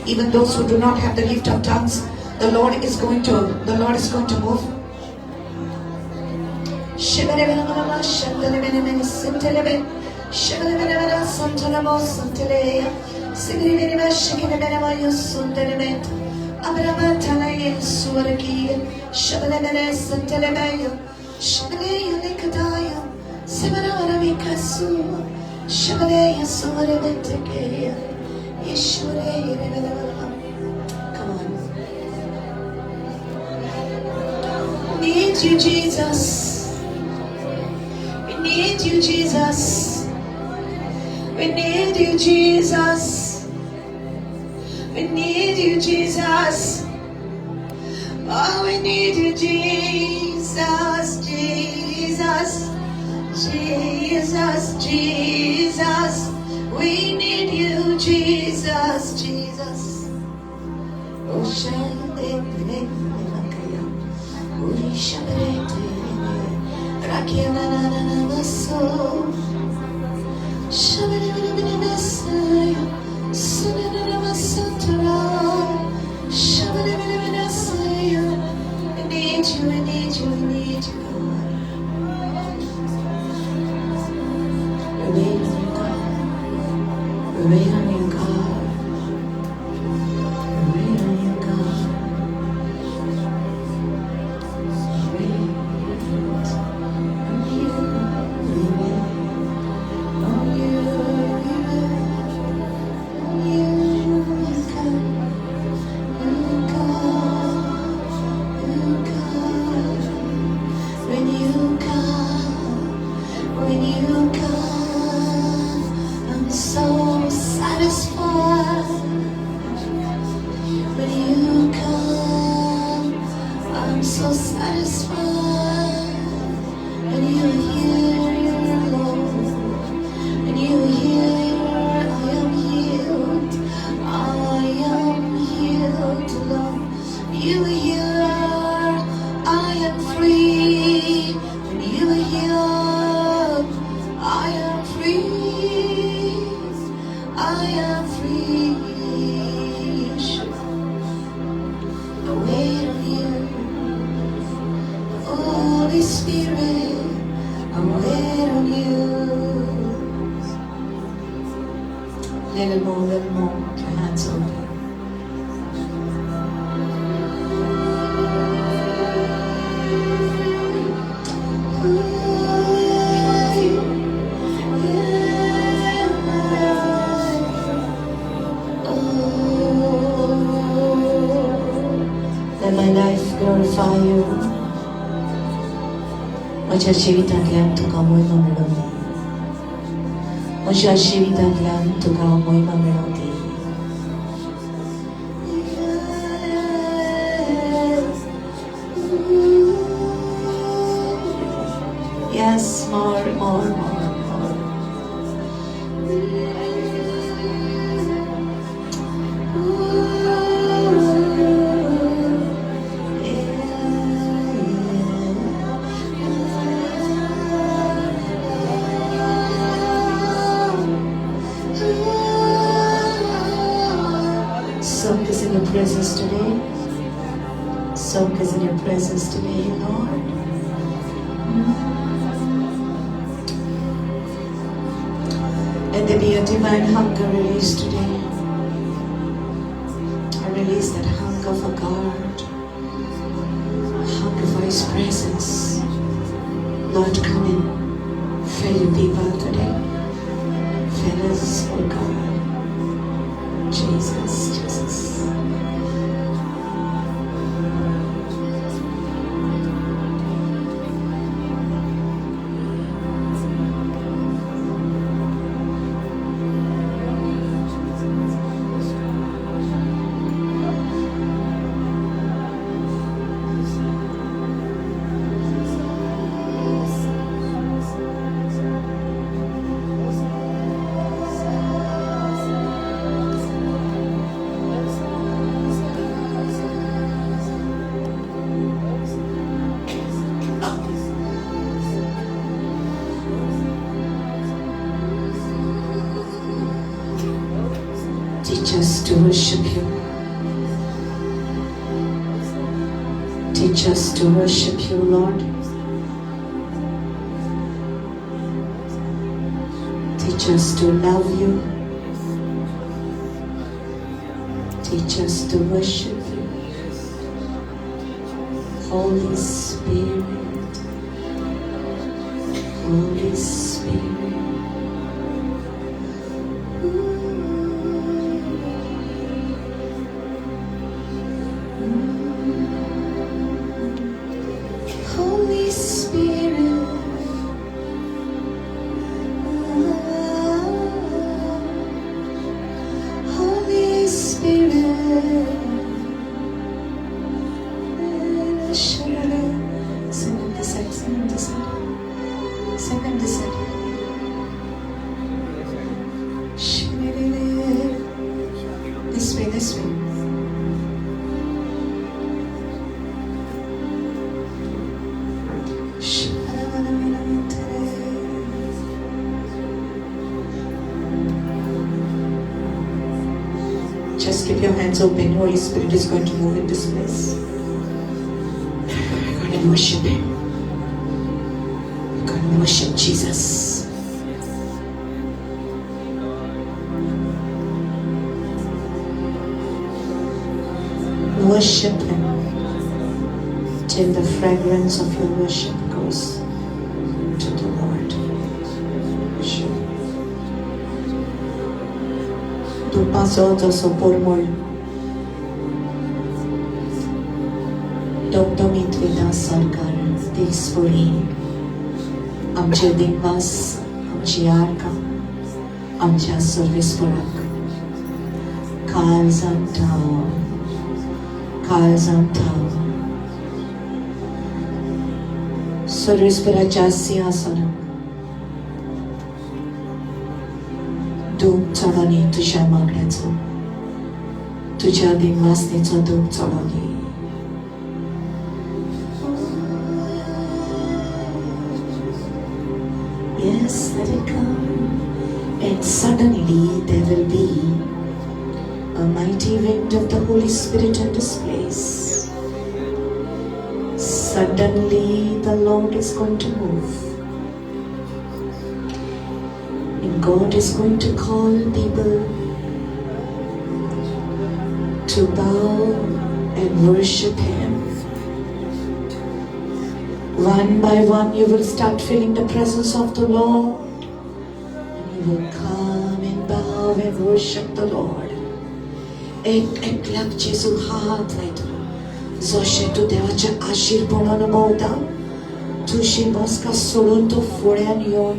Even those who do not have the gift of tongues, the Lord is going to move. Come on. Need you, Jesus. We need you, Jesus. We need you, Jesus. We need you, Jesus. Oh, we need you, Jesus, Jesus, Jesus, Jesus. We need you, Jesus, Jesus. Oh, we need you, we need you. We wait on you, God. We wait on you, God. We wait on you, God. We wait on you. We wait on you. You come. You come. When you come, I'm so satisfied. When you come, I'm so satisfied. When you hear your Lord, when you hear I am healed, Lord. You hear, I am free. When you hear, I am free. I am free. I wait on you, Holy Spirit. I wait on you. Little more, little more. Your hands open. Let my life glorify you. माझ्या जिवितांतल्यान तुका महिमा मेळोवंदी. माझ्या जिवितांतल्यान तुका महिमा मेळोवंदी. Yes, more. Soak us in your presence today. Soak us in your presence today, Lord. Let there be a divine hunger released today. I release that hunger for God, hunger for His presence. Lord, come in, fill your people today. Fill us, oh God. Jesus. Teach us to worship you. Teach us to worship you, Lord. Teach us to love you. Teach us to worship you. Holy Spirit, Holy Spirit. Holy Spirit, Holy Spirit. Send him this side, send him this side. Send him this side. This way, this way. Just keep your hands open. Holy Spirit is going to move in this place. We're going to worship Him. We're going to worship Jesus. Worship Him till the fragrance of your worship goes to the Lord. Worship. Tu paso sopormol. Domdomitwida sarkar disporin. Amche dinvas, amche arka, amche servisporak. Kalzantao, Kalzantao. Servisporachasya sarak. धूप चढाउने तुझ्या मागण्याचं तुझ्या दिनवासनेचं धूप चढाउने Yes, let it come. And suddenly there will be a mighty wind of the Holy Spirit in this place. Suddenly the Lord is going to move. And God is going to call people to bow and worship Him. One by one you will start feeling the presence of the Lord. And you will come and bow and worship the Lord. एक लाख जेजू हात लायतो जशे तू देवाचे आशीर्वाद अनुभवता तुझी बसका सोडून तू फुड्यान येवन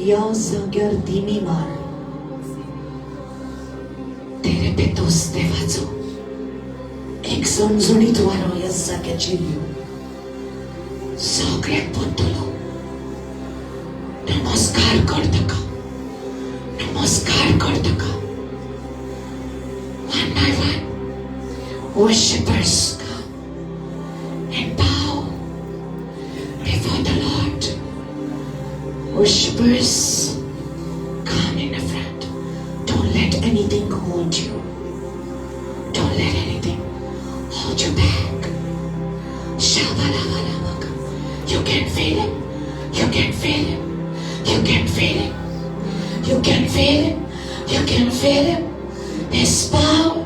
या जाग्यार दिमी मार तेरे पेतोस देवाचो एक झणझणीत वारो ह्या जाग्याचेर येवन सगळ्याक पडटलो नमस्कार कर ताका नमस्कार कर ताका one by one worshippers come and bow before the Lord. Worshippers, come in the front. Don't let anything hold you. Don't let anything hold you back. Shabalabalabaka. You can feel it. You can feel it. You can feel it. You can feel it. You can feel it. His power.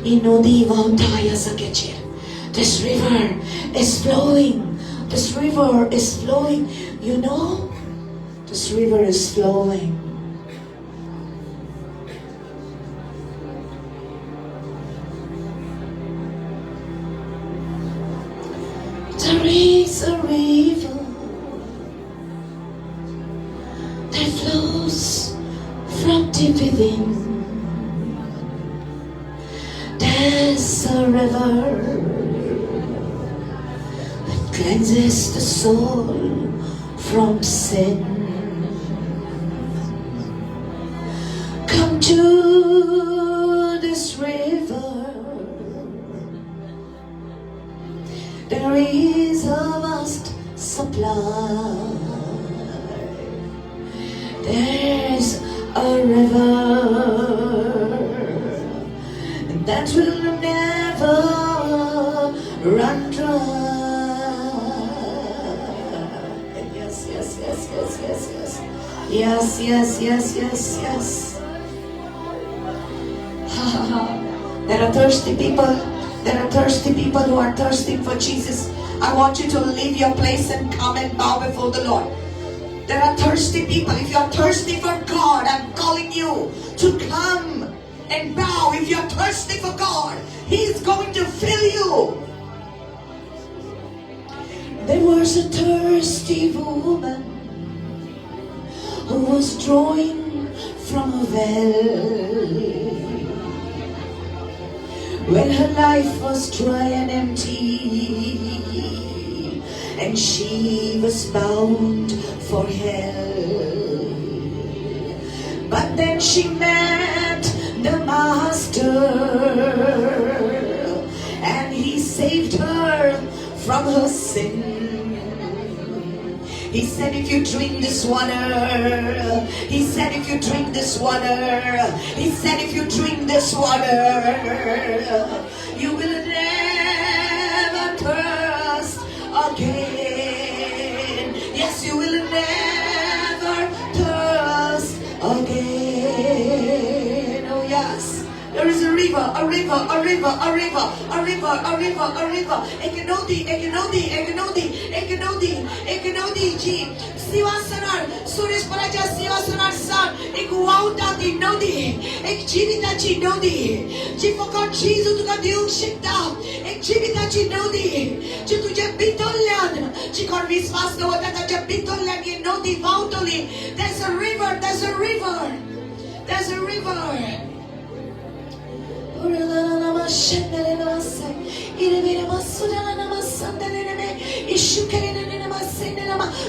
Inudi Vantaya Sakechir. This river is flowing. This river is flowing. You know, this river is flowing. There is a river that flows from deep within. There's a river that cleanses the soul from sin. Come to this river. There is a vast supply. There's a river that will never run dry. Yes, yes, yes, yes, yes, yes. Yes, yes, yes, yes, yes. There are thirsty people. There are thirsty people who are thirsting for Jesus. I want you to leave your place and come and bow before the Lord. There are thirsty people. If you are thirsty for God, I'm calling you to come and bow. If you are thirsty for God, He is going to fill you. There was a thirsty woman who was drawing from a well when her life was dry and empty, and she was bound for hell. But then she met the Master, and He saved her from her sin. He said, if you drink this water, He said, if you drink this water, He said, if you drink this water, you will never thirst again. Yes, you will never thirst again. Oh yes. There is a river, a river, a river, a river, a river, a river, a river. Ekenodi, ekenodi, ekenodi, ekenodi, ekenodi ji. Sivasanar, Suresh Paraja Sivasanar son. Ek wauta di nodi, ek jivita ji nodi. Ji fokar Jesus tuka diuk shikta. Ek jivita ji nodi. Ji tujhe bitolyan. Ji kar viswas no hota ta jab bitolyan ye nodi vautoli. There's a river, there's a river. There's a river.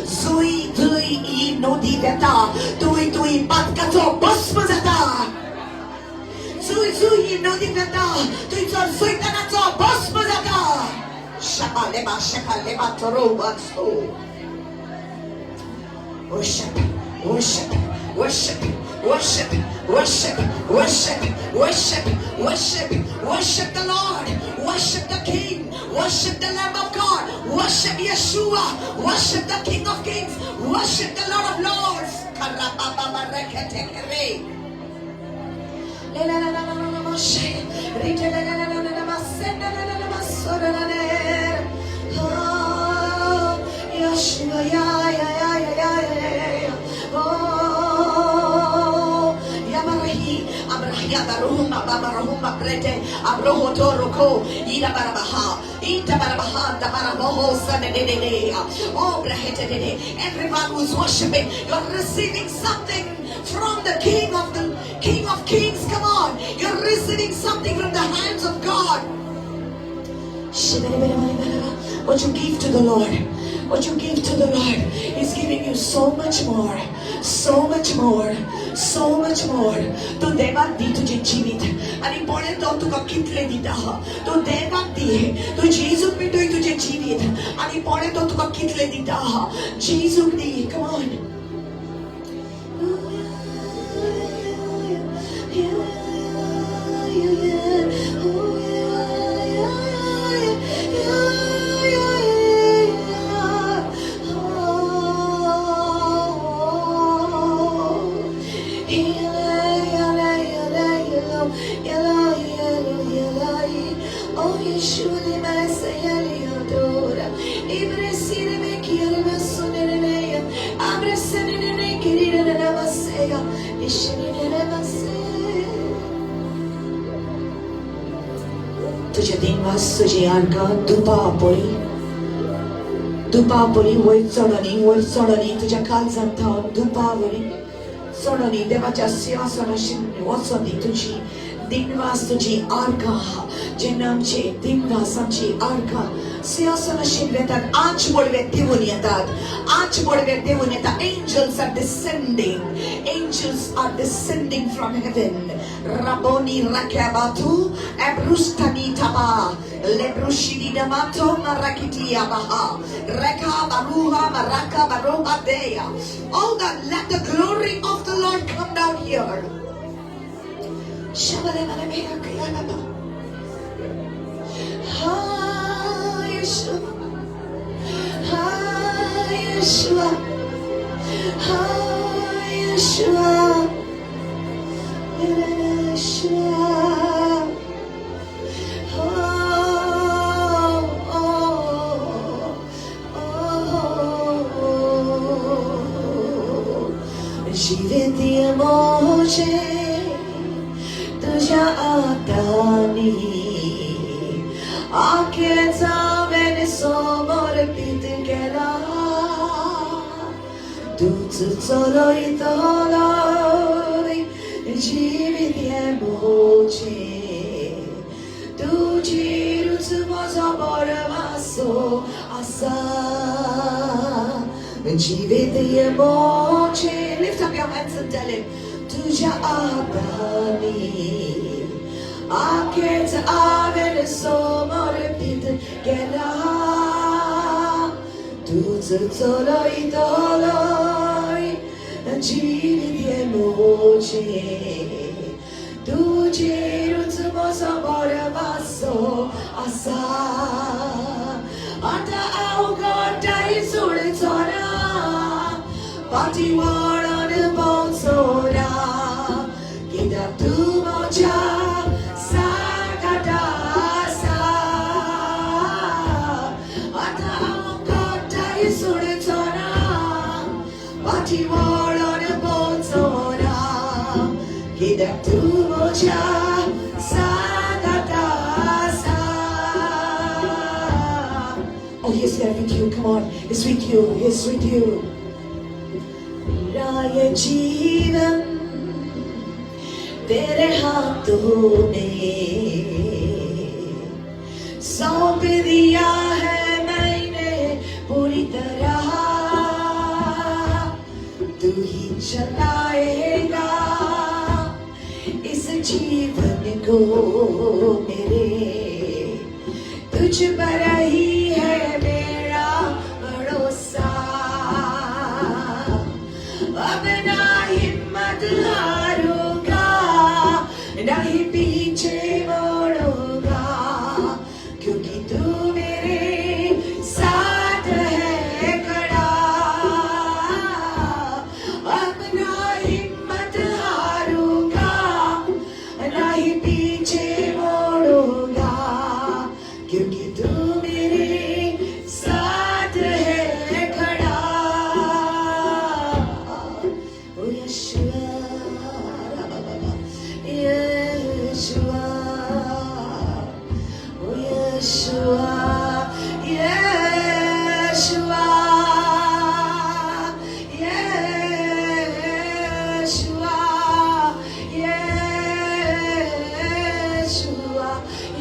Zui dui I nodi veta, dui dui patkato bosmazata. Zui zui nodi veta, dui zor zui tanato bosmazata. Shaka leba toroba so. Worship, worship, worship, worship, worship, worship, worship, worship, worship the Lord, worship the King, worship the Lamb of God, worship Yeshua, worship the King of Kings, worship the Lord of Lords. Everyone who's worshiping, you're receiving something from the King of Kings. Come on, you're receiving something from the hands of God. What you give to the Lord, what you give to the Lord, He's giving you so much more, so much more, so much more. तो देवान दी तुझे जीवित आणि पुढे तो तुका कितले दिता तो देवान दी तो जेजूक मिटोय तुझे जीवित आणि पुढे तो तुका कितले दिता जेजूक दी. Come on. तुझे दिन वास तुझे अर्घ दुपापोरी वयर चढनी तुझ्या काळजांत थांब दुपावरी चढनी देवाच्या सिंहासनाशी वचनी तुझी दिनवास तुझी अर्घ जेन्ना आमचे दिनवास आमची अर्घ सिंहासनाशी येतात आच बोडवे देऊन येतात angels are descending angels are descending from heaven. Raboni rakabatu, abrustani taba, lebrushidi damato marakitia baha, reka baruha maraka baroba dea. All that, let the glory of the Lord come down here. Ha Yeshua, Ha Yeshua, Ha Yeshua, Yeshua. जीवित मुझे तुझ्या आतानी आखेचा मैंने समर्पित केला तूच चलोय तोलोय जीवित मुझे तुझी रुच माझा बरमासो आसा जीवित मुझे. Lift up your hands and tell him, तुझ्या आतानी आखेचा आवेल समर्पित केला तूच चलोय तोलोय जीवित मुझे तुझी रुच माझा बरमासो आसा आता अवघडाई सोडताना पाठीवर पोचोरा कित्याक तू माझ्या सागात आसा आता अवघडाई सोडताना पाठीवर पोचोरा कित्याक तू माझ्या सागात आसा. Oh, He's there with you. Come on, He's with you. He's with you. मेरा ये जीवन तेरे हाथों में सौंप दिया है मैंने पूरी तरह तू ही चलाएगा इस जीवन को मेरे तुझ पर ही है मेरा भरोसा अब ना हिम्मत हारूंगा ना ही पीछे मोड़ूंगा क्योंकि तू मेरे साथ है खड़ा अब ना हिम्मत हारूंगा ना ही पीछे मोड़ूंगा क्योंकि तू मेरे साथ है खड़ा. ओ यशुआ Yeshua, oh Yeshua, Yeshua, Yeshua, Yeshua,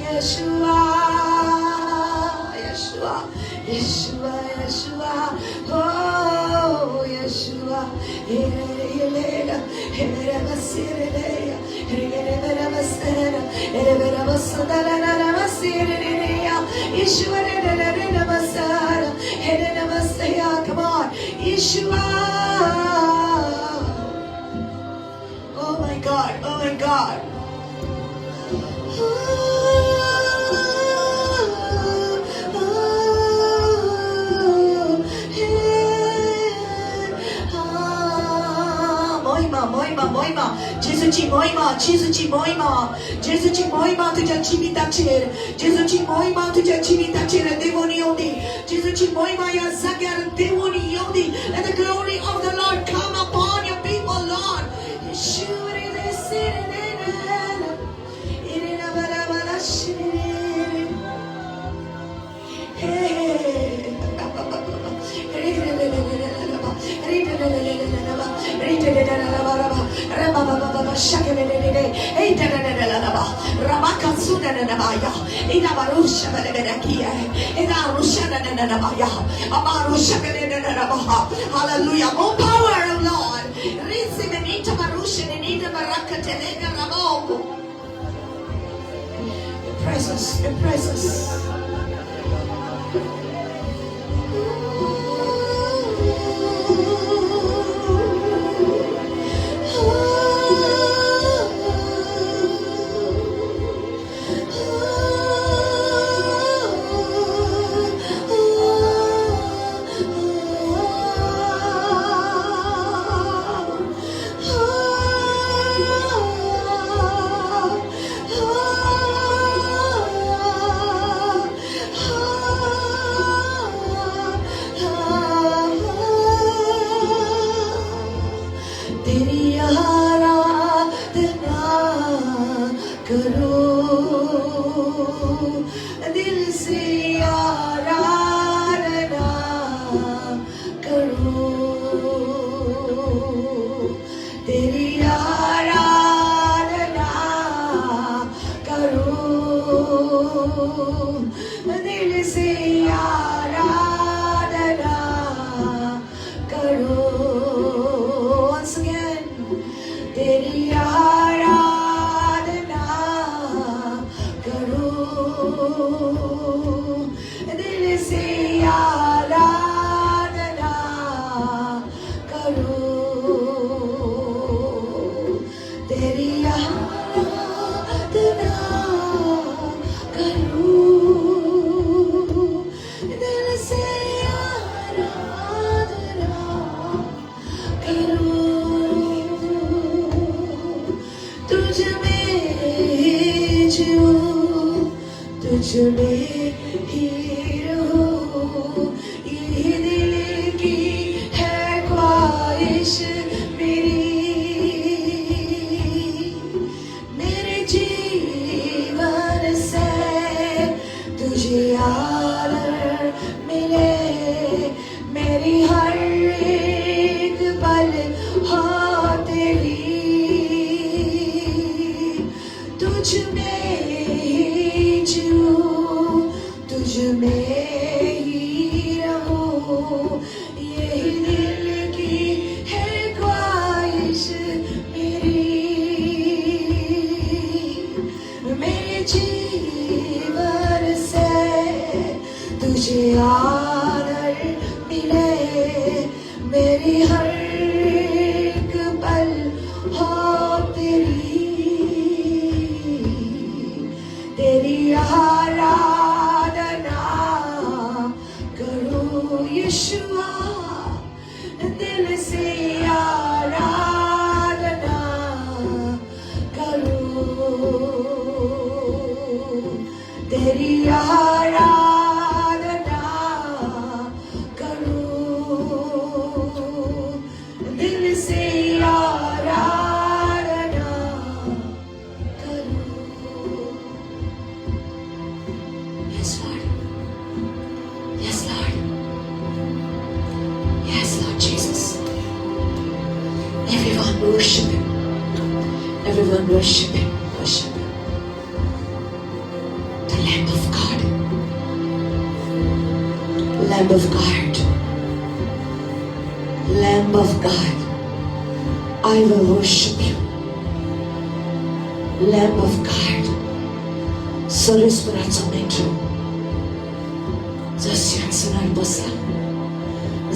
Yeshua, Yeshua, Yeshua, Yeshua, oh Yeshua, Yeshua, come on, Yeshua. Oh my God, oh my God. Moima, Jesuci moima, Jesuci moima, Jesuci moima, tuja chimita cher, Jesuci moima, tuja chimita cher, devoni yodi, Jesuci moima ya zagar devoni yodi. Let the glory of the Lord come upon your people, Lord. Yeshua, Hallelujah. More power, Lord. us, impress us. तेरी आराधना करो, दिल से आराधना करो, तेरी आराधना करो, दिल से आराधना करो. Once again, तेरी आराधना करो, दिल से आराधना करो, तेरी आराधना करो, दिल से आराधना करो. तुझ में ही जीऊं, तुझ में ही रहूं, यही दिल की है ख्वाहिश मेरे जीवन से तुझे आदर मिले, मेरी हर एक पल हो तेरी, तुझ में ही जीऊं, तुझ में ही रहूं, यही दिल की है ख्वाहिश मेरे जीवन से तुझे आदर मिले, मेरी हर एक पल हो तेरी, तेरी आराधना करो यीशुआ, दिल से आराधना करो, तेरी आराधना करो, दिल से आराधना करो. Yes, Lord. Yes, Lord. Yes, Lord Jesus. Everyone worship Him. Everyone worship Him. Worship Him. The Lamb of God. Lamb of God. Lamb of God. I will worship you. Lamb of God. Sorry, metro. Zasyan sunar basa.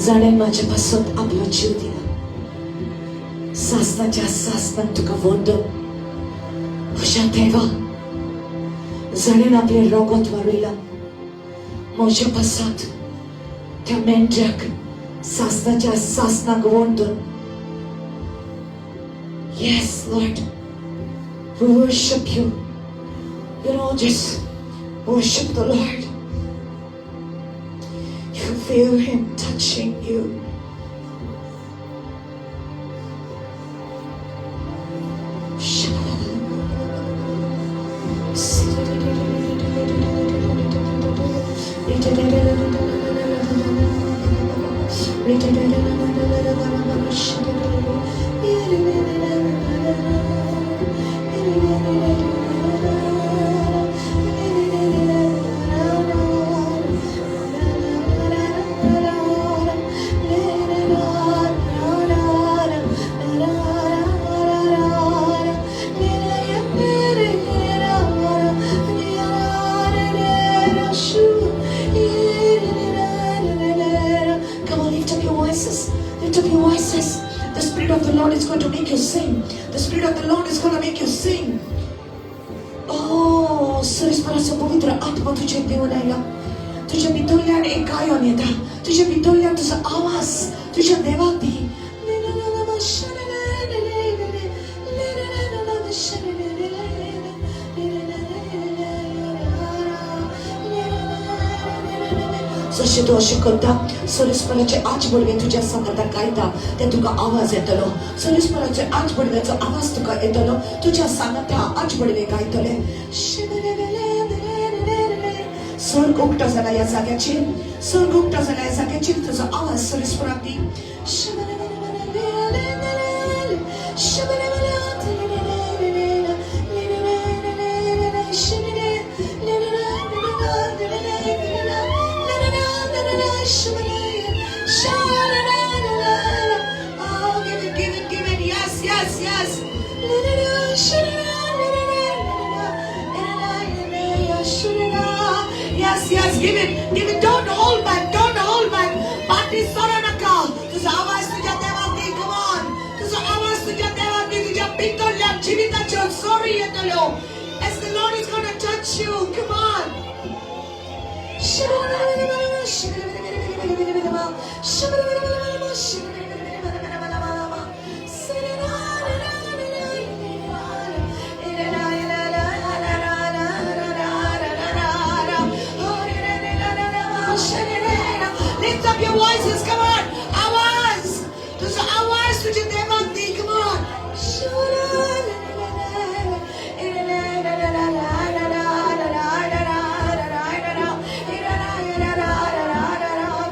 Zanen माझ्या पासून आपला जीव दिला. सासनाच्या सासनात तुका वंदन. हुशा देवा. जाणेन आपले रगत वारयला. म्हज्या पासात त्या मेंढ्याक सासनाच्या सासनाक वंदन. Yes, Lord. We worship you. You know, just worship the Lord. You feel Him touching you. is going to make you sing. The Spirit of the Lord is going to make you sing. Oh, Sis.Veronica पवित्र आत्मा तुझे देऊन आयला. तुझ्या भितरल्यान एक गायन येता. तुझ्या भितरल्यान तुझा आवाज तुझ्या देवाक दी. जशें तूं अशें करता, Sis.Veronicaचे आज बडवे तुज्या समोर गायता, ते तुका आवाज येतलो. Sis.Veronicaचे आज बडव्याचो आवाज तुका येतलो. तुज्या सांगता आज बडवे गायतले. स्वर्ग उक्ता जाला ह्या जाग्याचेर. स्वर्ग उक्ता जाला ह्या जाग्याचेर तुजो आवाज Sis.Veronica the. Yes, give it. Don't hold back. Party Saranaka. Tuझा आवाज तुझ्या देवाक दी. Come on. तुझा आवाज तुझ्या देवाक दी. तुझ्या भितरल्या जिविताचो सोरी येतलो. As the Lord is going to touch you. Come on. Lift up your voices, come on. Awaz. Tuझा आवाज तुझ्या देवाक दी. Come on.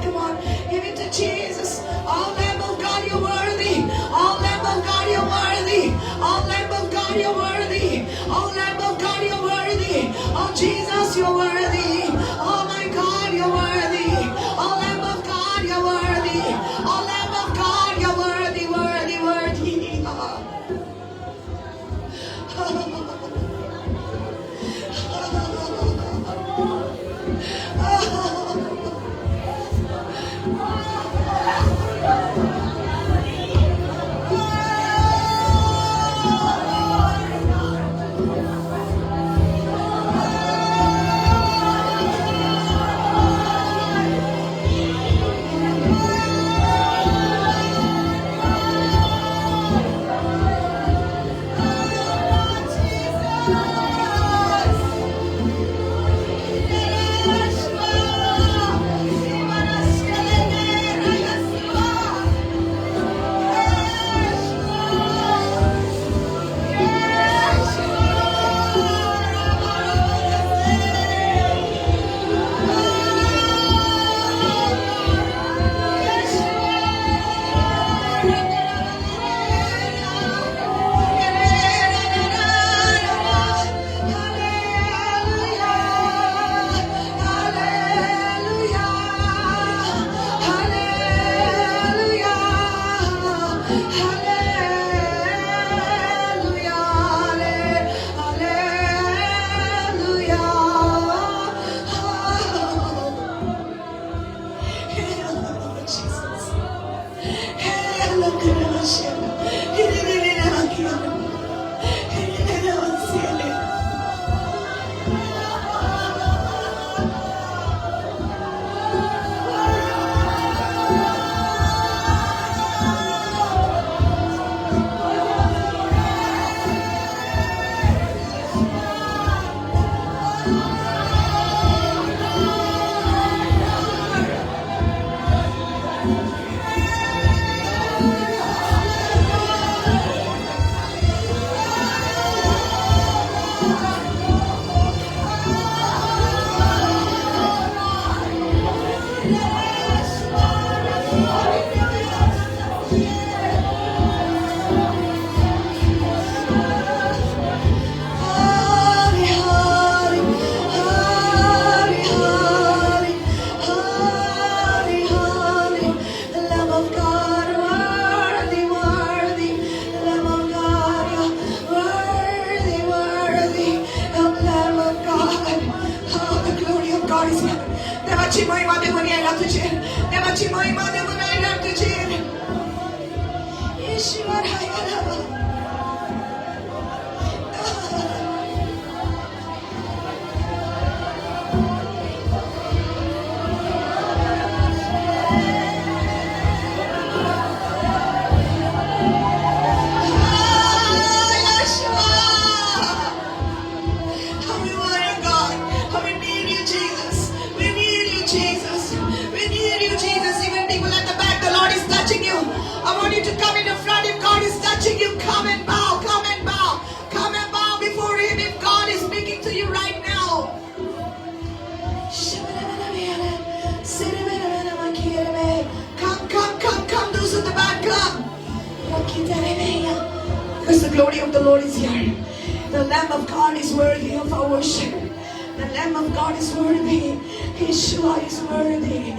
Come on. Give it to Jesus. Oh Lamb of God, you're worthy. Oh Lamb of God, you're worthy. Oh Lamb of God, you're worthy. Oh Lamb of God, you're worthy. Oh Jesus, you're worthy. Oh my God, you're worthy. Oh Lamb of God, you're worthy. Oh Lamb of God, you're worthy, worthy, worthy. देवाची महिमा देऊन तुझे ईश्वर because the glory of the Lord is here. The Lamb of God is worthy of our worship. The Lamb of God is worthy. Yeshua is worthy.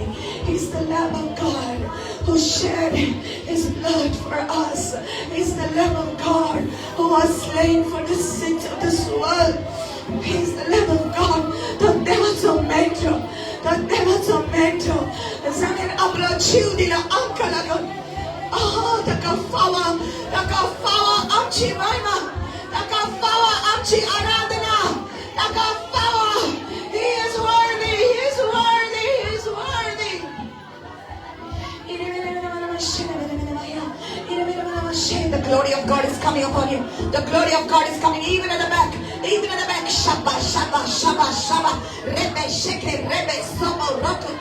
He's the Lamb of God who shed His blood for us. He's the Lamb of God who was slain for the sins of this world. He's the Lamb of God. Doteva tormento. Doteva tormento. Zanen abrochiu di la ankalagon. Oh, takafawa amchi maima. Takafawa amchi aradana. Takafawa. He is worthy. He is worthy. He is worthy. The glory of God is coming upon you. The glory of God is coming even at the back. Even at the back. Shabba, shabba, shabba, shabba. Rebe, sheke, rebe, sobo, roku.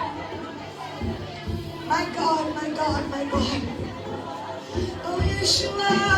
My God, my God, my God. Oh, Yeshua.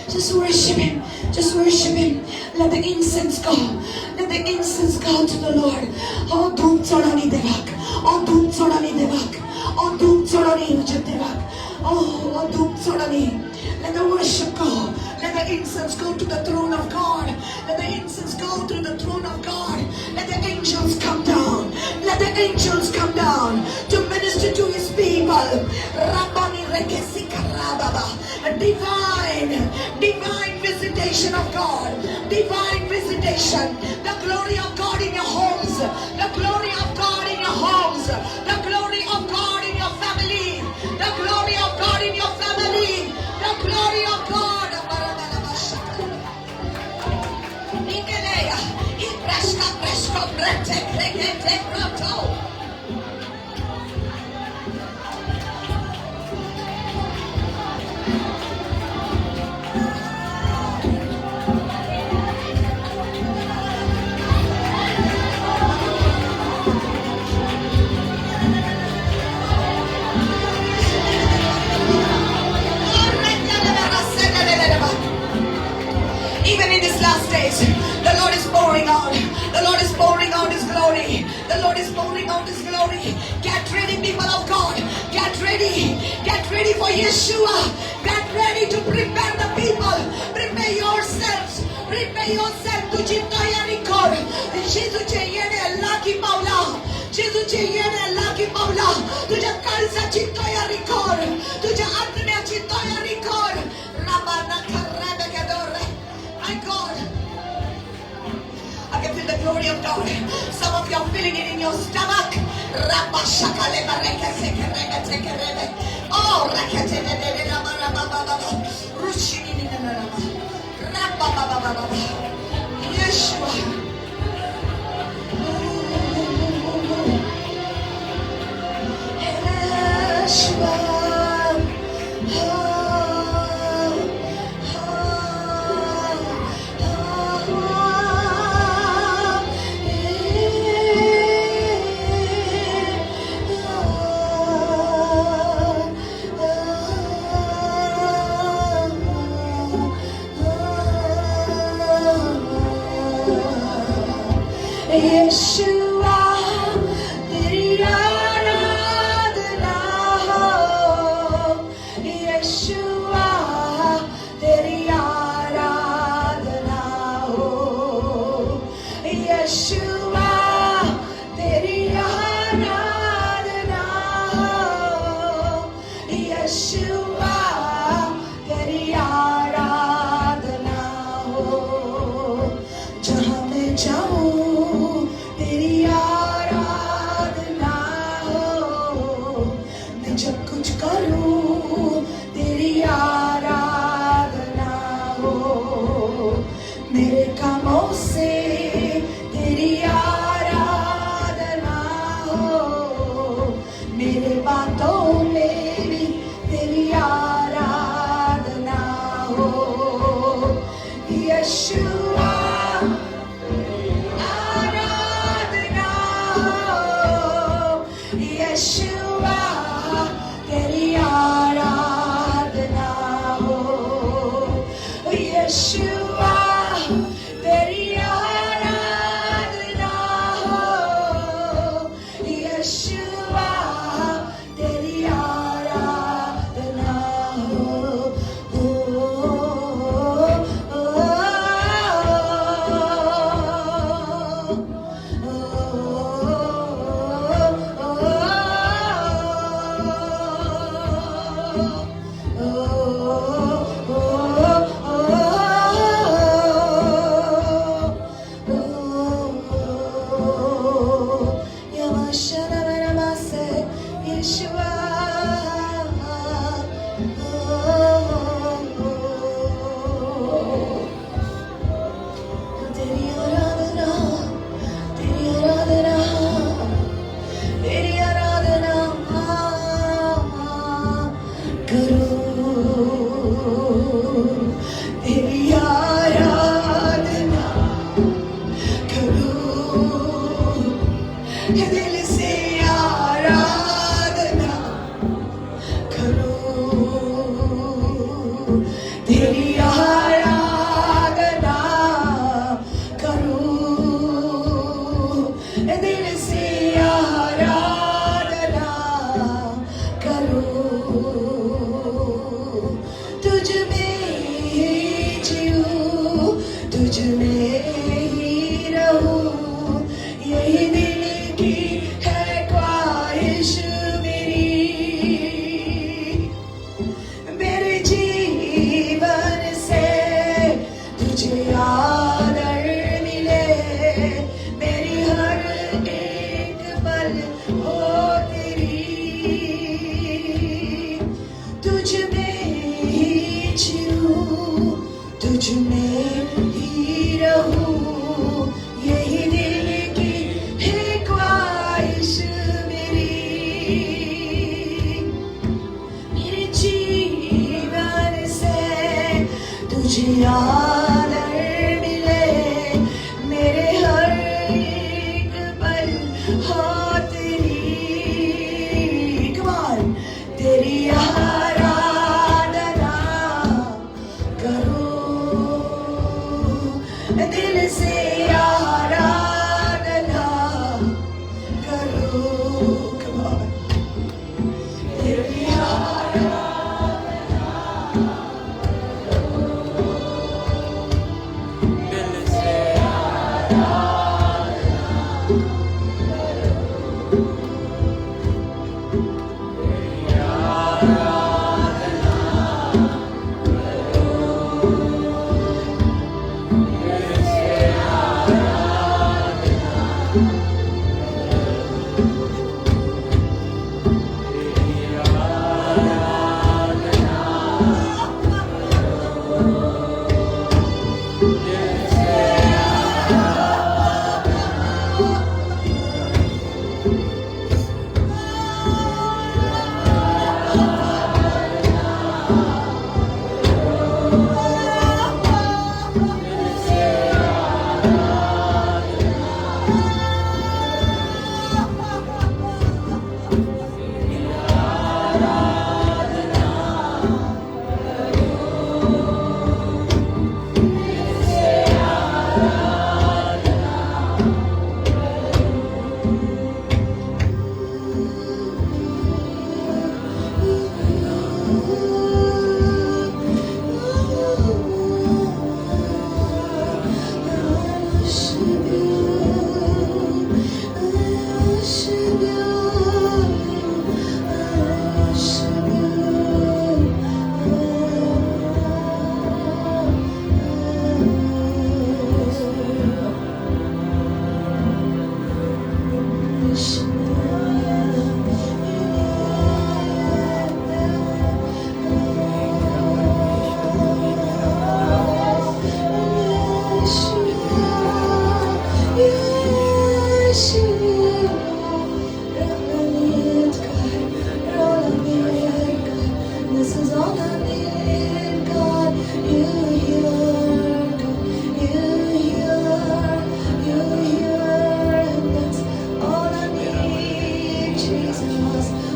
Just worship Him. Just worship Him. Let the incense go. Let the incense go to the Lord. Oh, dhum chodani devak. Oh, dhum chodani devak. Oh, dhum chodani devak. Oh, dhum chodani. Let the worship go. Let the incense go to the throne of God. Let the incense go to the throne of God. Let the angels come down. Let the angels come down to minister to His people. Rabbani rekesi karababa. Divine visitation of God. Divine visitation. The glory of God in your homes. The glory of God in your homes. The glory of God in your family. The glory of God in your family. The glory of God. Even in these last days, the Lord is pouring out. The Lord is pouring out His glory. The Lord is pouring out His glory. Get ready, people of God. Get ready. Get ready for Yeshua. Get ready to prepare the people. Prepare yourselves. Prepare yourself to Jitayarikor. Jesus Cheyene Laki Paula. Jesus Cheyene Laki Paula. Tuja Kalsa Chitayarikor. Tuja Atne Chitayarikor. Rabana Karabegadore. My God. I can feel the glory of God. Some of you are feeling it in your stomach. Oh, Yeshua. यीशुआ तेरी आराधना हो, यीशुआ तेरी आराधना हो, यीशुआ तेरी आराधना हो, यीशुआ तेरी आराधना हो। जहाँ मैं जाऊँ तेरी आराधना हो, मैं जब कुछ करूँ तेरी आराधना हो, मेरे कामों से तेरी आराधना हो, मेरे बातों में भी तेरी आराधना हो, यीशुआ आराधना हो, यीशुआ तेरी आराधना हो, यीशुआ तेरी आराधना हो, यीशुआ तेरी आराधना हो। तेरी आराधना, तेरी आराधना, तेरी आराधना करो, तेरी आराधना करो, दिल से आराधना करो, तेरी आराधना करो, दिल से आराधना करो, तुझ में ही जीऊं, तुझ में ही रहूं, यही दिल की है ख्वाहिश मेरी, मेरे जीवन से तुझे आदर मिले, मेरी हर एक पल हो तेरी, तुझ में ही जीऊं, तुझ में ही रहूं, यही दिल की है ख्वाहिश मेरी, मेरे जीवन से तुझे आदर मिले, मेरे हर एक पल हो तेरी, कमाल तेरी आराधना करो, दिल से आराधना करो, कमाल तेरी आराधना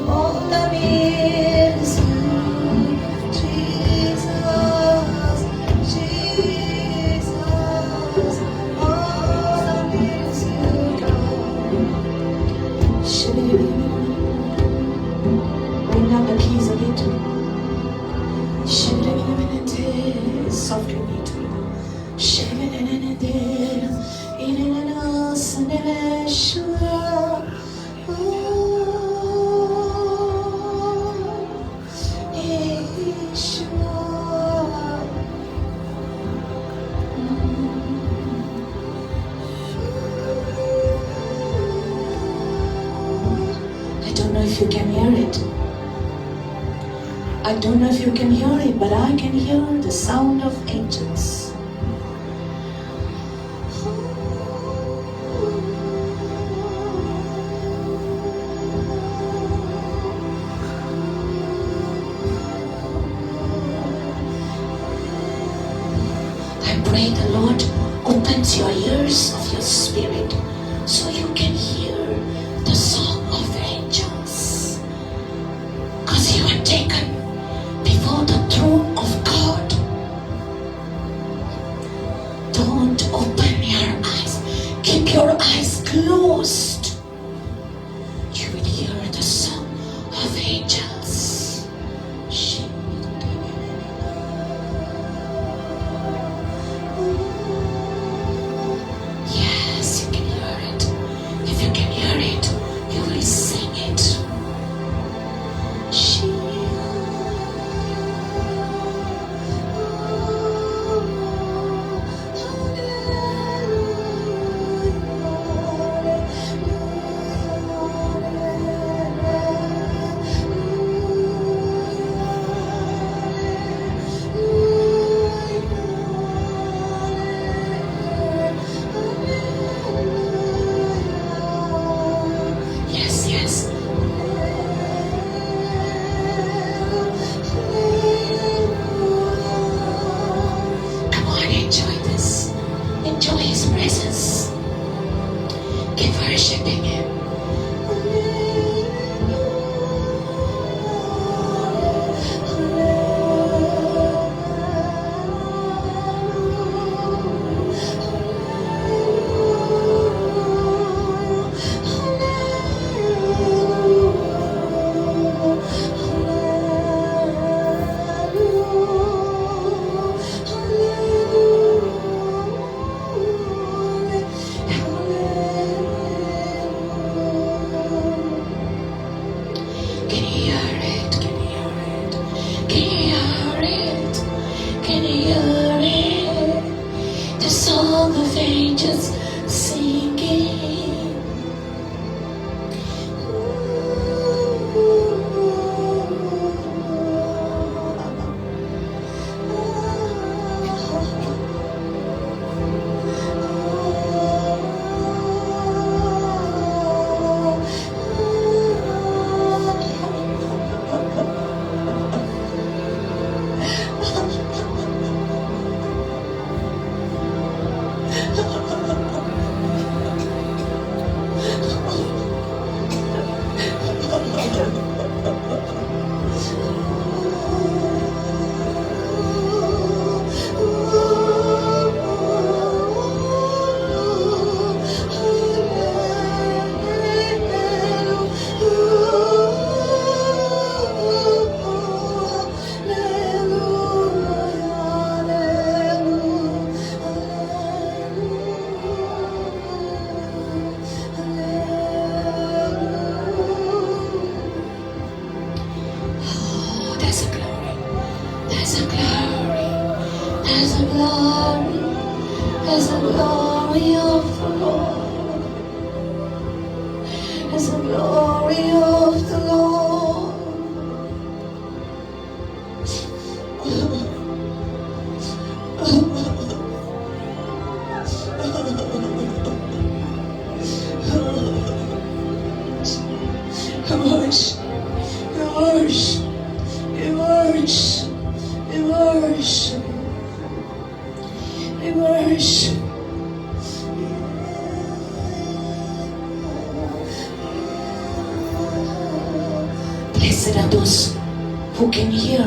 All I need is you, Jesus, Jesus. All I need is you, God. Bring down the keys a little. Softly meet me. I don't know if you can hear it. I don't know if you can hear it, but I can hear the sound of angels. I pray the Lord opens your ears of your spirit so you can hear the song of angels. Because you are taken before the throne of God. Don't open your eyes. Keep your eyes closed. You will hear the song of angels. Yes, you can hear it. If you can hear it, you will sing it. Yes, yes. Come on, enjoy this. Enjoy His presence. Keep worshiping Him. Can you hear it? Can you hear it? Can you hear it? Can you hear it? The song of angels singing. There's a glory. There's a glory. There's a glory. There's a glory of the Lord. There's a glory of the Lord. worship. Blessed are those who can hear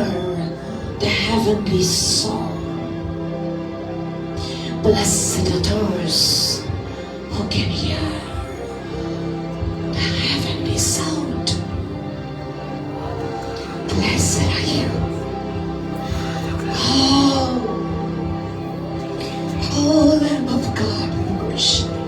the heavenly song. Blessed are those who can hear the heavenly sound. Blessed are you. Oh, Lamb of God, we worship you.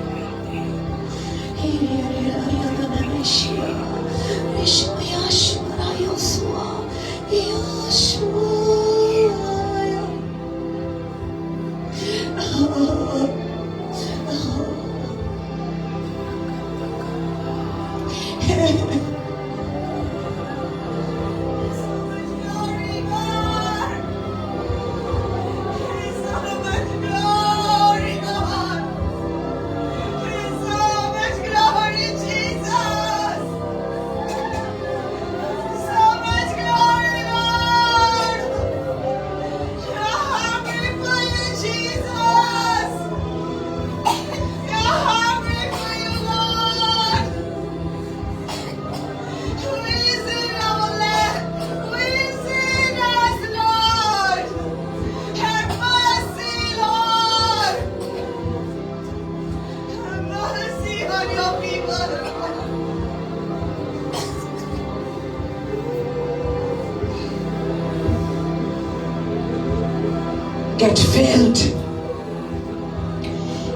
Get filled.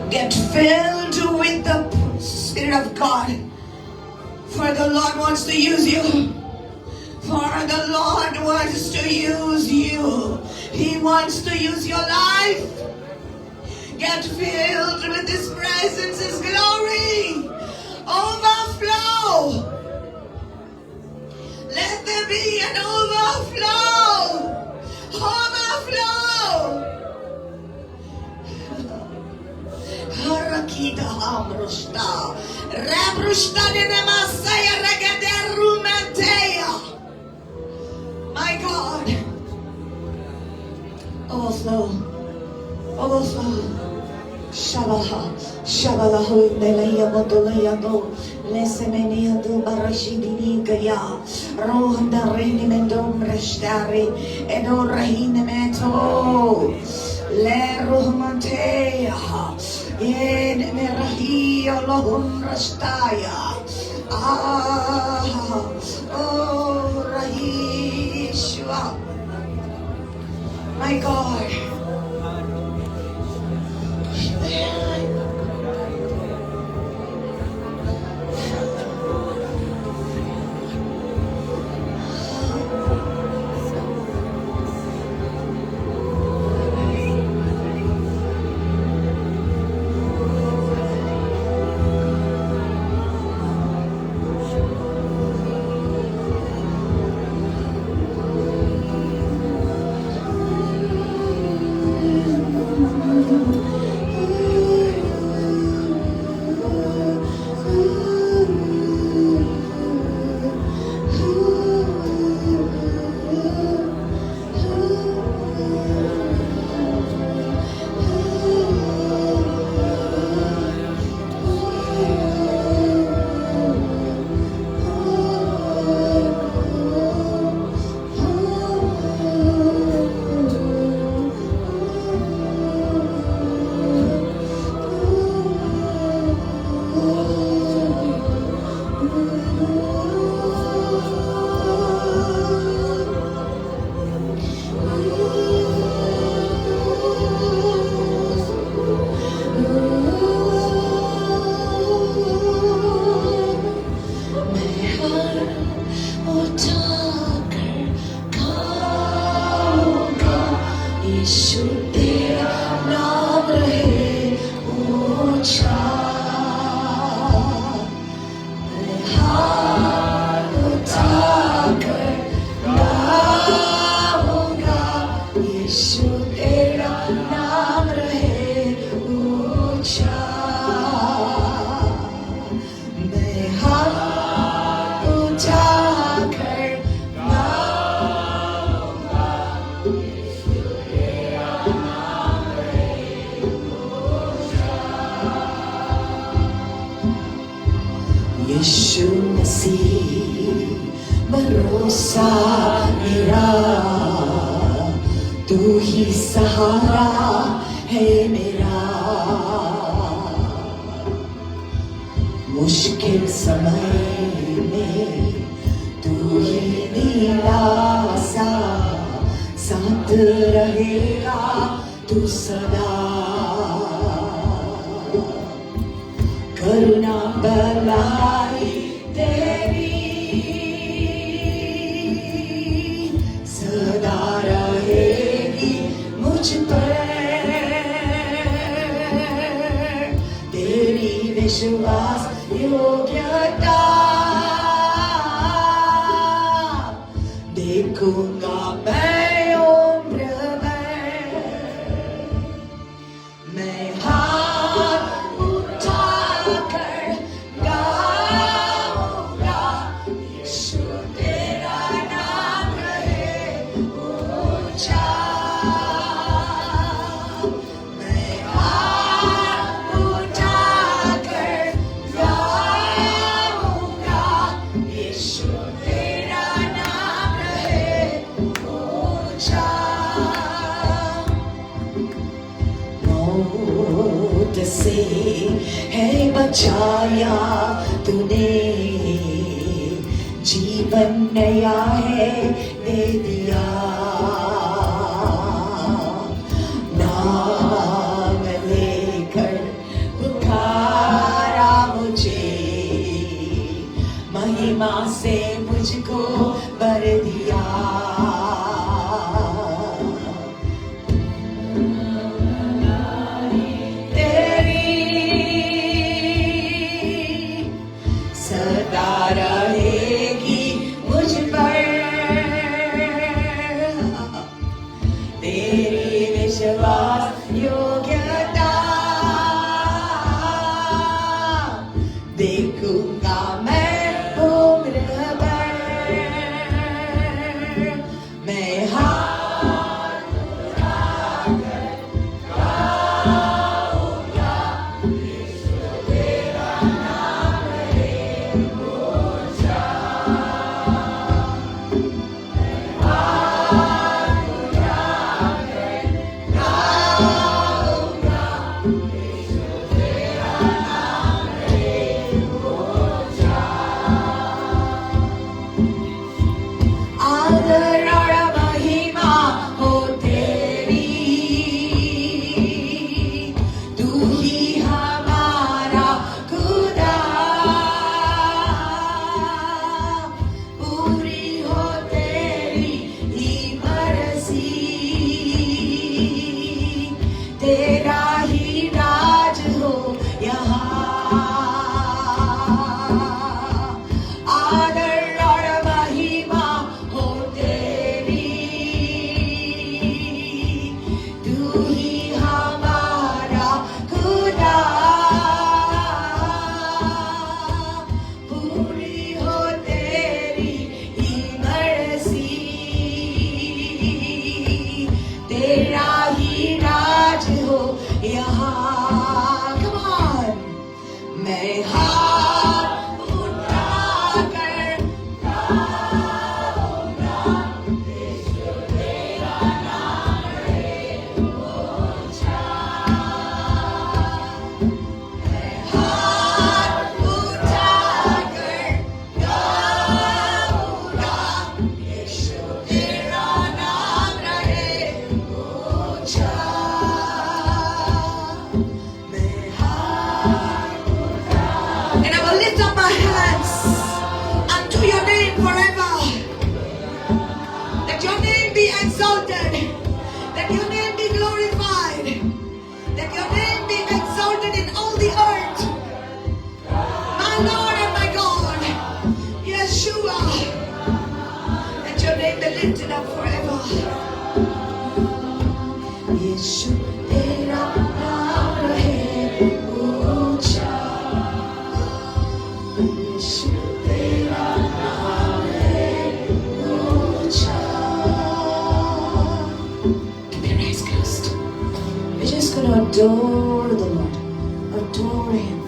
Get filled with the Spirit of God. For the Lord wants to use you. For the Lord wants to use you. He wants to use your life. Get filled with His presence, His glory. Overflow. Let there be an overflow. Overflow. Harakita Hamrusta. Rabrusta Nemasaya Ragaderumatea. My God. Overflow. Overflow. Shabaha. Shabalahu Nelaya Motolayado. Lesemeniado Barashidini Gaya. Rohanda Renimendom Reshtari. Edo Rahinemeto. Le Rohmantea. Yen Merahi Allahum Rastaya. Oh Rahishwa. My God. भरोसा मेरा, तू ही सहारा है मेरा। मुश्किल समय में तू ही मेरा साथ रहेगा तू सदा। करुणा भलाई तेरी सदा रहेगी मुझ पर। तेरी विश्वास योग्यता देखूंगा मैं उम्र भर। मैं हाथ उठाकर गाऊंगा, यीशु तेरा नाम रहे ऊंचा। मैं हाथ उठाकर गाऊंगा, यीशु तेरा नाम रहे ऊंचा। मौत से है बचाया तूने, जीवन नया है दे दिया। नाम लेकर पुकारा मुझे, महिमा से मुझको भर दिया। सदा रहेगी मुझ पर तेरी विश्वास योग्यता। देखूंगा मैं उम्र भर। मैं हाथ उठाकर गाऊंगा, यीशु तेरा नाम रहे ऊंचा। मैं हाथ उठाकर गाऊंगा, यीशु तेरा नाम रहे ऊंचा। आदर और महिमा हो तेरी, तू ही हमारा खुदा। पूरी हो तेरी ही मर्जी, तेरा ही राज हो यहाँ। आदर और महिमा हो तेरी, तू ही हमारा खुदा। पूरी हो तेरी ही मर्जी, तेरा ही राज हो यहाँ। Come on. मैं हाथ उठाकर गाऊंगा, यीशु तेरा नाम रहे ऊंचा। मैं हाथ उठाकर गाऊंगा, यीशु तेरा नाम रहे ऊंचा। मैं हाथ and I will lift up my hands unto your name forever. Let your name be exalted. Let your name be glorified. Let your name be exalted in all the earth. My Lord and my God, Yeshua. Let your name be lifted up forever. यीशु तेरा नाम रहे ऊंचा। यीशु तेरा नाम रहे ऊंचा। Keep your eyes closed. We're just going to adore the Lord. Adore Him.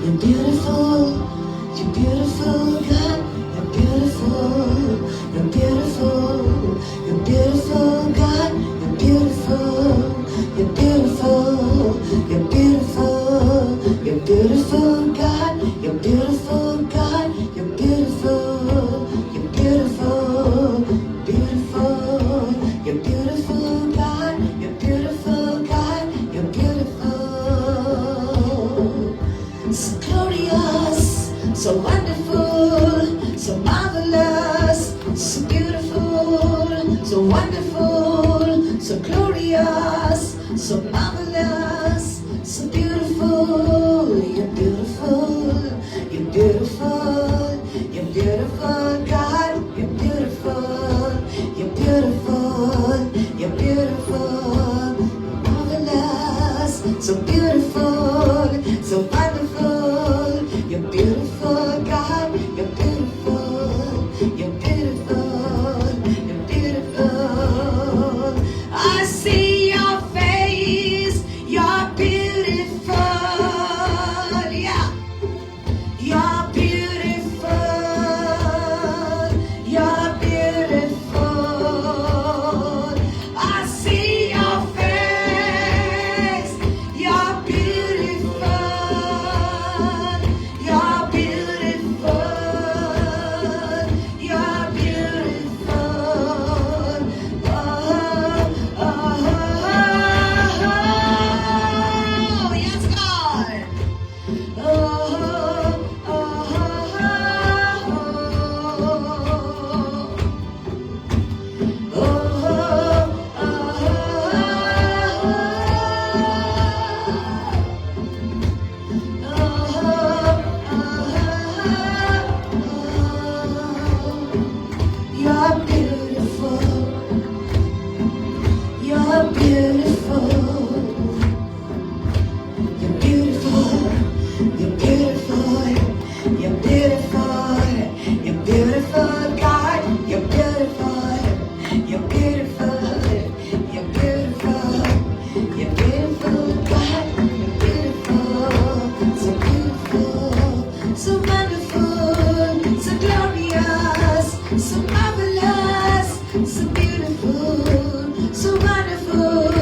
You're beautiful, you're beautiful, God. You're beautiful, you're beautiful, you're beautiful, God. You're beautiful, you're beautiful, you're beautiful, you're beautiful, God. You're beautiful, God. You're beautiful, you're beautiful, beautiful, you're beautiful, God. You're beautiful, God. You're beautiful. So glorious, so wonderful, so marvelous, so beautiful, so wonderful, so glorious, so marvelous, so beautiful. You're beautiful, you're beautiful, you're beautiful, God. You're beautiful, you're beautiful, you're beautiful, marvelous, so beautiful, so wonderful. You're beautiful, God. You're beautiful, you're beautiful, you're beautiful. I see your face, you're beautiful, yeah. You're beautiful, you're beautiful. I see your face, you're beautiful, you're beautiful, you're beautiful. Oh, yes, God. You're beautiful, you're beautiful, you're beautiful, you're beautiful, you're beautiful, you're beautiful, God. You're beautiful, you're beautiful, you're beautiful, you're beautiful, God. You're beautiful, so beautiful, so wonderful, so glorious, so marvelous, so beautiful, so wonderful,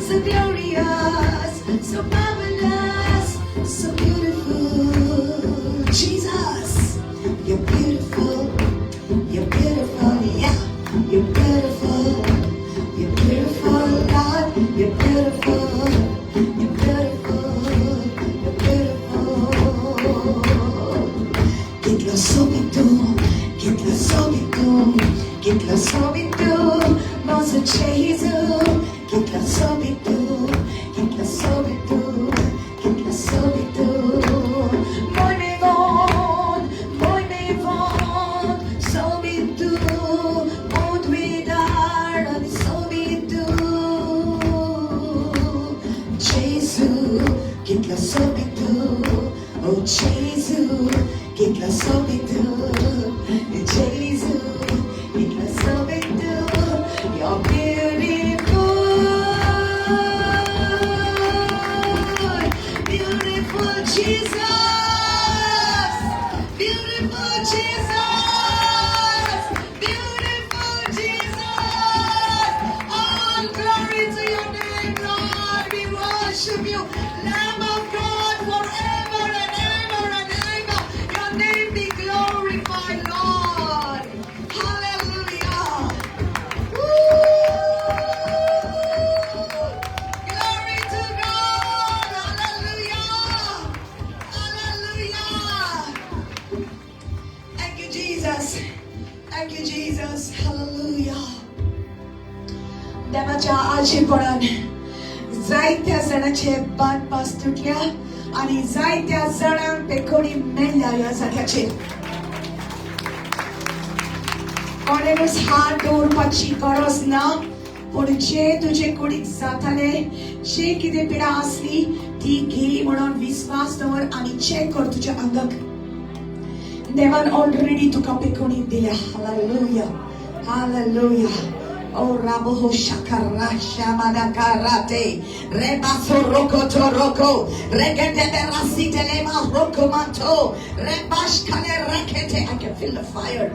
so glorious, so marvelous, so beautiful. Jesus, you're beautiful, you're beautiful, yeah. You're beautiful, you're beautiful, God. You're beautiful, you're beautiful, you're beautiful. Kitla sobitu, kitla sobitu, kitla sobitu, Mose Jesu. Kitla sobitu, kitla sobitu, kitla sobitu. Mooi mevon, sobitu, ont widar, sobitu. Jesu, kitla sobitu, oh Jesu, kitla sobitu, Jesu, kitla sobitu. You're beautiful, beautiful Jesus, beautiful Jesus, beautiful Jesus. All glory to your name, Lord. We worship you, Lamb of God, forever and ever and ever. Your name be glorified, Lord. Hallelujah. Glory to God. Hallelujah. Hallelujah. Thank you, Jesus. Thank you, Jesus. Hallelujah. देवाच्या आजीपणान जायत्या जणांचे बात पास तुटल्या आणि जायत्या जणांक ते कोणी मेल्ल्या ह्या जाग्याचेर. कोणेनूच हात दवरपाची गरज ना, पूण जे तुजे कुडीक जाताले, जे कितें पिडा आसली ती गेली म्हणून विश्वास दवर आनी चेक कर तुज्या अंगाक. देवान ऑलरेडी तुका पेकोणी दिल्या. Hallelujah, hallelujah. Oh, Raboho Shakara Shamana Karate, Rebaso Roko Toroko, Regede Rasitelema Rokomanto, Rebash Kale Rakete. I can feel the fire.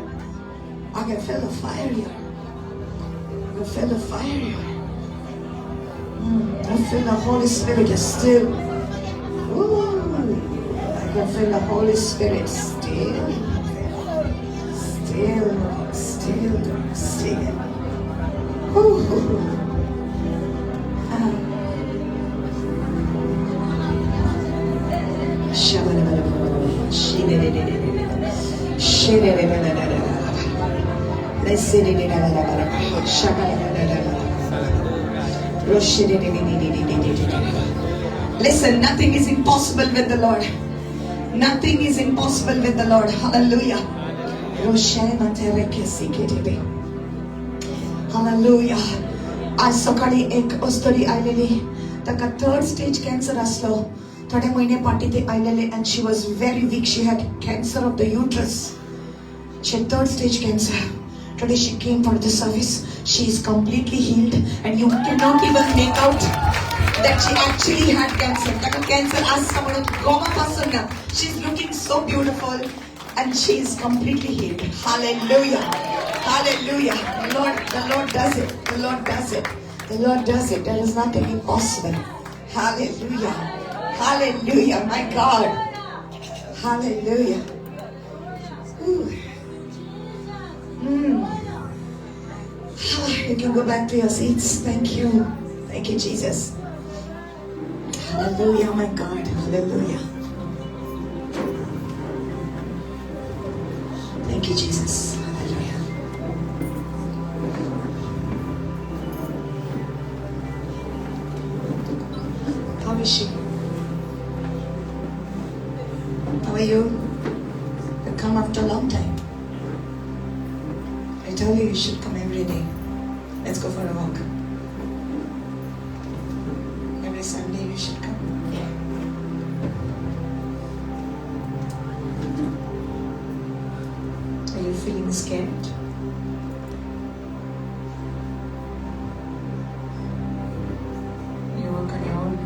I can feel the fire here. I can feel the fire here. I feel the Holy Spirit is still. Ooh, I can feel the Holy Spirit still. Still. Listen, nothing is impossible with the Lord. Nothing is impossible with the Lord. Hallelujah. Hallelujah. आज सकाळी एक अस्तरी आयलेली ताका third stage cancer आसलो थोडे महिने पाटी ते आयलेले and she was very weak. She had cancer of the uterus. She had third stage cancer. Today she came for the service. She is completely healed and you cannot even make out that she actually had cancer. ताका cancer आसा म्हणून गोमा पासून ना. She's looking so beautiful and she is completely healed. Hallelujah. Hallelujah. The Lord does it. The Lord does it. The Lord does it. There is nothing impossible. Hallelujah. Hallelujah. My God. Hallelujah. You can go back to your seats. Thank you. Thank you, Jesus. Hallelujah, my God. Hallelujah. Thank you, Jesus. Hallelujah. How is she? How are you? You come after a long time. I told you you should come every day. Let's go for a walk. Every Sunday you should come. Are you feeling scared? You walk on your own.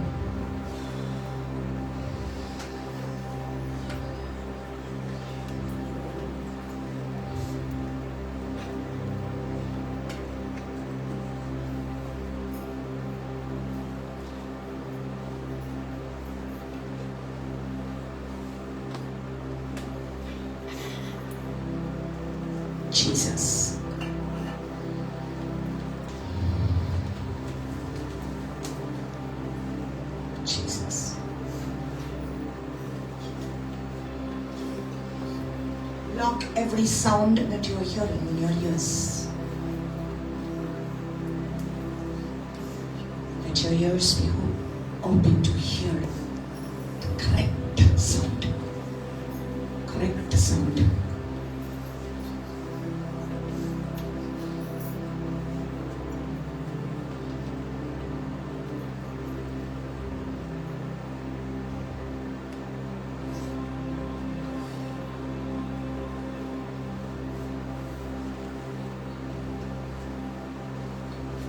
Jesus. Jesus. Lock every sound that you are hearing in your ears. Let your ears be open to hear the correct sound. Correct sound.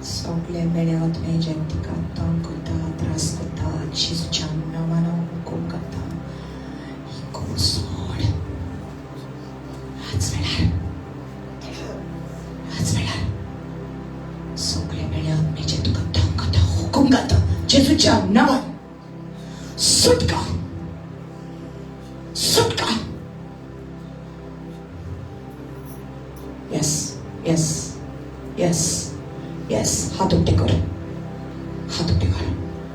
Sople meleot mejentika tankota traskota chischanna mano kokata ikosod. That's better. Sople meleot mejentika tankota kokata chischanna sutka. Yes. हाथ उठे कर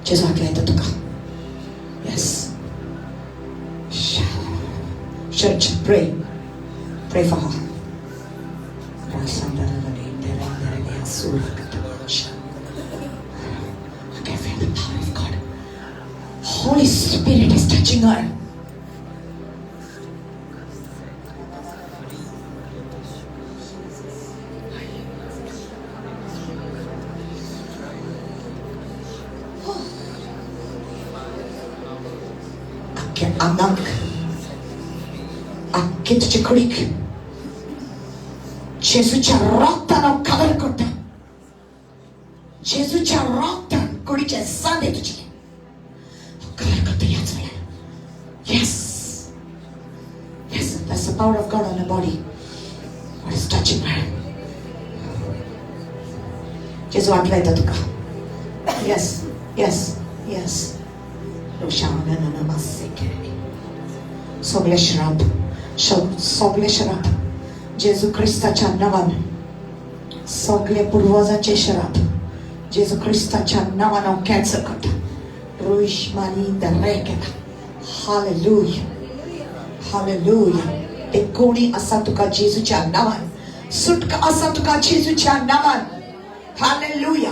जेजू हात लायता तुका. Yes. Church, pray for her. I can feel the power of God. Holy Spirit is touching her. Anak akit chikurik Jesu charata na cover kota जेजूच्या रक्तान कुडीचे सांधे तुझे काय करतो याच वेळेला. Yes. Yes, that's the power of God on the body. God is touching her. जेजू आतला येतं तुका. Yes, yes, yes. सगळे श्राप, सगळे श्राप जेजू ख्रिस्ताच्या नावान, सगळे पूर्वजांचे श्राप जेजू ख्रिस्ताच्या नावान हांव कॅन्सल करता. रोइश मानी दरेकेला. Hallelujah, hallelujah. एक कोणी असा तुका जेजूच्या नावान, सुटका असा तुका जेजूच्या नावान. हालेलुया,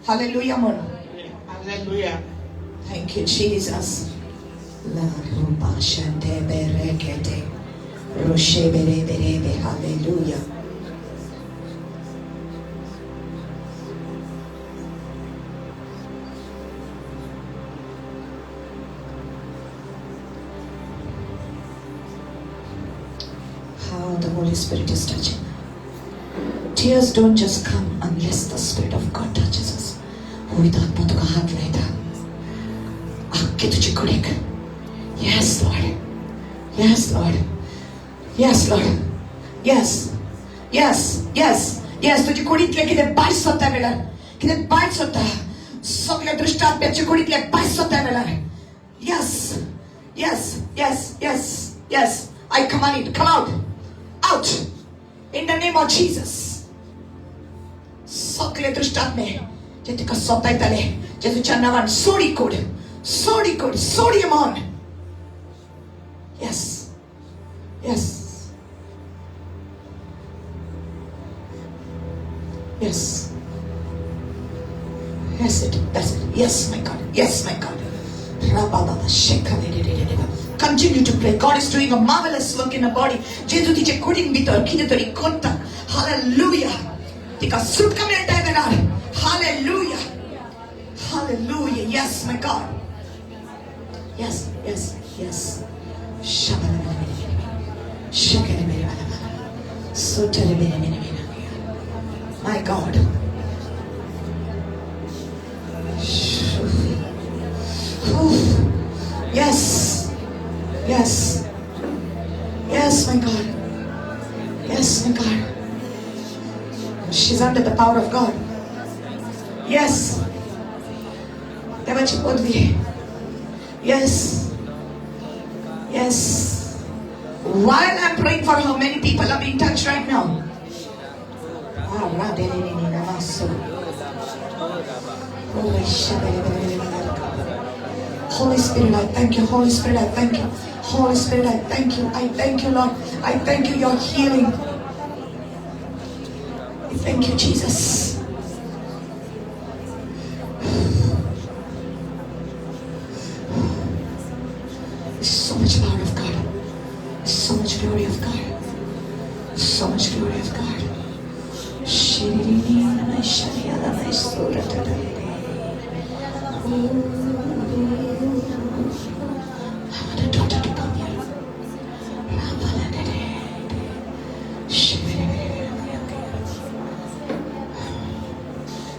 हालेलुया म्हण. Hallelujah. Thank you, Jesus. La rupa shante berekete. Roshe bere berebe. Hallelujah. How the Holy Spirit is touching. Tears don't just come unless the Spirit of God touches us. पवित्र तुका हात लायता. आख्खे तुझे कुडीक. Yes, Lord. Yes, Lord. Yes, Lord. Yes. Yes. Yes. Yes. तुझे कुडीतले कितें भायर सोदता वेळार, कितें भायर सोदता, सगळ्या दृश्टात्म्याचे कुडीतले भायर सोदता वेळार. Yes. Yes. Yes. Yes. Yes. I command it. Come out. Out. In the name of Jesus. सगळे दृष्टात्मे जे तुका सोदता येताले जेजूच्या नावान सोडी कोड, सोडी कोड, सोडी मन. Yes. Yes. Yes. Yes, that's it. Yes, my God. Yes, my God. Continue to pray. God is doing a marvelous work in the body. जेजू तिचे कुडीन भितर कितें तरी करता. Hallelujah. तिका सुटका मेळटा वेळार. Hallelujah. Hallelujah. Yes, my God. Yes, yes, yes. My God. Yes. Yes. Yes, my God. Yes, my God. She's under the power of God. Yes. देवाची पदवी. Yes. Yes. While I'm praying for her, many people are being touched right now. Holy Spirit, I thank you. Holy Spirit, I thank you. Holy Spirit, I thank you. I thank you, Lord. I thank you, your healing. I thank you, Jesus. There's so much power of God. There's so much glory of God. So much glory of God.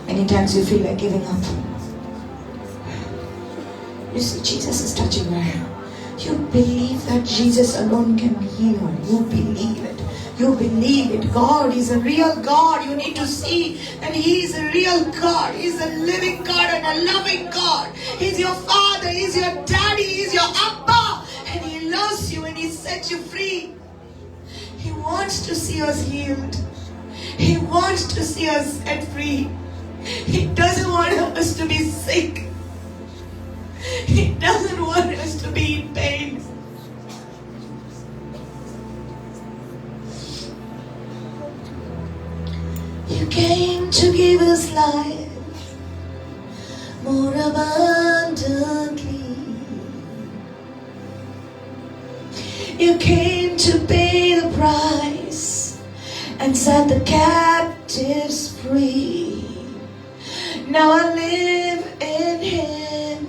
Many times you feel like giving up. You see, Jesus is touching her. You believe that Jesus alone can heal her. You believe it. You believe it. God is a real God. You need to see that He is a real God. He is a living God and a loving God. He's your Father. He's your Daddy. He's your Abba. And He loves you and He sets you free. He wants to see us healed. He wants to see us set free. He doesn't want us to be sick. He doesn't want us to be in pain. You came to give us life more abundantly. You came to pay the price and set the captives free. Now I live in Him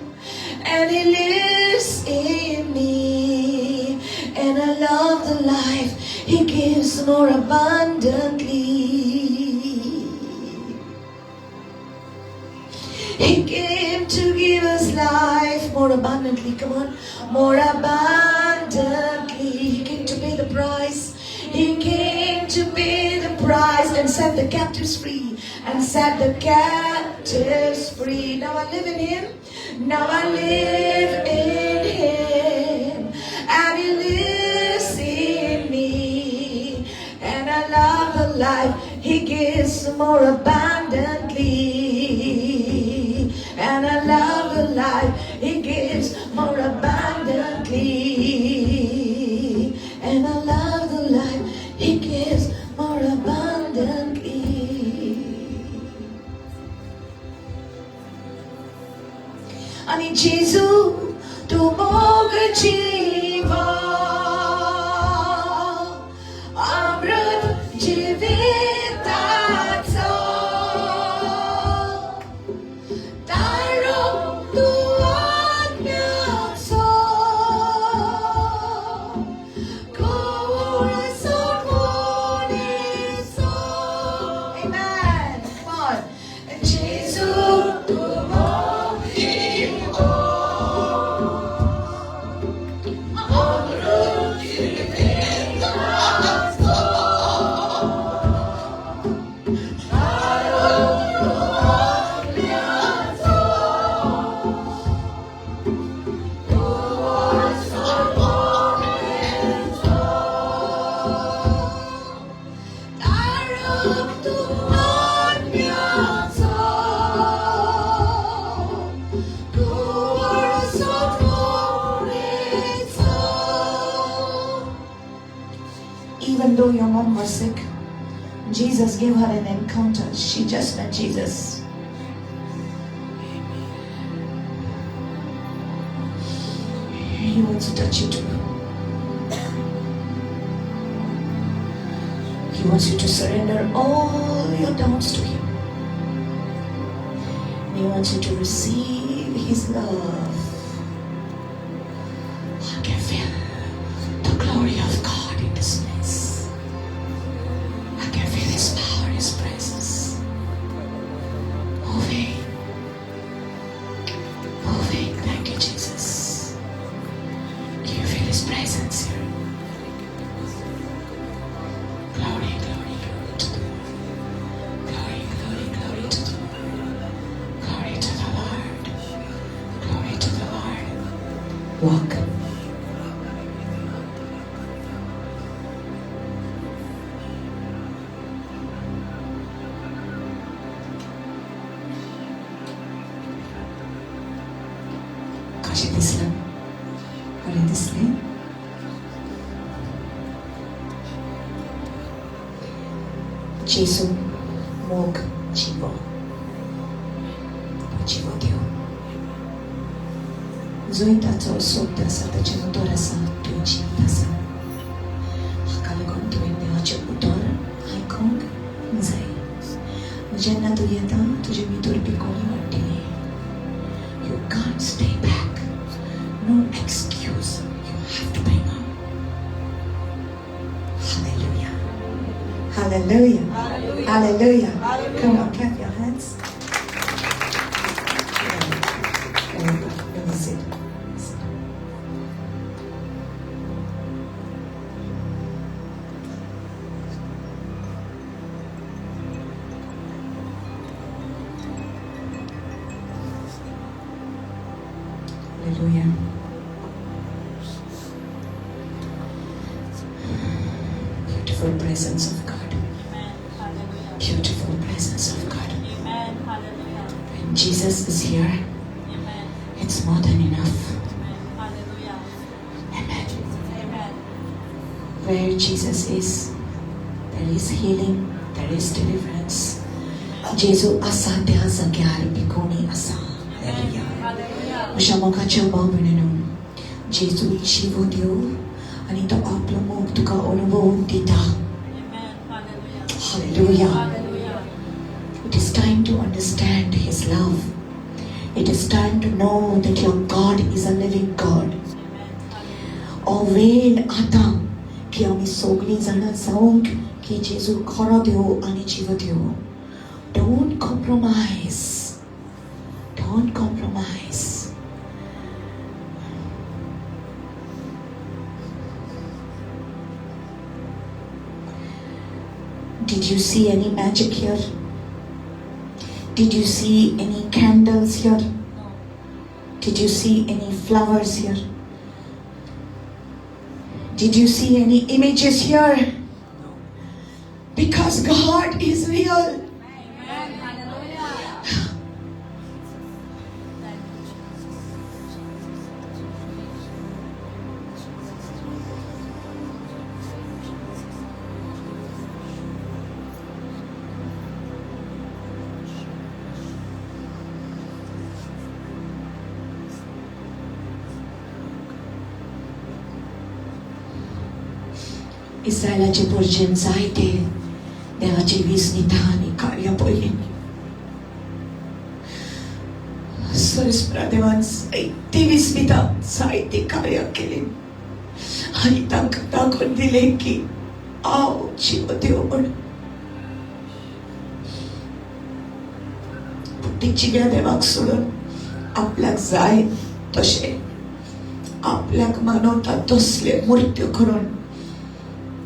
and He lives in me, and I love the life He gives more abundantly. He came to give us life more abundantly. Come on. More abundantly. He came to pay the price. He came to pay the price and set the captives free. And set the captives free. Now I live in Him. Now I live in Him. And He lives in me. And I love the life He gives more abundantly. And I love the life He gives more abundantly. And I love the life He gives more abundantly. 아니 예수 또 먹을 지와 아무런 지비다서 따로 두었면서 거울에서 보내서 Amen. Come on. 예수 또 Even though your mom was sick, Jesus gave her an encounter. She just met Jesus. He wants to touch you too. He wants you to surrender all your doubts to Him. And He wants you to receive His love. I can feel the glory of God in this place. I can feel His power, His presence. Moving. Moving. Thank you, Jesus. Can you feel His presence here? Glory, glory, glory to the Lord. Glory, glory, glory to the Lord. Glory to the Lord. Glory to the Lord. Walk. Kashi dislam. Hare dislam. Jesu mog jiwo. Jiwo Dio. Zoita to sopta sa ta chemudora sa tu chita sa. Hakalagon tu inde ache putor haikong zai. Mujenna tu yeta tujhe mitur pikoni mattini. You can't stay back. No excuse. You have to bring up. Hallelujah. Hallelujah. Hallelujah. Come on, clap your hands. Let me sit. Hallelujah. Beautiful presence of God. Beautiful presence of God. When Jesus is here, it's more than enough. Amen. Where Jesus is, there is healing, there is deliverance. Jesu asa te asa gyar bikoni asa. Hallelujah. Ushamoka chamba binenu. Jesu chivo Dio. Anito aplo mo tuka onubo dita. Hallelujah. It is time to understand His love. It is time to know that your God is a living God. Oven ata ki ami sogli jana saung ki Jesu khara deo ani jiva deo. Don't compromise. Don't compromise. Did you see any magic here? Did you see any candles here? Did you see any flowers here? Did you see any images here? Because God is real. इस्रायलाचे पुरजेन जायते देवाची विस्मिता आणि कार्य पळयली. देवान जायते विस्मिता जायते कार्य केले आणि तांकां दाखोवन दिले की हांव जीव देव म्हणून. पुट्टीच्या देवाक सोडून आपल्याक जाय तशे आपल्याक मानवता तसले मृत्यू करून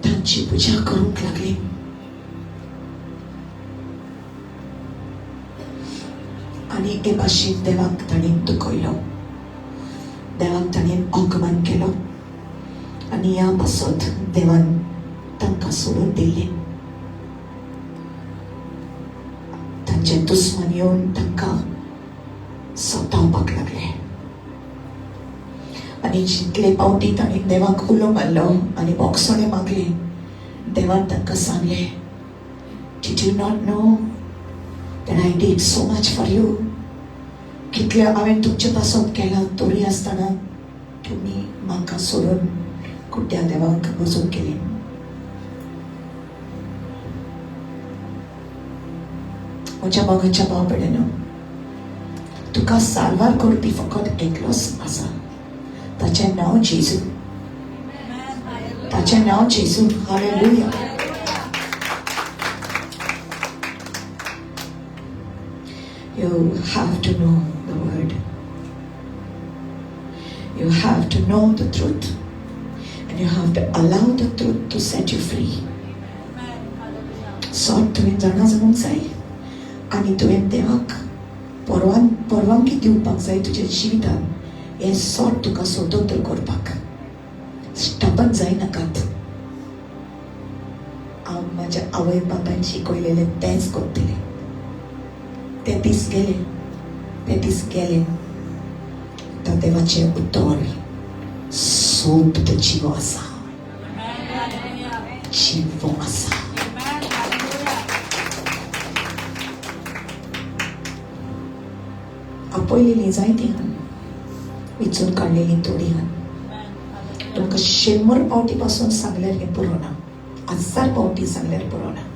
तांची पूजा करूंक लागली. आणि हे भाशेन देवाक ताणें दुखयलो, देवाक ताणें अपमान केलो आणि ह्या पासत देवान तांकां सोडून दिले. तांचे दुस्मन येवन तांकां सतावपाक लागले आणि जितले पावटी ताणें देवाक उलो मारलो आणि बोगसणे मागले, देवान तांकां सांगले, Did you not know that I did so much for you? कितले हांवें तुमचे पासत केला तरी आसतना तुमी म्हाका सोडून कुड्ड्या देवाक वचून गेली. म्हज्या मोगाच्या भाव भयणीनो, तुका सारवार करपी फकत एकलोच आसा. ताचें नांव जेजू. ताचें नांव जेजू. Hallelujah. You have to know the word. You have to know the truth. And you have to allow the truth to set you free. सॉट तुवें जाणा जावंक जाय आनी तुवें देवाक परवानगी दिवपाक जाय तुज्या जिवितान. हे सॉट तुका स्वतंत्र करपाक स्टबन जायनाकात. हांव म्हाज्या आवय बापायन शिकयलेलें तेंच करतलें. ते दीस गेले. आतां देवाचें उतर सोबत जिवो आसा. जिवो आसा. आपयलेलीं जायतीं आहात, विचून काडलेलीं थोडीं आहात. तुमकां 100 पावटी पासून सांगल्यार हें पुरो ना. 1000 पावटी सांगल्यार पुरो ना.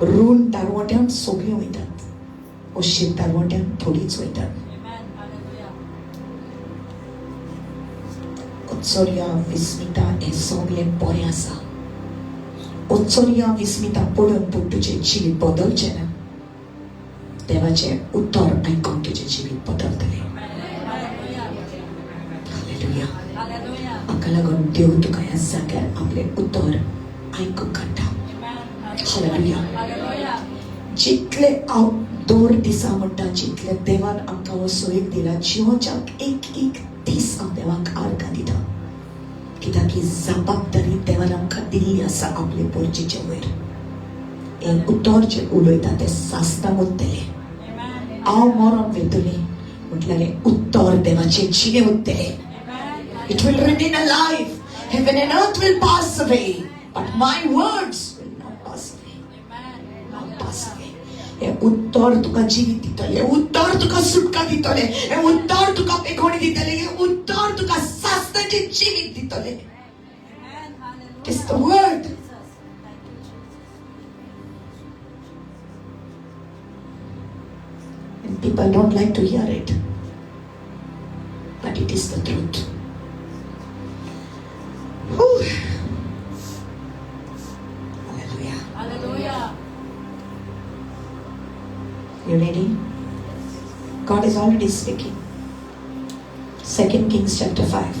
रून दारवट्यान सगळीं वयतात, अशीं दारवट्यान थोडींच वयतात. उत्सर्या विस्मिता हें सगळें बरें आसा. उत्सर्या विस्मिता पडून पूण तुजें जिवीत बदलचें ना. देवाचें उतर आयकून तुजें जिवीत बदलतलें. हालेलुया. हाका लागून देव तुका ह्या जाग्यार आपलें उतर आयकूंक काडटा. हालेलुया. जितले हांव दोर दिसा म्हणटा, जितले देवान आमकां हो सोयीक दिला, जिवोवच्याक एक दीस हांव देवाक आर्गां दिता. कित्याक ही जबाबदारी देवान आमकां दिल्ली आसा आपले पोरचेचे वयर. हे उतर जे उलयता ते सासना उरतले. हांव मरोन वयतलें म्हटल्यार हें उतर देवाचें जिवें उरतलें. It will remain alive. Heaven and earth will pass away, but my words will not pass away. Not pass away. हे उत्तर तुका जिवीत दितले. उत्तर तुका सुटका दितले. हे उत्तर तुका पेखोणी दितले. हे उत्तर तुका सासनाचे जिवीत दितले. It's the word. And people don't like to hear it, but it is the truth. Whew. Hallelujah. Hallelujah. You ready? God is already speaking. 2 Kings chapter 5.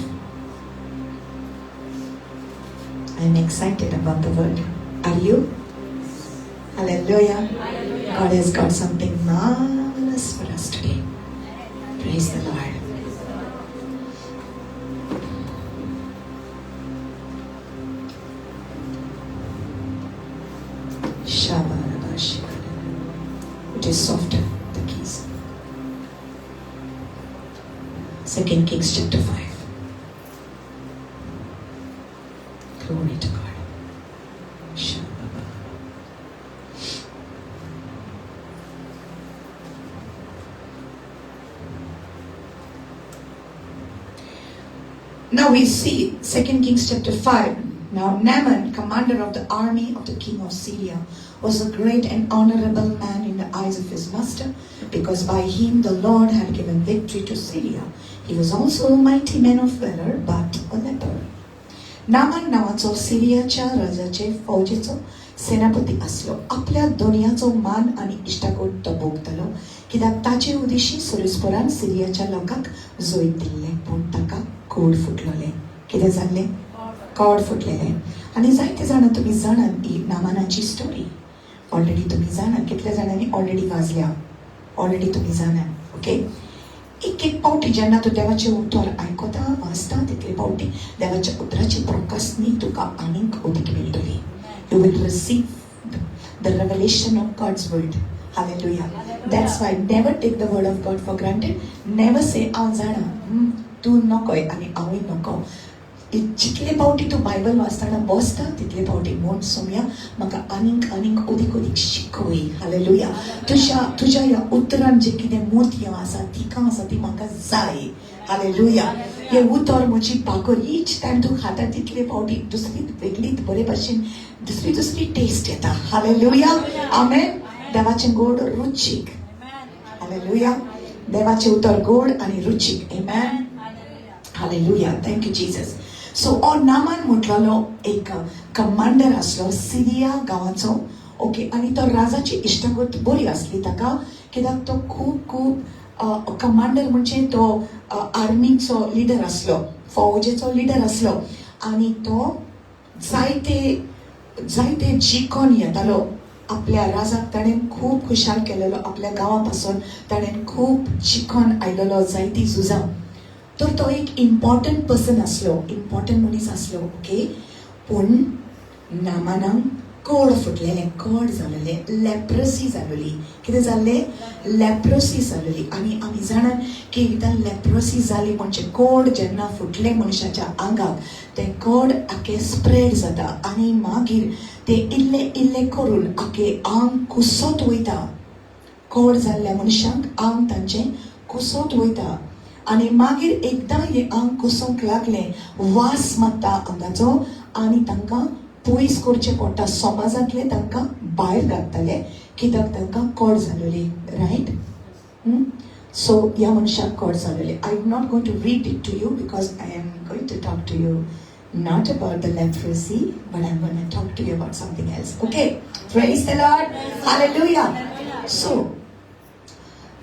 I'm excited about the word. Are you? Hallelujah. God has got something marvelous for us today. Praise the Lord. It is softer, the keys. 2 Kings chapter 5. Glory to God. Now we see 2 Kings chapter 5. Now Naaman, commander of the army of the king of Syria, was a great and honorable man in the eyes of his master, because by him the Lord had given victory to Syria. He was also a mighty man of valor, but a leper. Naaman नावाचो सिरियाच्या राजाचे फौजेचो सेनापती असलो. आपल्या दोनयाचो मान आणि इश्टागोट तो भोगतलो, कित्याक ताचे उदिशी सुरस्पोरान सिरियाच्या लोकांक जोईत दिल्ले, पूण ताका कोड फुटलोले. कितें जाल्लें? कोड फुटलेले. आनी जायते जाणां तुमी जाणात ही नामानाची स्टोरी. ऑलरेडी तुम्ही जाणा, कितल्या जाणांनी ऑलरेडी वाजल्या, ऑलरेडी तुम्ही जाणा. ओके, एक पावटी जेन्ना तूं देवाचें उतर आयकता, वाचता, तितले पावटी देवाच्या उतराची प्रकाशनी तुका आनीक उदीक मेळटली. You will receive the revelation of God's word. Hallelujah. That's why never take the word of God for granted. Never say हांव जाणा, तूं नकोय आनी हांवूय नको. जितले पावटी तूं बायबल वाचतना बसता तितले पावटी म्हूण सोम्या म्हाका आनीक आनीक उदीक शिकय. हालेलुया. तुज्या ह्या उतरान जे कितें मोतयां आसा, तिकां आसा, ती म्हाका जाय. हालेलुया. हे उतर म्हजी भाकर ईच टायम तूं खाता तितले पावटी दुसरी वेगळीच बरे भाशेन दुसरी टेस्ट येता. हालेलुया. आमेन. देवाचें गोड रुचीक. हालेलुया. देवाचें उतर गोड आनी रुचीक. Amen. Hallelujah. Thank you Jesus. So हो नामान म्हटलेलो एक कमांडर आसलो सिरिया गांवाचो. ओके, आनी तो राजाची इश्टागत बरी आसली ताका, कित्याक तो खूब कमांडर म्हणजे तो आर्मीचो लिडर आसलो, फौजेचो लिडर आसलो. आनी तो जायते जिखोन येतालो. आपल्या राजाक ताणें खूब खुशाल केलेलो. आपल्या गांवा पासून ताणें खूब जिखोन आयलेलो, जायती झुजां. तर तो एक इम्पॉर्टंट पर्सन आसलो, इम्पॉर्टंट मनीस आसलो. ओके, पूण नामानाक कोड फुटलेले, कोड जालेले, लेप्रोसी जालोली. कितें जाल्लें? लेप्रोसी जालोली. आनी आमी जाणात की एकदां लेप्रोसी जाली म्हणजे कोड जेन्ना फुटले मनशाच्या आंगाक, तें कोड आखे स्प्रेड जाता आनी मागीर ते इल्ले करून आखे आंग कुसत वयता. कोड जाल्ल्या मनशांक आंग तांचें कुसत वयता. आनी मागीर एकदां हे आंग कुसोंक लागलें, वास मारता आंगाचो आनी तांकां पयस करचें पडटा. समाजांतले तांकां भायर घालताले, कित्याक तांकां कोड जालोली. रायट. सो ह्या मनशाक कोड जालोले. I am not going to read it to you because I am going to talk to you not about the leprosy, but I'm going to talk to you about something else. Okay, praise the Lord. Hallelujah. So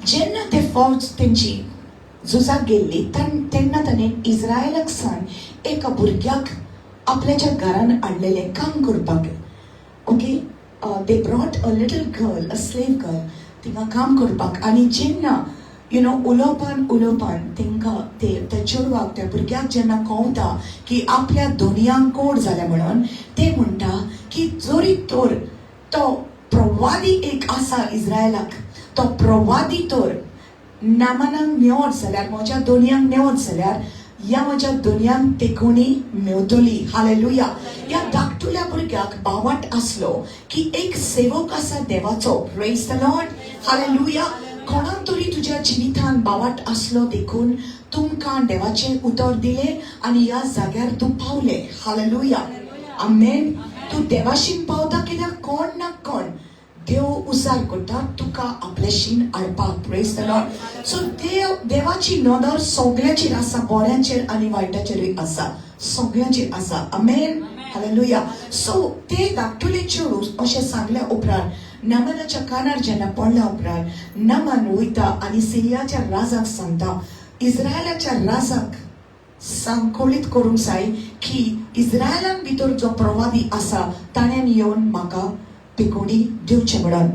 जेन्ना ते फौज तेंची झुजाक गेल्ली तेन्ना ताणें इस्रायलाक सावन एका भुरग्याक आपल्याच्या घरान हाडलेले काम करपाक. Okay, they brought a little girl, a slave girl, तिंगा काम करपाक. आनी जेन्ना उलोवपान तेंकां त्या चेडवाक, त्या भुरग्याक जेन्ना कळटा की आपल्या दोनयांक कोड जाल्या म्हणून, ते म्हणटा की जोरी तर तो प्रवादी एक आसा इस्रायलाक, तो प्रवादी तर नामानाक मेवत जाल्यार, म्हज्या दोनयांक मेवत जाल्यार ह्या म्हज्या दोनयांक तेकोणी मेवतली. हालेलुया. ह्या धाकटुल्या भुरग्याक बावट आसलो की एक सेवक आसा देवाचो. Praise the Lord. हालेलुया. कोणाक तरी तुज्या जिवितान बावट आसलो देखून तुमकां देवाचें उतर दिलें आनी ह्या जाग्यार तूं पावले. हालेलुया. आमेन. तूं देवाशीन पावता कित्याक कोण ना कोण देव उजार करता तुका आपल्याशीन हाडपाक. Praise the Lord. सो देवाची नदर सगळ्यांचेर आसा, बऱ्यांचेर आनी वायटाचेरूय आसा, सगळ्यांचेर आसा. आमेन. हालेलुया. सो ते धाकटुले चेडूं अशें सांगल्या उपरांत नामानाच्या कानार जेन्ना पडल्या उपरांत नामान वयता आनी सिरियाच्या राजाक सांगता, इस्रायलाच्या राजाक सांकोळीत करूंक जाय की इस्रायलान भितर जो प्रवादी आसा ताणें येवन म्हाका पिकोडी दिवचे म्हणून.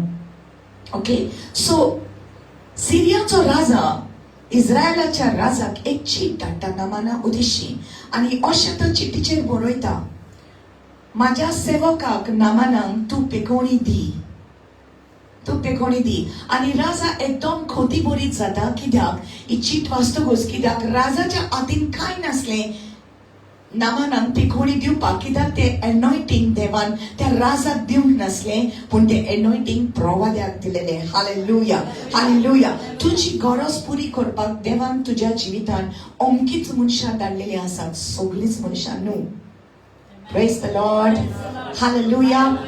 ओके, सो सिरियाचो राजा इस्रायलाच्या राजाक एक चीट धाडटा नामाना उद्देशी आनी अशें तो चिटीचेर बरयता, माझ्या सेवकाक नामानाक तूं पिकोडी दी, तूं पिकोडी दी. आनी राजा एकदम खोती बोरीत जाता. कित्याक ही चीट वाचतकूच, कित्याक राजाच्या हातीन कांय नासलें नामानाक पिकोडी दिवपाक, कित्याक तें एनॉयटींग देवान त्या राजाक दिवंक नासलें, पूण तें एनॉयटींग प्रवाद्याक दिलेलें. Hallelujah, hallelujah. तुजी गरज पुरी करपाक देवान तुज्या जिवितान अमकीच मनशां धाडलेलीं आसात, सगळींच मनशां न्हू. Praise the Lord. Hallelujah.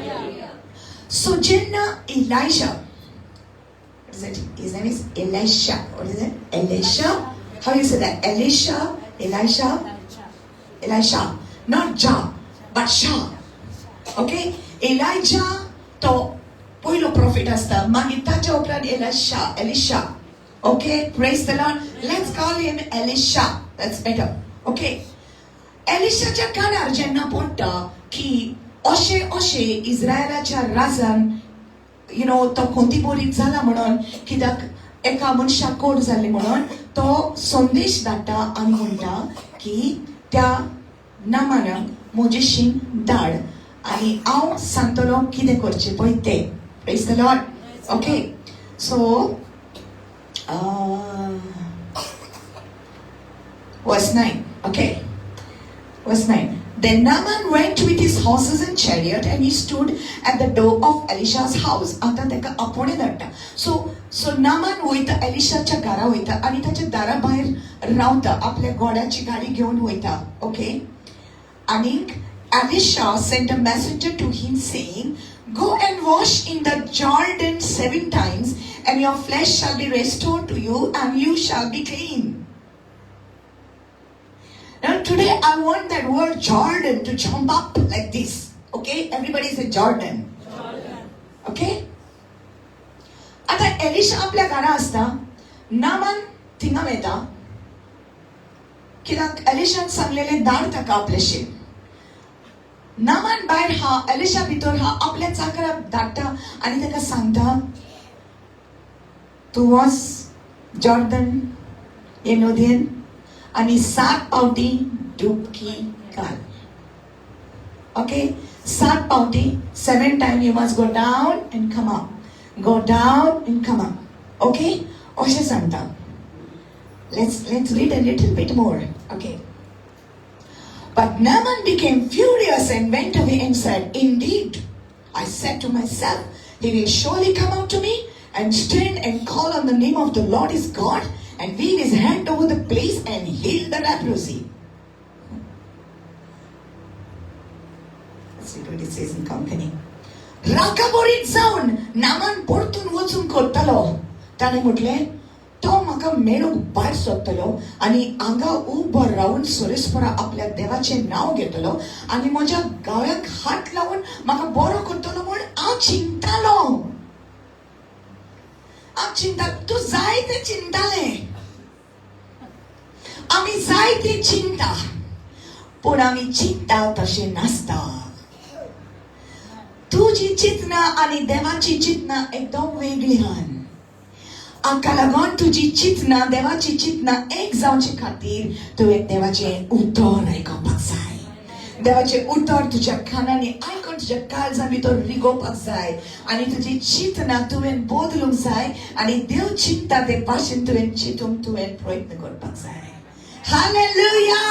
So Jenna Elijah, what is it? His name is Elisha. What is it? Elisha. How do you say that? Elisha, Elisha, Elisha. Not Ja, but Shah. Okay? Elijah to पहिलो prophet असता. मागीर ताच्या उपरांत Elisha. Okay? Praise the Lord. Let's call him Elisha. That's better. Okay? एलिशाच्या कानार जेन्ना पडटा की अशे इस्रायलाच्या राजान तो खोती बोरीत जाला म्हणून, कित्याक एका मनशाक कोड जाल्ली म्हणून, तो संदेश धाडटा आनी म्हणटा की त्या नामानाक मोजेशीन धाड आनी हांव सांगतलो कितें करचें पळय तें. Praise the Lord. Okay, so verse 9. Okay. Verse 9. Then Naaman went with his horses and chariot and he stood at the door of Elisha's house. आता तेका आपोणे धाडटा. So Naaman वयता एलिशाच्या घरा वयता आनी ताच्या दारा भायर रावता, आपल्या घोड्याची गाडी घेवन वयता. ओके, आनीक Elisha sent a messenger to him saying, go and wash in the Jordan 7 times and your flesh shall be restored to you and you shall be clean. Now today I want that word Jordan to jump up like this. Okay, everybody say Jordan. Okay, आता Elisha आपल्या घरा असता, Naaman थिंगा मेता, कित्याक एलिशान सांगलेले धाड ताका आपलेशे. Naaman भायर हा, एलिशा भितर हा, आपल्या चाकराक धाडटा आनी ताका सांगता, तूं वच जॉर्डन हे नदयेन आनी 7 पावटी डुबकी घाल. ओके, 7 पावटी, 7 times you must go down and come up, go down and come up. Okay, अशें सांगता. Let's read a little bit more. Okay. But Naaman became furious and went away and said, indeed, I said to myself, he will surely come out to me and stand and call on the name of the Lord his God and wave his hand over the place and heal the leprosy. Let's read what it says in company. रागाबोरीत जावन Naaman परतून वचून करतलो. ताणें म्हटलें, तो म्हाका मेळूंक भायर सरतलो आनी हांगा उबो रावन सोरेस्परा आपल्या देवाचें नांव घेतलो आनी म्हज्या गाळ्याक हात लावन म्हाका बरो करतलो म्हूण हांव चिंतालो. तूं जायते चिंतालें, आमी जायते चिंता, पूण आमी चिंता तशें नासता. तुजी चिंतना आनी देवाची चिंतना एकदम वेगळी आहात. हाका लागून तुजी चिंतना देवाची चिंतना एक जावचे खातीर तुवें देवाचें उतर आयकपाक जाय. देवाचें उतर तुज्या कानांनी आयकून तुज्या काळजा भितर रिगोवपाक जाय आनी तुजी चिंतना तुवें बदलूंक जाय आनी देव चिंता ते भाशेन तुवें चिंतूंक तुवें प्रयत्न करपाक जाय. हालेलुया.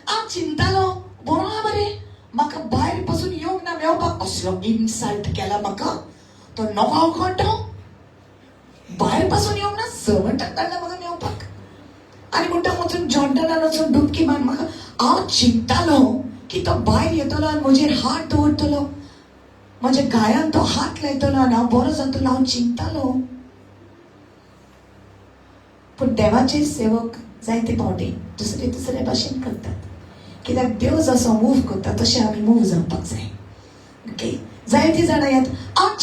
हांव चिंतालो, बरो आहा बरें, म्हाका भायर पासून येवंक ना मेळपाक, असलो इन्सल्ट केला म्हाका, तो नोकाव करता. भायर पासून येवंक ना, सर्वंटाक धाडला म्हाका मेळपाक आनी म्हणटा वचून जॉर्डनान वचून डुबकी मार. म्हाका हांव चिंतालो की तो भायर येतलो आनी म्हजेर हात दवरतलो, म्हज्या गायान तो हात लायतलो आनी हांव बरो जातलो. हांव चिंतालो. पूण देवाचे सेवक जायते फावटी दुसरे भाशेन करतात, कित्याक देव जसो मूव करता तशें आमी मूव जावपाक जाय. ओके, जायती जाणां येत हांव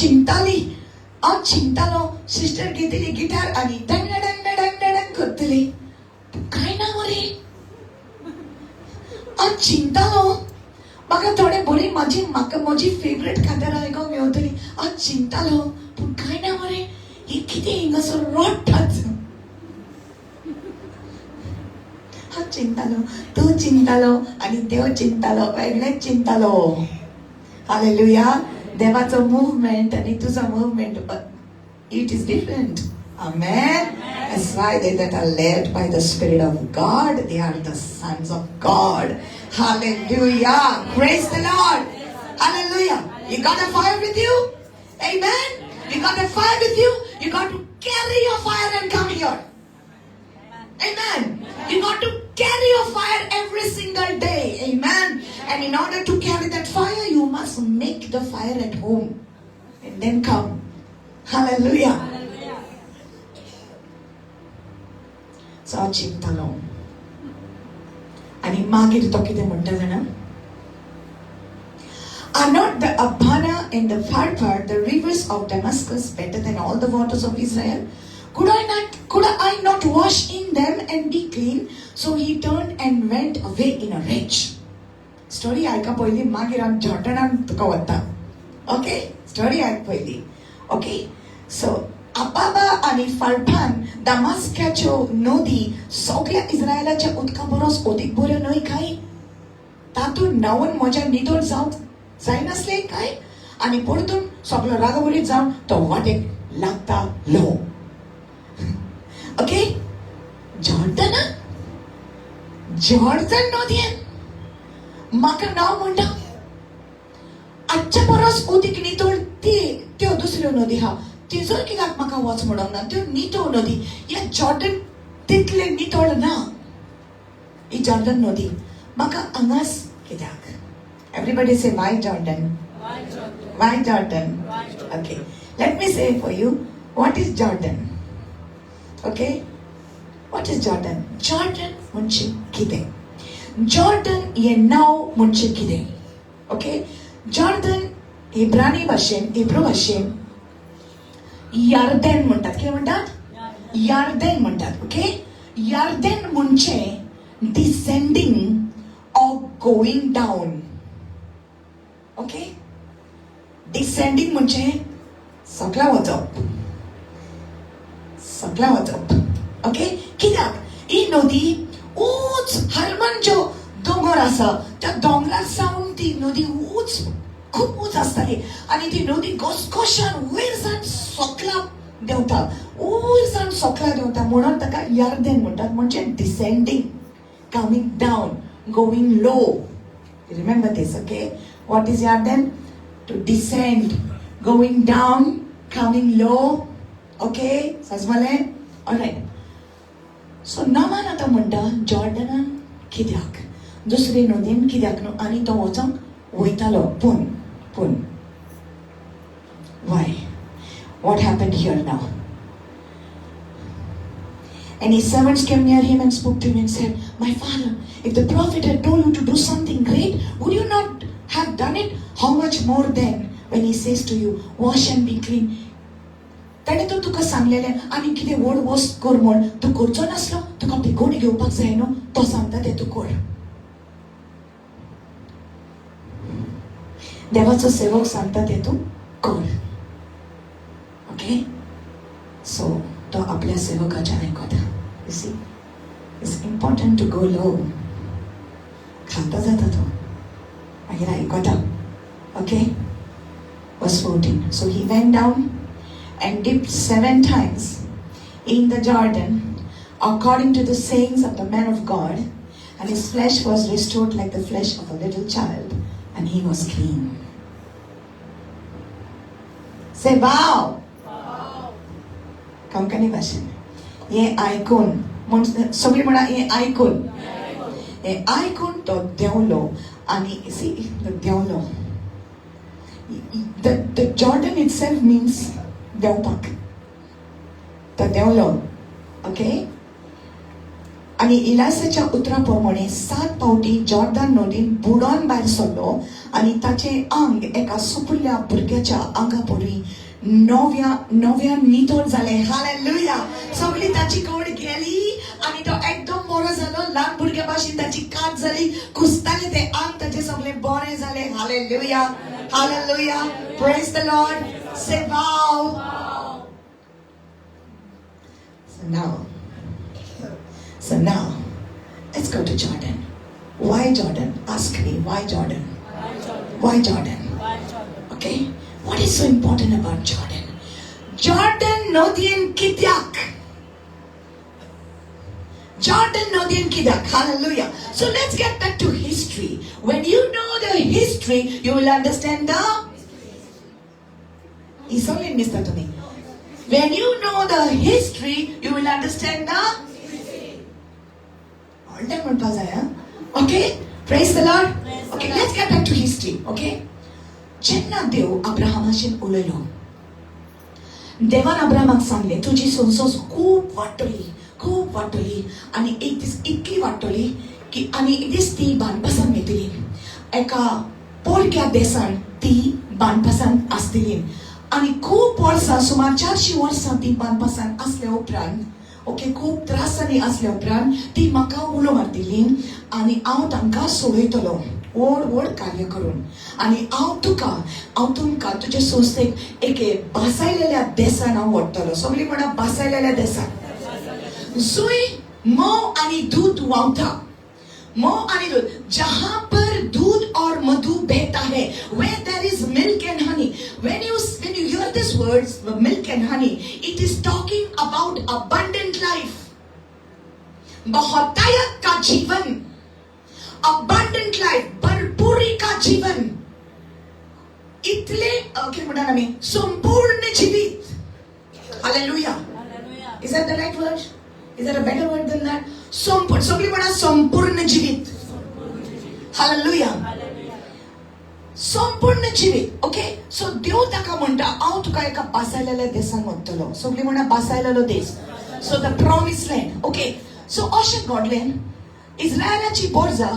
चिंतालो सिस्टर घेतली गिटार आनी डंग डंग डंग डंग करतली काय ना मरे हांव चिंतालो म्हाका थोडे बरी म्हाका म्हजी फेवरेट कांतारां आयकोंक मेवतली हांव चिंतालो पूण काय ना मरे ही कितें हिंगासर रडटात हांव चिंतालो तूं चिंतालो आनी देव चिंतालो वेगळेच चिंतालो हालेलुया देवाचो मुवमेंट आनी तुजो movement it is different. Amen. That's why they that are led by the Spirit of God, they are the sons of God. Hallelujah. Praise the Lord. Hallelujah. You got a fire with you? Amen. You got a fire with you? You got to carry your fire and come here. Amen. You got to carry your fire every single day. Amen. And in order to carry that fire, you must make the fire at home. And then come. Hallelujah. So चिंतालो आणि मागीर तो कितें म्हणटा जाणा Are not the Abana and the Pharpar, the rivers of Damascus, better than all the waters of Israel? Could I not wash in them and be clean? So he turned and went away in a rage. Story aika poili magir am Jordanan tuka vatta. Okay? Story aika poili. Okay? So Ababa आणि फाल्पान दामास्काच्यो नदी सगळ्या इस्रायलाच्या उदका boroughs ओदीक बऱ्यो न्हय काय तातूंत न्हावून म्हज्या नितळ जावंक जायनासलें काय आनी परतून सगळो रागवलीत जावन तो वाटेक लागतालो ओके जॉर्डन नदयेन म्हाका नांव म्हणटा आजच्या परस ओदीक नितळ त्यो दुसऱ्यो नदी हा तिजो कित्याक म्हाका वच म्हणूंक ना त्यो नितळ नदी ह्या जॉर्डन तितले नितळ ना ही जॉर्डन नदी म्हाका हांगास कित्याक एवरीबडी से वाय जॉर्डन ओके लेट मी से for you what is Jordan okay what is Jordan म्हणजे कितें जॉर्डन हें नांव म्हणजे कितें ओके जॉर्डन हिब्रू भाशेन यार्देन म्हणटात कितें म्हणटात यार्देन म्हणटात ओके यार्देन म्हणजे descending or going down okay descending म्हणजे सकला वचप ओके कित्याक ही नदी उंच हरमन जो दोंगर आसा त्या दोंगरार सावन ती नदी खूप उंच आसताली आनी ती नदी घसघशान वयर सावन सकला देंवता म्हणून ताका यार्देन म्हणटात म्हणजे descending coming down going low remember this okay what is यार्देन to descend going down coming low okay समजलें ऑलराइट सो नामान आतां म्हणटा जॉर्डनान कित्याक दुसरे नदीन कित्याक न्हू आनी तो वचोंक वयतालो पूण why what happened here now and his servants came near him and spoke to him and said my father if the prophet had told you to do something great would you not have done it how much more then when he says to you wash and be clean ताणे तो तुका सांगलेलें आनी कितें व्हड वस्त कर म्हण तूं करचो नासलो तुका भिकोण घेवपाक जाय न्हू तो सांगता तें तूं कर देवाचो सेवक सांगता तें तूं कर ओके सो तो आपल्या सेवकाचें आयकता you see it's important to go low खालतो जाता तो मागीर आयकता okay verse 14 so he went down and dipped 7 times in the Jordan according to the sayings of the man of God, and his flesh was restored like the flesh of a little child, and he was clean. Say wow. Konkani Bashan. Ye aikun. Sogli म्हणा हे aikun to देवलो आणि see the देवलो. The Jordan itself means देवपाक. The देवलो. Okay? So, तो आपल्या सेवकाचें आयकता. You see, it's important to go low. खालतो जाता तो मागीर आयकता. ओके सो देवलो आणि इलासाच्या उतराप्रमाणे 7 पावटी जॉर्दान नदीन बुडोन भायर सरलो आणि ताचे अंग एका सुपुल्ल्या भुरग्याच्या आंगापोरी नव्या नितळ जाले. हालेलुया. सगळी ताची कवड गेली आणि तो एकदम बरो जालो. ल्हान भुरग्या भाशेन ताची कात जाली. कुसताले ते अंग ताचे सगळे बरे जाले. Hallelujah. Hallelujah. Praise the Lord. से वाव. So now, let's go to Jordan. Why Jordan? Ask me, why Jordan? Why Jordan? Okay? What is so important about Jordan? Jordan nodien kityak. Jordan nodien kityak. Hallelujah. So let's get back to history. When you know the history, you will understand the... He's only missed that to me. When you know the history, you will understand the... All time one pass aaya. Okay? Praise the Lord. Okay, let's get back to history. Okay? जेन्ना देव अब्राहमाचेर उलयलो, देवान अब्राहमाक सांगले तुजी संसोस खूप वाडटली आणि एक दीस इतली वाडटली की आनी एक दीस ती बानपासान मेळटली. एका पोरक्या देसान ती बानपासान आसतली आणि खूप वर्सां सुमार 400 वर्सां ती बानपासान आसल्या उपरांत ओके खूप त्रासांनी असल्या उपरांत ती म्हाका उलो मारतली आणि हांव तांकां सोडयतलो व्हड कार्य करून आणि हांव तुमकां तुजे संस्थेक एक बासायलेल्या देसान हांव व्हरतलो. सगळीं म्हणा बासायलेल्या देसान जंय मोव आनी दूध व्हांवता. मोव आनी दूध. जहां पर दूध और मधु बहता है, where there is milk and honey. When you hear these words, milk and honey, it is talking about abundant life. बहुतायत का जीवन. abundant life. भरपुरी का जीवन. इतले कितें म्हणटा आमी संपूर्ण जीवित. Hallelujah. Is that the right word? Is there a better word than that? सगळी म्हणा संपूर्ण जीवित. Hallelujah. संपूर्ण जीवित. ओके. सो देव ताका म्हणटा हांव तुका एका बासायलेल्या देसान व्हरतलो. सगळी म्हणा बासायलेलो देश. So the promise land. Okay. So अशें घडलें. इस्रायलाची बोरजा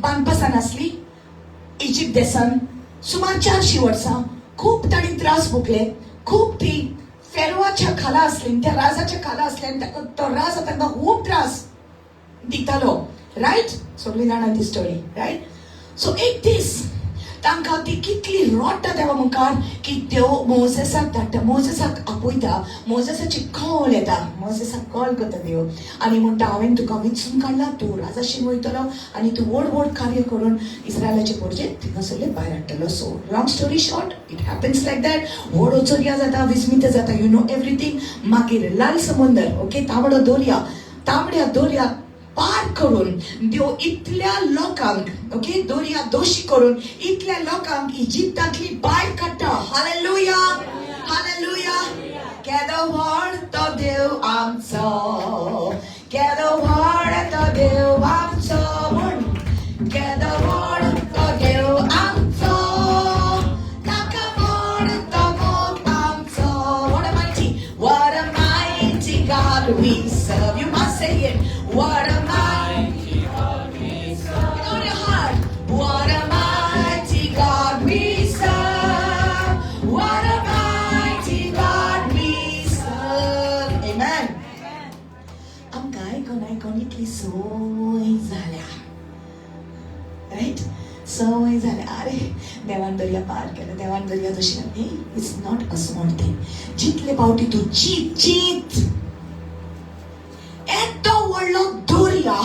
बानपासान आसली इजिप्त देसान सुमार 400 वर्सां. खूप ताणी त्रास भोगले. खूप ती फेरोवाच्या खाला असली, त्या राजाच्या खाला असल्यान तो राज तांकां खूप त्रास दितालो. राईट. सगळीं जाणा ती स्टोरी. राईट. सो एक दीस तांकां ती कितली रडटा देवा मुखार की देव मोसेसाक धाडटा. मोसेसाक आपयता. मोसेसाची कॉल येता. मोसेसाक कॉल करता देव आनी म्हणटा हांवें तुका विचून काडला. तूं राजाशी वयतलो आनी तूं व्हड कार्य करून इस्रायलाचे पोरजे थिंगासरले भायर हाडटलो. So long story short, it happens like that. व्हड चोरया जाता, विस्मित जाता. You know everything. मागीर लाल समुंदर. ओके. तांबड्या दोर्या पार करून देव इतल्या लोकांक ओके दोर्या दोशी करून इतल्या लोकांक इजिप्तांतली भायर काडटा. हालेलुया. हालेलुया. केदो व्हड तो देव आमचो. केदो व्हड तो देव आमचो. म्हण केदो व्हड तो देव आमचो. ताका व्हड तो मोग आमचो. What a mighty God we serve. You must say it. What a mighty God we serve. In all your heart. What a mighty God we serve. What a mighty God we serve. Amen. आमकां आयकोन इतली सोय जाल्या. Right. सवय जाल्या. अरे देवान दर्या पार केलं. देवान दर्या तशी हे it's not a small thing. जितले पावटी तूं चीत येतो व्हडलो दोर्या.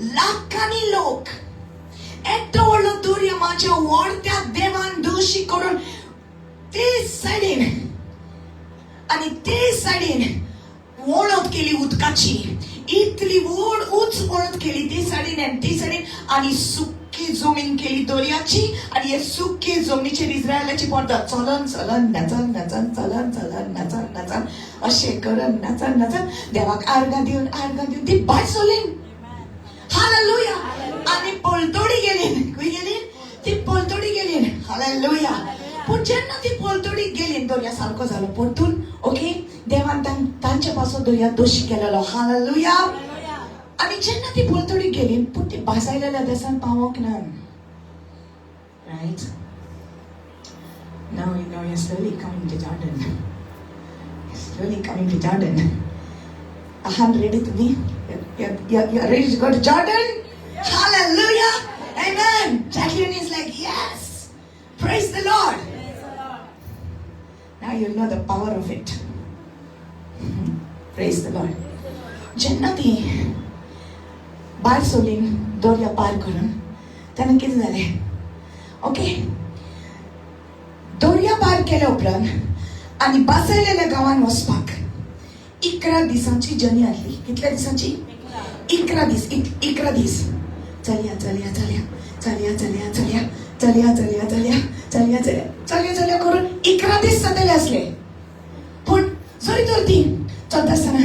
लाखांनी लोक येतो व्हडलो दोर्या म्हाज्या व्हडत्या देवान दोशी करून ते सायडीन आनी ते सायडीन वळत केली उदकाची. इतली उंच वळत केली ते सायडीन आनी ते सायडीन आनी सुकी जमीन केली दोर्याची आनी हे सुके जमनीचेर इस्रायलाची पोरदां चलन नाचन अशें करन नाचन देवाक आर्गां दिवन ती भायर सरली. हालेलुया. आनी पलतोडी गेली. खंय गेली? ती पलतोडी गेली. हालेलुया. पूण जेन्ना ती पलतोडी गेली दोर्या सारको जालो परतून. ओके. देवान तांचे पासून दोर्या दोशी केलेलो. हालेलुया. आणि जेन्ना ती बोलतडी गेली पूण ती भासायलेल्या देसान पावोंक ना. Right? Now you know you're slowly coming to Jordan. You're slowly coming to Jordan. Ready to me? You're ready to go to Jordan? Yeah. Hallelujah! Amen! Jacqueline is like, yes! Praise the Lord! Praise the Lord. Now you'll know the power of it. Praise the Lord. जेन्ना ती भायर सोलीन दर्या पार करून तेन्ना कितें जालें? Okay, दर्या पार केल्या उपरांत आनी बासयलेल्या गांवांत वचपाक 11 दिसांची जर्नी आसली. कितल्या दिसांची? 11 दीस. 11 दीस चलया चलया चलया चलया चलया चलया चलया चलया चलया चलया चलया चलया चलया करून 11 दीस जातले असले. पूण जरी तर ती चलता आसतना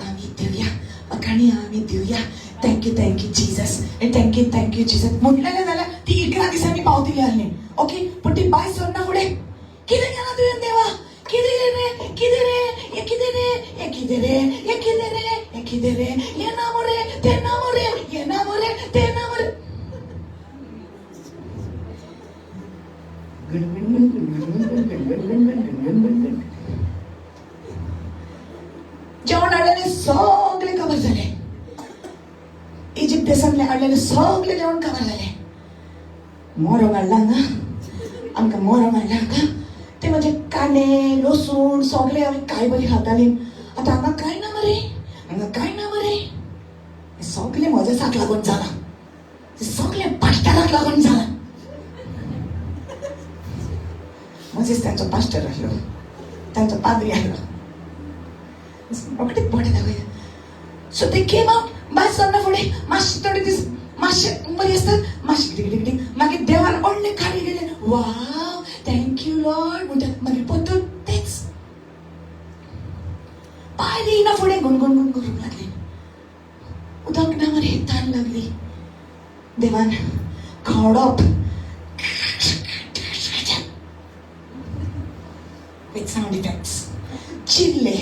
आमी देवया, अकाणी आमी देवया, थँक्यू जीसस, थँक्यू जीसस म्हटलेलें जाल्यार ती 11 दिसांनी पावतली आसली. ओके, पूण ती भायर सरना फुडें कितें केलां तुवें देवा? कितें रे? कितें रे? ये कितें रे? ये कितें रे? ये कितें रे? ये कितें रे? ये ना मरे, ते ना मरे, ये ना मरे, ते ना मरे. जेवण हाडलेले सगळे काबार जाले. इजिप्त देशांतले हाडलेले सगळे जेवण काबार जाले. मोरो हाडला हांगा, आमकां मोरो हाडला हांगा. ते म्हणजे कांदे, लसूण सगळे आमी काय बरी खाताली. आतां हांगा कांय ना मरे, हांगा कांय ना मरे. हे सगळे म्हज्यासाक लागून जाला. हे सगळे पास्टराक लागून जाला. मोजेस तांचो पास्टर आसलो, तांचो पाद्री आसलो. रोखडेच बरें दाखयलें. सो दे केम आउट. भायर सरना फुडें मातशें थोडे दीस मातशें बरी आसतात, मातशें कितें कितें मागीर देवान व्हडलें कार्य केलें. वाव, थँक्यू लॉर्ड म्हणटात. मागीर परतून तेच पांय येयना फुडें गुणगुण करूंक लागली. उदक ना मरे, तान लागली. देवान खडप विथ साऊंड इफेक्ट्स चिरले.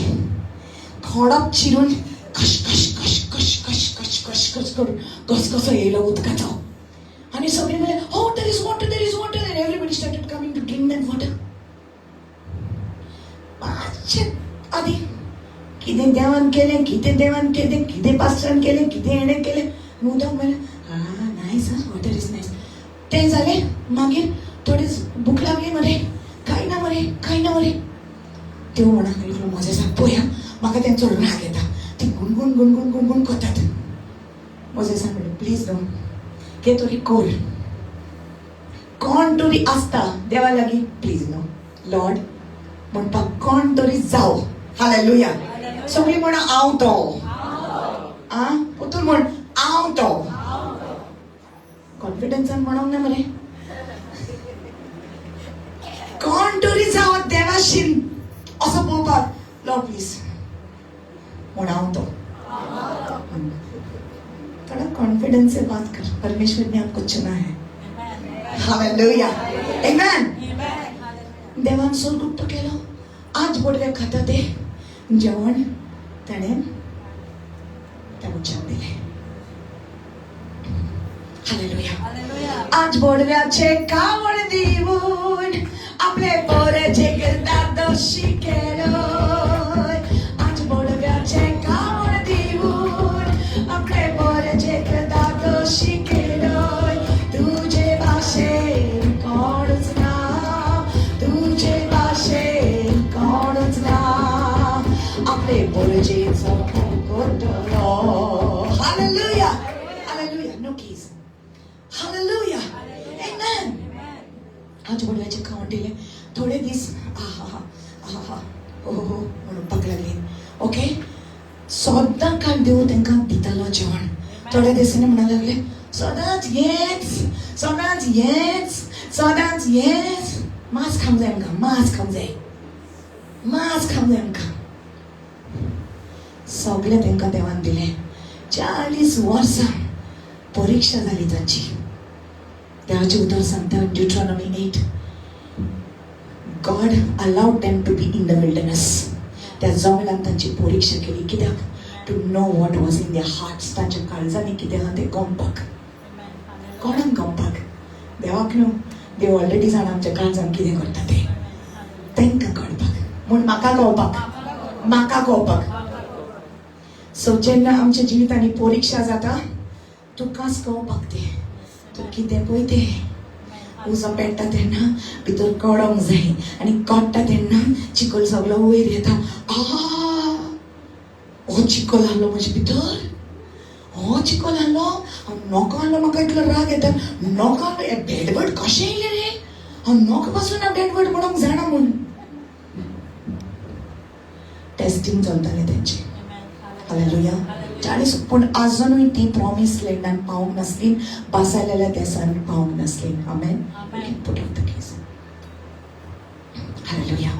खडप चिरून कश कश कश कश कश कश कश कश करून घसघसो येयलो उदकाचो. आनी सगळे म्हणले, हो there is water, there is water. And everybody started coming to drink that water. मातशें आदी कितें देवान केलें, कितें देवान केलें, कितें पास्टरान केलें, कितें हेणें केलें. उदक म्हणलें, नायस, वॉटर इज नायस. तें जालें. मागीर थोडी भूक लागली मरे, कांय ना मरे, कांय ना मरे. देव म्हणून लागलो म्हज्या साक पळया, म्हाका तेंचो राग येता. ते गुणगुण गुणगुण गुणगुण करतात. म्हज्या साक म्हणलें, प्लीज न्हू, कितें तरी कोर. कोण तरी आसता देवा लागीं, प्लीज न्हू लॉर्ड म्हणपाक कोण तरी जाव. हालेलुया. सगळीं म्हण हांव तो. पुतूर म्हण हांव तो. कॉन्फिडन्सान म्हणूंक ना मरे. कोण तरी जाव देवाशी असं पळोवपाक, लॉर्ड प्लीज म्हण हांव तो. थोड़ा कॉन्फिडेंस से बात कर. परमेश्वर ने आपको चुना है. हालेलुया. आमेन. देवान सोलगुप्त केलो. आज बोडवे खाता ते जेवण ताणें त्या बुच्याक दिलें. हालेलुया. आज बोडव्याचे कावण दिवून आपले पोरेचे किरदार दोशी केलो. आज बोडव्याचे कावण दिवून आपले पोरेचे किरदार दोशी केलो. तुझे भाशेन कोणूच ना, तुझे भाशेन कोणूच ना. आपले पोरेचेचो करतलो. हालेलुया. हालेलुया. नो कीज. हालेलुया. आमेन. आज बोडव्याचे खावण दिलें. थोडे दीस ओहो म्हणपाक लागली. ओके, सदां काल देव तांकां दितालो जेवण. थोड्या दिसांनी म्हणूंक लागले, सदांच हेंच, सदांच हेंच, सदांच हेंच. मांस खावंक जाय आमकां, मांस खावंक जाय, मांस खावंक जाय आमकां. सगळें तांकां देवान दिलें. 40 वर्सां परीक्षा जाली तांची. देवाचें उतर सांगता ड्यूट्रॉनॉमी 8, God allowed them to be in the wilderness. त्या जंगलांत तांची परीक्षा केली. कित्याक? to know what was in their hearts. तांच्या काळजांनी कितें आहा तें गमपाक. कोणाक गमपाक? देवाक न्हू. देव ऑलरेडी जाणा आमच्या काळजांत कितें करता तें. तांकां कळपाक. म्हूण म्हाका कळपाक. सो जेन्ना आमच्या जिवितांनी परीक्षा जाता, तुकाच कळपाक तें. तूं कितें पळय तें. उजो पेट्टा तेन्ना भितर कळोंक जाय. आनी कट्टा तेन्ना चिकल सगळो वयर येता. हो चिकल आहलो म्हजे भितर. हो चिकल आहलो. हांव नॉको आहलो. म्हाका इतलो राग येता. नॉको आहलो. हें बेडवर्ड कशें येयलें रे. हांव नॉको पासून हांव बेडवर्ड म्हणूंक जाणा म्हूण. टेस्टिंग चलतालें तेंचें. हालेलुया. 40 पूण आजुनूय ती प्रॉमिस लँडान पावूंक नासली. बासायलेल्या देसान पावूंक नासली. आमेन. Put up the keys. Hallelujah.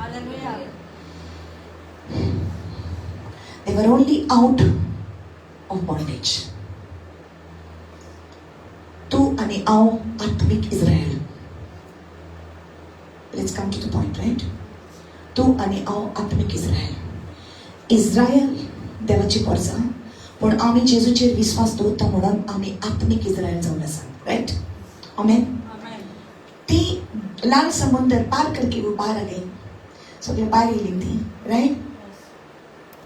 They were only out of bondage. तू आणि हांव आत्मिक Israel. Let's come to the point, right? तू आणि हांव आत्मिक इस्रायल. इस्रायल देवाची परसा, पण आम्ही जेजूचेर विश्वास दवरता म्हणून आम्ही आत्मिक इस्रायल जावन आसा. राइट? आमेन. ती लाल समुद्र पार करके वो पार आ गई. सगळे भायर येयली ती. राइट?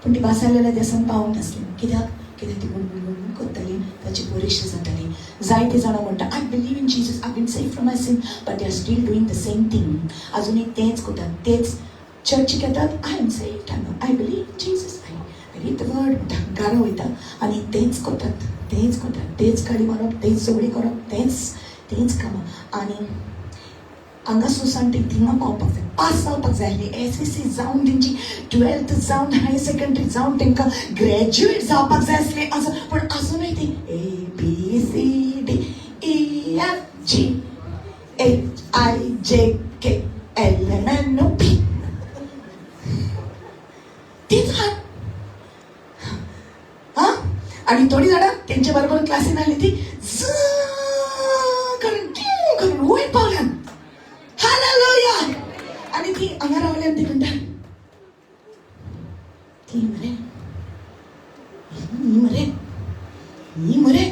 पण ती बासायलेल्या देसान पावूंक नासली. कित्याक ती गुणगुण करताली. ताची परीक्षा जाताली. जायते जाणां म्हणटा I believe in Jesus, I been saved from my sin, but they are still doing the same thing. अजूनही तेच करतात. तेच चर्चीक येतात. I am saved, I believe in Jesus, I read the word. गारा वयता आनी तेच करतात. तेच गाडी मारप, तेच सगळी करप, तेच कामां. आनी हांगा सोसायटीक थिंगा पावपाक जाय. पास जावपाक जाय आसली. SSC जावन तेंची 12th जावन हायर सेकंडरी जावन तांकां ग्रॅज्युएट जावपाक जाय आसलें. पण अजूनय ती ABCD EFG HIJK LMNOP तीच हात. आणि थोडी जाणां तेंच्या बरोबर क्लासीन आसली ती करून वयर पावल्यान. हालेलुया. आणि ती हांगा रावल्यान ती म्हणटा ती मरे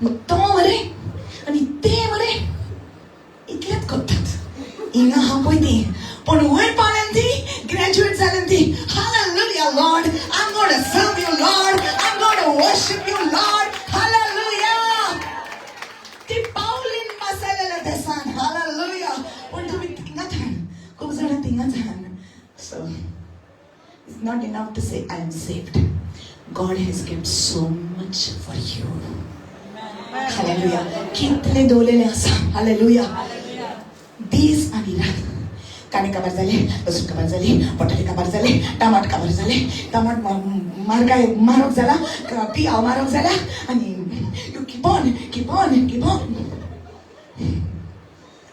मग तो मरे आणि ते मरे इतलेच करतात. हिंगा हा पळय ती. पण वयर पावल्यान ती ग्रॅज्युएट जाल्यान ती. Hallelujah Lord, I am gonna serve you Lord, I am gonna worship you Lord. Hallelujah. ती पावलीन बासायलेल्या देसान. हालेलुया. पण तुम्ही थिंगाच आहात. खूप जाणां थिंगाच आहात. So it's not enough to say I am saved. God has kept so much for you. Hallelujah. कितले दवलेले आसा. हालेलुया. दीस आनी रात. कांदे काबार जाले, लसूण काबार जाली, बटाटे काबार जाले, टमाट काबार जाले. टमाट म्हारग जाला, पियाव म्हारग जाला. आनी you keep on.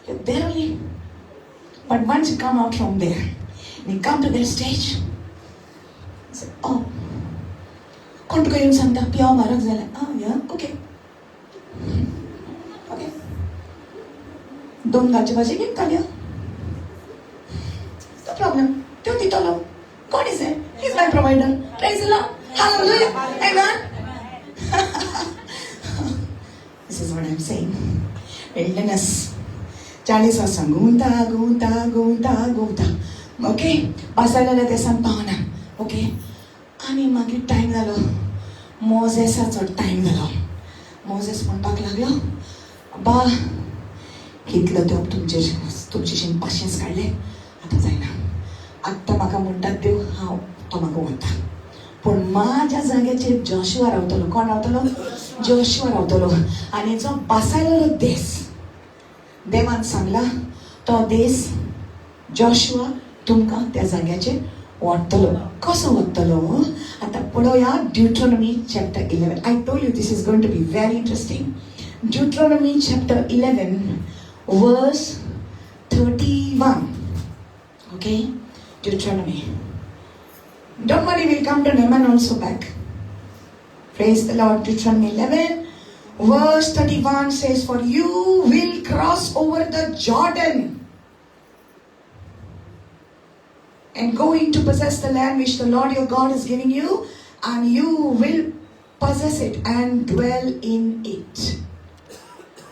You're there only. But once you come out from there, and you come to that stage, you say, oh, कोण तुका येवन सांगता पियाव म्हारग जाला. Yeah, okay. दोन गांची भाजी घेवन काडया. No problem. त्यो दितलो. God is there. He's my provider. Praise the Lord. Hallelujah. Amen. This is what I'm saying. Wilderness. 40 वर्सां घुंवता. ओके. बासायलेल्या देसान पावना. ओके. आनी मागीर टायम जालो. मोजेसाचो टायम जालो. मोजेस म्हणपाक लागलो, अब्बा कितलो तेंप तुमचेशीं पाशियन्स काडले, आतां जायना. आत्तां म्हाका म्हणटात देव, हांव तो म्हाका वता. पूण म्हाज्या जाग्याचेर जोशुआ रावतलो. कोण रावतलो? जोशुआ रावतलो. आनी जो बासायलेलो देस देवान सांगला, तो देस जोशुआ तुमकां त्या जाग्याचेर व्हरतलो. कसो व्हरतलो? आतां पळोवया Deuteronomy chapter 11. I told you this is going to be very interesting. Deuteronomy chapter 11 verse 31. Okay? Deuteronomy. Don't worry, we'll come to Naaman also back. Praise the Lord. Deuteronomy 11 verse 31 says, for you will cross over the Jordan and go in to possess the land which the Lord your God is giving you, and you will possess it and dwell in it.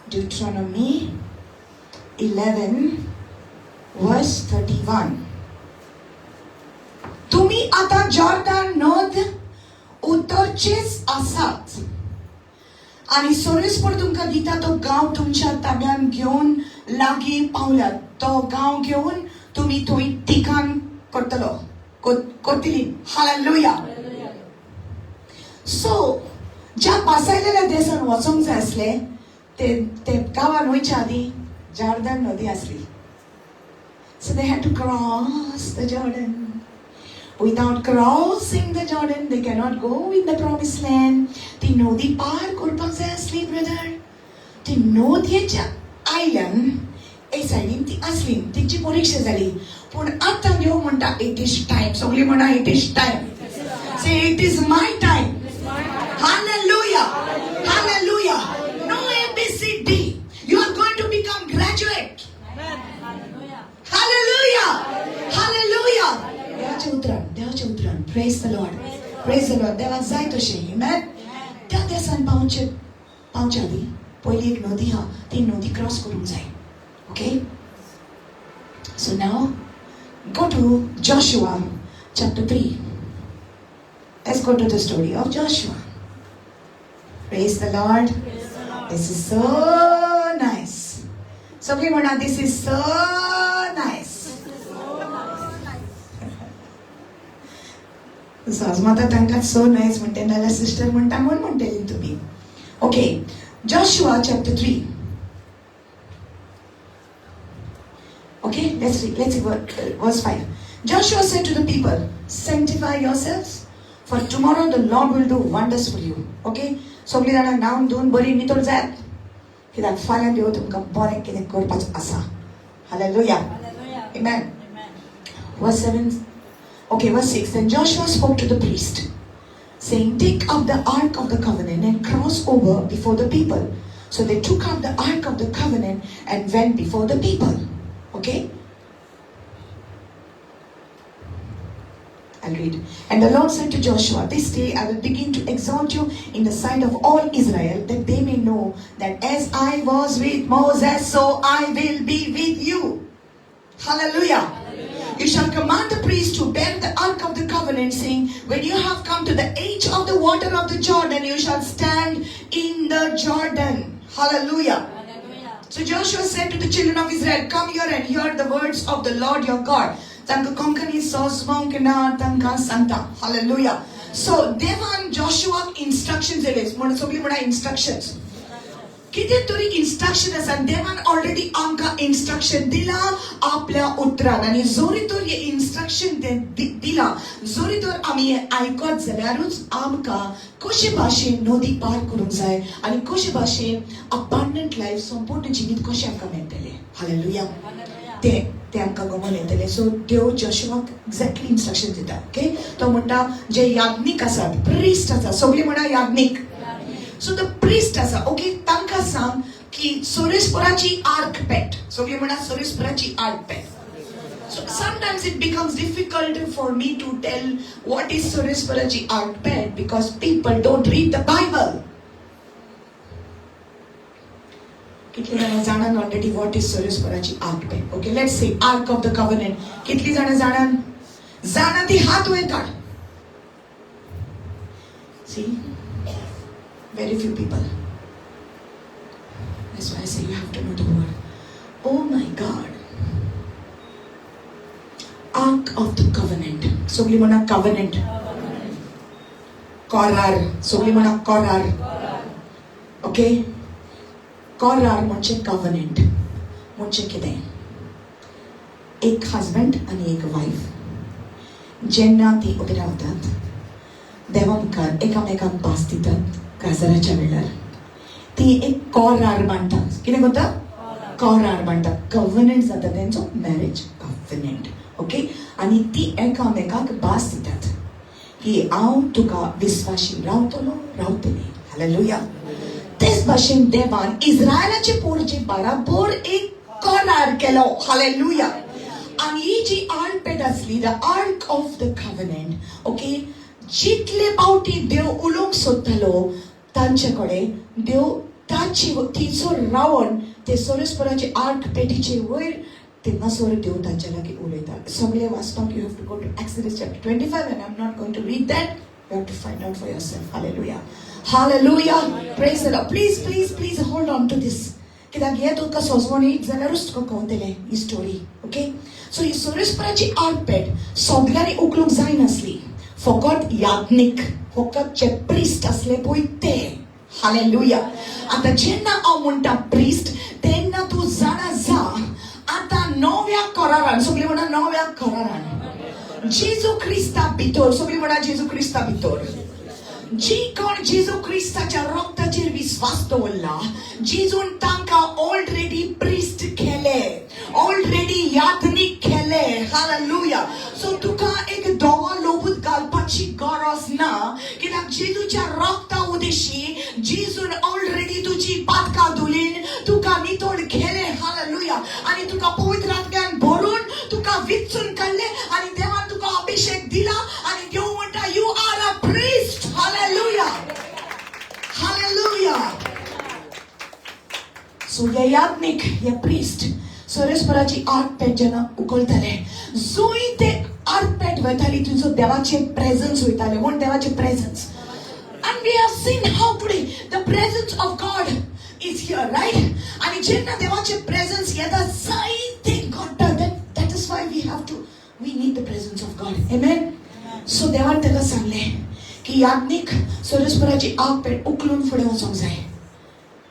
Deuteronomy 11 verse 31. तुम्ही आता Jordan नद उत्तरचेच आसात आणि सोरेस्पर तुमका दिता तो गांव तुमच्या ताब्यान घेऊन लागी पावल्यात. तो गांव घेऊन तुम्ही थंय ठिकाण करतलो करतली. हालेलुया. सो ज्या पासायलेल्या देशान वचूंक जाय आसले ते गांवान वयच्या आदी जॉर्डन नदी आसली. So they had to cross the Jordan. Without crossing the Jordan, they cannot go in the promised land. ती नदी पार करपाक जाय आसली ब्रदर. ती नदयेच्या आयल्यान एक सायडीन ती आसली. तिची परीक्षा जाली. पूण आतां ह्यो म्हणटा इट इज टाइम. सगळीं म्हणा इट इज टाइम. से it is my time. Hallelujah. Hallelujah. No ABCD. You are going to become graduate. Hallelujah. Hallelujah. देवाचे उतरण. Praise the Lord. Praise the Lord. देवाक जाय तशें. Amen. त्या देशान पावच्या आदी पयली एक नदी हा. ती नदी क्रॉस करूंक जाय. Okay? So now go to Joshua chapter 3. Let's go to the story of Joshua. Praise the Lord. This is so nice. Somebody म्हणा this is so nice. साजमाता तांकां so nice म्हणते नाल्यार सिस्टर म्हणटा म्हण म्हणटली तुमी. Okay. Joshua chapter 3. Okay, let's see verse 5. Joshua said to the people, sanctify yourselves, for tomorrow the Lord will do wonders for you. Okay? सगळीं जाणां नावन धुवन बरी नितळ जायात. कित्याक फाल्यां देव तुमकां बरें कितें करपाचें आसा. Hallelujah. Amen. Verse 7. Okay, verse 6. Then Joshua spoke to the priest, saying, take up the ark of the covenant and cross over before the people. So they took up the ark of the covenant and went before the people. Okay? I'll read. And the Lord said to Joshua, this day I will begin to exalt you in the sight of all Israel, that they may know that as I was with Moses, so I will be with you. Hallelujah. You shall command the priest to bear the ark of the covenant, saying, when you have come to the edge of the water of the Jordan, you shall stand in the Jordan. Hallelujah. So Joshua said to the children of Israel, come here and hear the words of the Lord your God. Hallelujah. So devan Joshua instructions instructions. कितें तरी instruction आसा. देवान already आमकां instruction दिला आपल्या उतरान आनी जोरी तर हे इंस्ट्रक्शन दिला जोरी तर आमी हे आयकत जाल्यारूच आमकां कशे भाशेन नदी पार करूंक जाय आनी कशे भाशेन अबंडंट लायफ संपूर्ण जिवीत कशें आमकां मेळटलें. हालेलुया. ते आमकां गमन येतलें. सो देव जोशुआक एक्झॅक्टली इंस्ट्रक्शन दिता. ओके. तो म्हणटा जे याज्ञीक आसात, प्रिस्ट आसा, सगळीं म्हणा Yagnik. So the priest asa, okay, tanka sang ki Soresporachi ark pet. So we म्हणा Soresporachi ark pet. So sometimes it becomes difficult for me to tell what is Soresporachi ark pet because people don't read the Bible. कितली जाणां जाणान already what is Soresporachi ark pet. Okay, let's say ark of the covenant. कितली जाणां जाणां ती हात वयर काड. See? Very few people. That's why I say you have to know the word. Oh my God. Ark of the covenant. Sogli mana covenant. Korar. Sogli mana korar. Okay? Korar म्हणजे covenant. म्हणजे कितें? एक husband आणि एक wife. जेन्ना ती उबी रावतात, देवा मुखार एकामेकांक पास दितात. काजराच्या वेळार ती एक कोरार बांधतात. कितें करता? कोरार बांधतात. कव्हनंट जाता तेंचो मॅरेज कव्हनंट. ओके. आनी ती एकामेकाक भास दितात की हांव तुका विस्वाशी रावतली. हालेलुया. तेच भाशेन देवान इस्रायलाचे पोरचे बराबर एक कोरार केलो. हालेलुया. आनी ही जी आर्क पेट आसली, the arc of the कव्हनंट, okay, जितले पावटी देव उलोवंक सोदतालो तांचे देव तिचो रावण ते सोरेस्पराचे आर्क पेटीचे वयर थिंगासोर देव तांचे लागीं उलयता. सगळे वाचपाक you have to go to Exodus chapter 25 and I'm not going to read that. You have to find out for yourself. Hallelujah. Hallelujah. Praise the Lord. Please hold on to this. कित्याक हे तुका सोजवणी जाल्यारूच तुका कळटलें ही story. Okay, सो ही सोरेस्पराची ark पेट सगळ्यांनी उखलूंक जायनासली. फकत याज्ञिक, फकत जे priest असले पळय ते. हालेलुया. आता जेन्ना हांव म्हणटा प्रिस्ट तेन्ना तूं जाणा जा आता नव्या करारान, सगळीं म्हणा नव्या करारान जेजू क्रिस्ता भितर, सगळीं म्हणा जेजू क्रिस्ता भितर जी कोण जेजू क्रिस्ताच्या रक्ताचेर विश्वास दवरला, जेजून तांकां ऑलरेडी प्रिस्ट केले, ऑलरेडी याज्ञिक केले. हालेलुया. सो तुका एक दोगो लोबूत घालपाची गरज ना, कित्याक जेजूच्या रक्ता उदेशी जेजून ऑलरेडी तुजी पातकां धुलीन, तुका नितळ केले. हालेलुया. आनी तुका पवित्र आत्म्यान भरून तुका विचून काडले आनी देवान तुका अभिषेक दिला आनी देव म्हणटा you are a priest. Hallelujah. Hallelujah. So हे याज्ञिक, हे प्रिस्ट सोरेस्पराची आर्क पेट जेन्ना उखलताले, जोय ते आर्क पेट वयताली तुजो देवाचे प्रेझन्स वयताले, म्हण देवाचे presence. And we have seen how today the presence of God is here, right? आणि जेन्ना देवाचे प्रेझन्स येता जायते घडटा. That is why we need the presence of God. Amen. सो देवान ताका सांगले की याज्ञिक सोरेस्पराची आर्क पेट उखलून फुडें वचोंक जाय.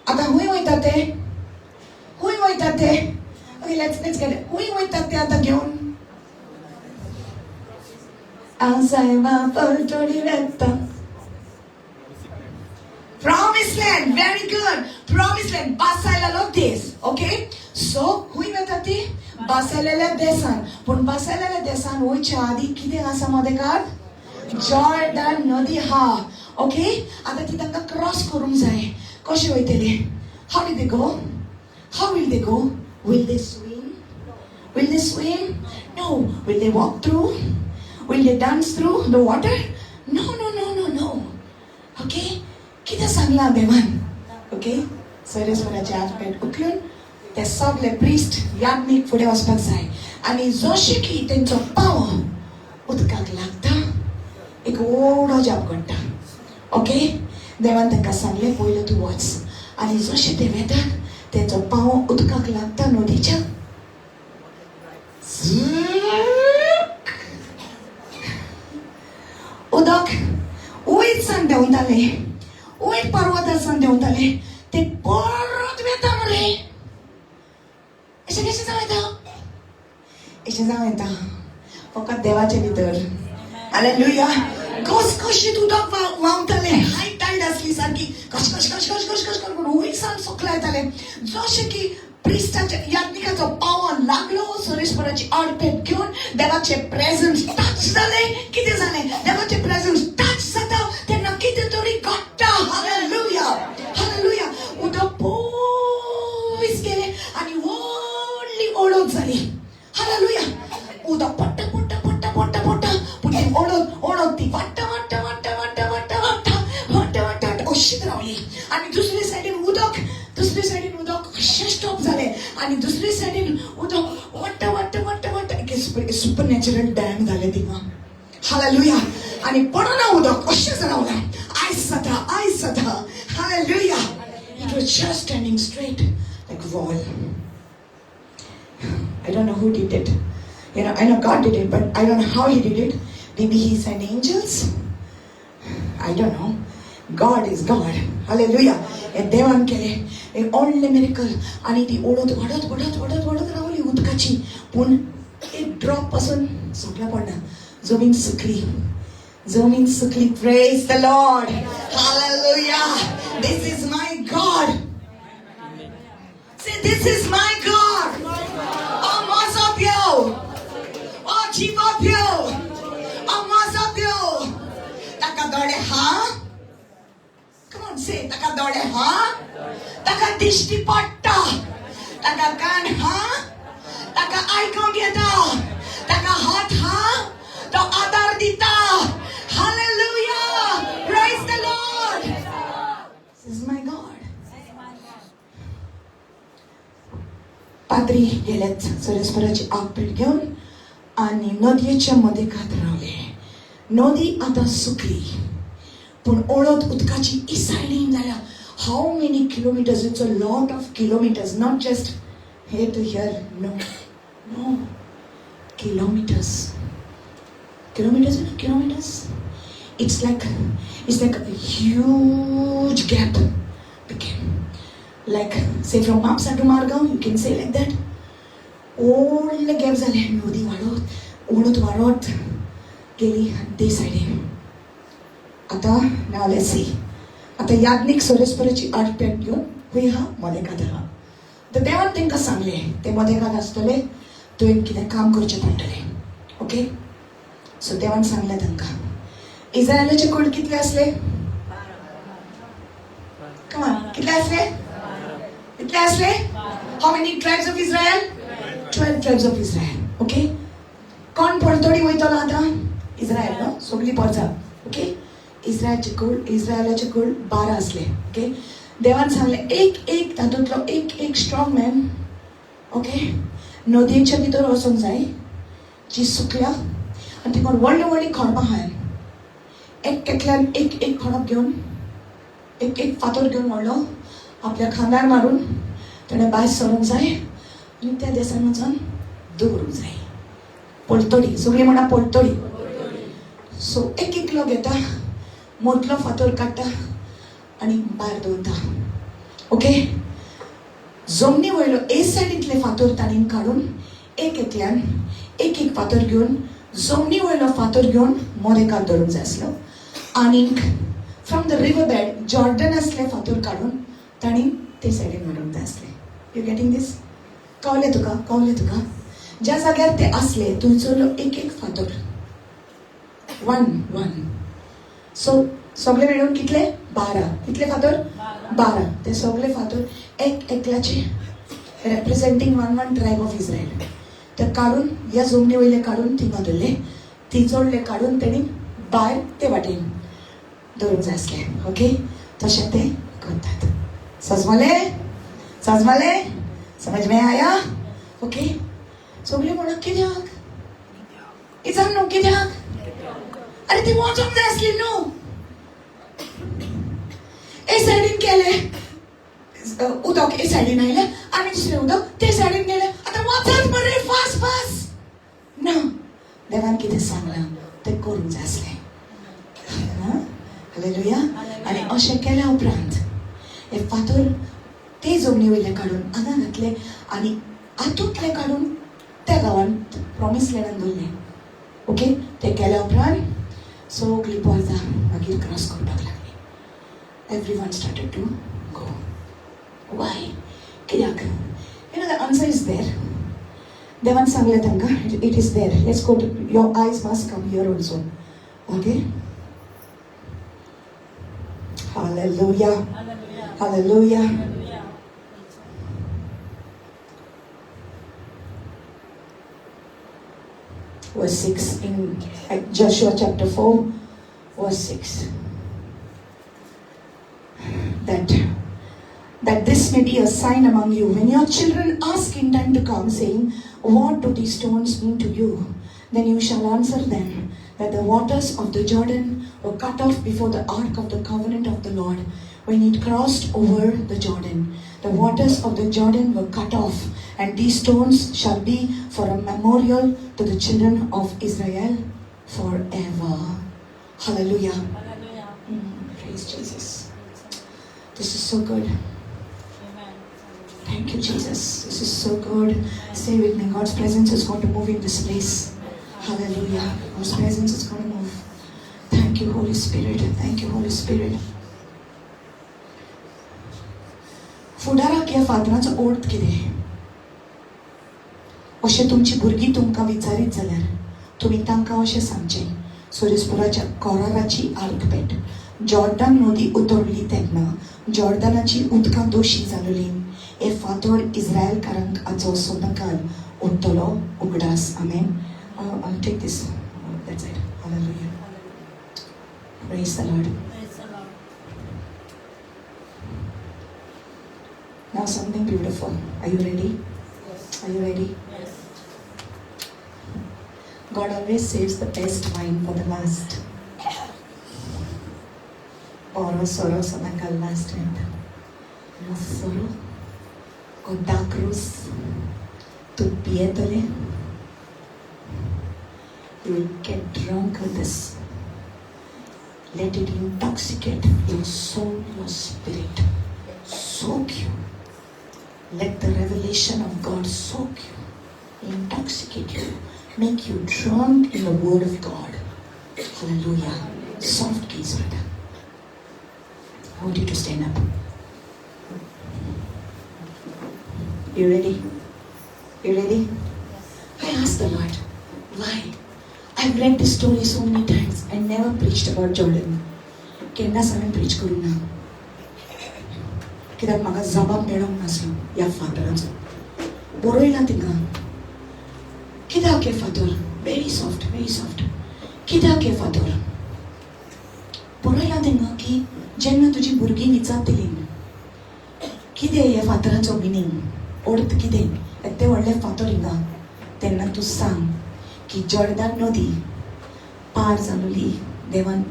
आतां हूंय वयता ते, Okay, let's get it. हूंय वयता ते आतां घेवन Promised land, very good. Promised land, बासायलेलो देश. Okay, so हूंय वयता ती बासायलेल्या देशान. पूण बासायलेल्या देशान वयच्या आदी कितें आसा मदेकार? जॉर्डन नदी हा. ओके, आता ती तांकां क्रॉस करूंक जाय. कशें वयतले? How did they go? How will they go? Will they swim? Will they swim? No. Will they walk through? Will they dance through the water? No. Okay? कितें सांगला देवान? ओके, सोरेस्पराचे आर्क पेट उखलून ते सगळे प्रिस्ट याज्ञिक फुडें वचपाक जाय. आनी जशें की तेंचो पांव उदकाक लागता, एक व्हडलो जाप घडटा. ओके, देवान तांकां सांगलें पयलो तूं वच. आनी जशें ते वेतात तेंचो पांव उदकाक लागता नदीच्या, उदक वयर सावन देंवताले, वयर पर्वतार सावन देंवताले, ते परत वेता मरे. अशें कशें जावं येता फकत देवाचे भितर. हालेलुया. घसघशीत उदक व्हांवताले, हाय टायड आसली सारकी, कश करून वयर सावन सकला येताले. जशें की प्रिस्टाच्या याज्ञिकाचो पांव लागलो सोरेस्पराची आर्क पेट घेवन देवाचे प्रेझन्स टच जाले. कितें जालें? देवाचे प्रेझन्स टच जाता तेन्ना कितें तरी घडटा. हालेलुया. हालेलुया. उदक पयस गेलें आनी व्हडली ओळख जाली. हालेलुया. उदक पडटा पूण ती ओळख ती वाडटा अशीच रावली. आनी दुसरे सायडीन उदक अशें स्टॉप जालें आनी दुसरे सायडीन उदक वाडटा एक सुपरनॅचरल डॅम जालें थिंगा. हालेलुया. आनी पडना उदक अशेंच रावलां. आयस जाता. Hallelujah. It was just standing straight like a wall. I don't know who did it. I know God did it, but I don't know how He did it. Maybe He sent angels. I don't know. God is God. Hallelujah. And देवान केले एक only miracle. आनी ती ओळत वाडत रावली उदकाची. पूण एक ड्रॉप पासून सोंपला पडना. जमीन सुकली. Praise the Lord. Hallelujah. This is my God. Say, this is my God. Oh, Mazapio. Oh, Chipapio. Oh, Mazapio. Taka dode ha? Come on, say, taka dode ha? Taka dishti patta. Taka kan ha? Taka aikon yeta. Taka hat ha? To adar dita. Hallelujah. रात्री गेलेत सर्वेस्पराची आग पेट घेऊन आणि नदीच्या मध्ये खात रावले. नदी आता सुकली पण ओळत उदकाची इसायडीन जाल्या. How many kilometres? It's a lot of kilometres, not just here to here. No, kilometers. It's like a huge gap became. Like say from Mapsa to MARGAO, you can say like that. All the gaps झाले. नदी वाढत गेली ते साइडे. आता now let's see. आता याज्ञिक सोरेस्पराची आठ पेट घेऊन हुई हा मध्ये काढला. तर देवान तांकां सांगले ते मध्ये कात आसतले तुवें कितें काम करचें पडटलें. ओके, सो देवान सांगलें तांकां. इस्रायलाचे कुळ कितले असले? कमान कितले असले? कितले असले? How many tribes of Israel? 12 tribes of Israel. Okay, कोण पळतडी वयतलो आतां? इस्रायल न्हू, सगळीं परजा. ओके, इस्रायलाचे कुळ 12 असले. ओके, देवान सांगले एक तातूंतलो एक स्ट्रॉंग मॅन. ओके, नदयेच्या भितर वचूंक जाय जी सुकल्या आनी तिका व्हडलीं खडपां आहाय. एकल्यान एक खडप घेवन एक फातर घेवन व्हडलो आपल्या खांद्यार मारून ताणें भायर सरूंक जाय आनी त्या देसान वचून दवरूंक जाय. पळतडी, सगळीं म्हणा पळतडी. सो एकलो घेता, मोठलो फातर काडटा आनी भायर दवरता. ओके, जमनी वयलो ए सायडींतले फातर ताणीन काडून एकल्यान एक फातर घेवन जमनी वयलो फातर घेवन मोदेकात दवरूंक जाय आसलो. आनीक from the river bed Jordan असले फातर काडून ताणी ते सायडीन मारूंक जाय असले. यू गेटिंग दीस? कळ्ळें तुका? ज्या जाग्यार ते असले थंयसरलो एक फातर वन. सो सगळे मेळून कितले? 12. कितले फातर? 12. ते सगळे फातर एकल्याचे रेप्रेझेंटिंग वन ट्राइब ऑफ इस्रायल. ते काडून ह्या जमनी वयले काडून थिंगा दवरले. तिचोडले काडून तेणी भायर ते वाटेन दवरूंक जाय आसले. ओके, तशें ते करतात. समजले? समज में आया? ओके, सगळे म्हणा कित्याक? इजान न्हू कित्याक? अरे ती वचोंक जाय आसली न्हू. ए सायडीन गेले उदक, ए सायडीन आयले आनी दुसरें उदक ते सायडीन गेले. आतां वचत बरें फास्ट ना. देवान कितें सांगलां तें करूंक जाय आसलें. हालेलुया. आनी अशें केल्या उपरांत हे फातर ते जमनी वयले काडून हांगा घातले आनी हातूंतले काडून त्या गांवान प्रॉमिस लँडान दवरले. ओके, ते केल्या उपरांत सगळीं परजा मागीर क्रॉस करपाक लागली. Everyone started to go. Why? कित्याक? You know the answer is there. देवान सांगलें तांकां, it is there. Let's go to, your eyes must come here also. Okay? Hallelujah. Hallelujah. Verse 6 in Joshua chapter 4, verse 6. That this may be a sign among you when your children ask in time to come, saying, what do these stones mean to you? Then you shall answer them that the waters of the Jordan were cut off before the ark of the covenant of the Lord when it crossed over the Jordan. The waters of the Jordan were cut off, and these stones shall be for a memorial to the children of Israel forever. Hallelujah. Praise Jesus. This is so good. Amen. Thank you, Jesus. This is so good. Stay with me. God's presence is going to move in this place. Hallelujah. God's presence is going to move. Thank you, Holy Spirit. Thank you, Holy Spirit. फुडाराक ह्या फातराचो अर्थ कितें? अशें तुमची भुरगीं तुमकां विचारीत जाल्यार तुमी तांकां अशें सांगचें, सोरेस्पुराच्या कोराराची आर्क पेट जॉर्डन नदी उतरली तेन्ना जॉर्डनाची उदकां दोशी जालोली. हे फातर इस्रायलकारांक आजो सोदकाल उरतलो उगडास. आमेन. I'll take this. That's it. Hallelujah. Praise the Lord. Now something beautiful. Are you ready? Yes. Are you ready? God always saves the best wine for the last. Oro soro sanakal last end. Soro o da cruz tu pietole. You will get drunk with this. Let it intoxicate your soul, your spirit. Soak you. Let the revelation of God soak you, intoxicate you, make you drunk in the word of God. Hallelujah. Soft keys, brother. I want you to stand up. You ready? You ready? I asked the Lord, why? I've read this story so many times. I never preached about Jordan. केन्ना Saran preach करूं ना. कित्याक म्हाका जबाब मेळोंक नासलो ह्या फातराचो. बरयला तिंगा. कित्याक हे फातर? Very soft, very soft. कित्याक हे फातर? बरयला तिंगा की जेन्ना तुजी भुरगीं विचारतलीं कितें ह्या फातराचो मिनींग? अर्थ कितें? येते व्हडले फातर हिंगा. तेन्ना तूं सांग की जॉर्डन नदी पार जालोली देवान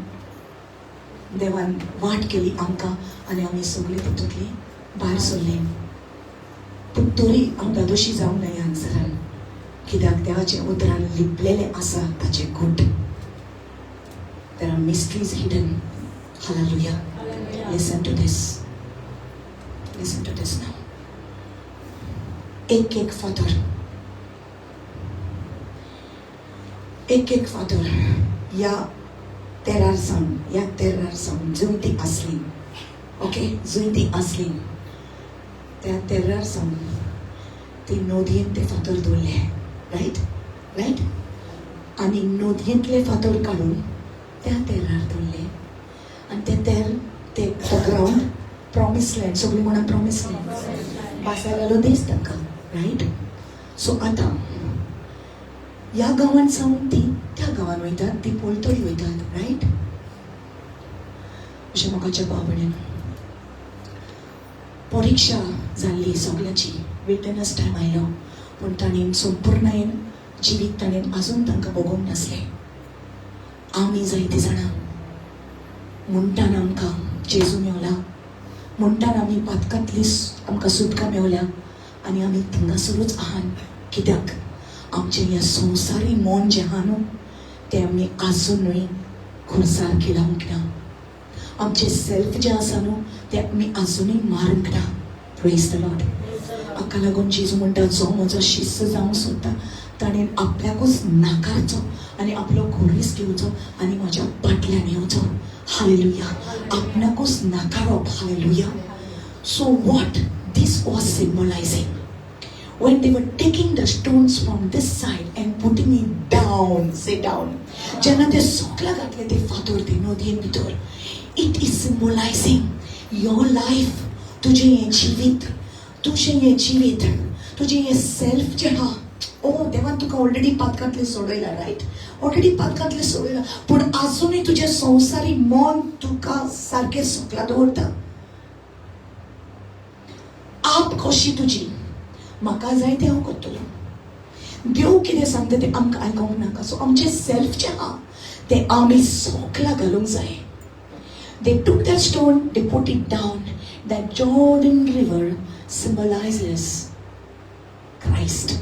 वाट केली आमकां आनी आमी सगळीं तितूंतली भायर सरली. पूण तरी हांव धादोशी जावंक ना ह्या आन्सरान कित्याक देवाचे उतरान लिपलेले आसा ताचे घोट. There are mysteries hidden. Hallelujah. Listen to this. Listen to this now. एक फातर. एक फातर या there are some जुंती असलीं. Okay? जुंती असलीं. There are some ती नदयेंत ते फातर दवरले. Right? आनी नदयेंतले फातर काडून त्या तेरार दवरले. आनी ते ग्राउंड प्रॉमिस लँड सगळीं म्हणून प्रॉमिस लँड बासायलो देश तांकां. रायट? सो आतां ह्या गांवांत सावन ती त्या गांवांत वयतात, ती पोलतडी वयतात. रायट? अशें म्हाका जबाबणेन परिक्षा जाल्ली सगळ्याची. विल्डनस टायम आयलो पूण ताणें संपूर्णयेन जिवीत ताणें आजून तांकां भोगूंक नासलें. आमी जायतीं जाणां म्हणटान आमकां जेजू मेवला, म्हणटान आमी पातकांतली आमकां सुटका मेवल्या आनी आमी थिंगासरूच आहान. कित्याक आमचें हें संवसारी मन जें आहा न्हू तें आमी आजुनूय खुर्सार केलांक ना. आमचें सेल्फ जें आसा न्हू तें आमी आजुनूय मारूंक ना. Praise the Lord. हाका लागून जेजू म्हणटा जो म्हजो शिष्य जावंक सोदता ताणें आपल्याकूच नाकारचो आनी आपलो घोरीस घेवचो आनी म्हज्या फाटल्यान येवचो. हालेलुया. आपणाकूच नाकारप. Hallelujah. So what this was symbolizing? When they were taking the stones from this side and putting it down, say down. जेन्ना ते सोकला घातले ते फातर ते नदयेन भितर, it is symbolizing your life. तुजें हें जिवीत, तुजें हें सेल्फ जें आहा. देवान तुका ऑलरेडी पातकांतले सोडयला. रायट? ऑलरेडी पातकांतले सोडयला पूण आजुनूय तुजें संवसारी मन तुका सारकें सोकला दवरता. आप कशी तुजी म्हाका जाय तें हांव करतलो. देव कितें सांगता तें आमकां आयकोंक नाका. सो आमचें सेल्फ जें आहा तें आमी सोकला घालूंक जाय. They took that stone, they put it down. That Jordan River symbolizes Christ.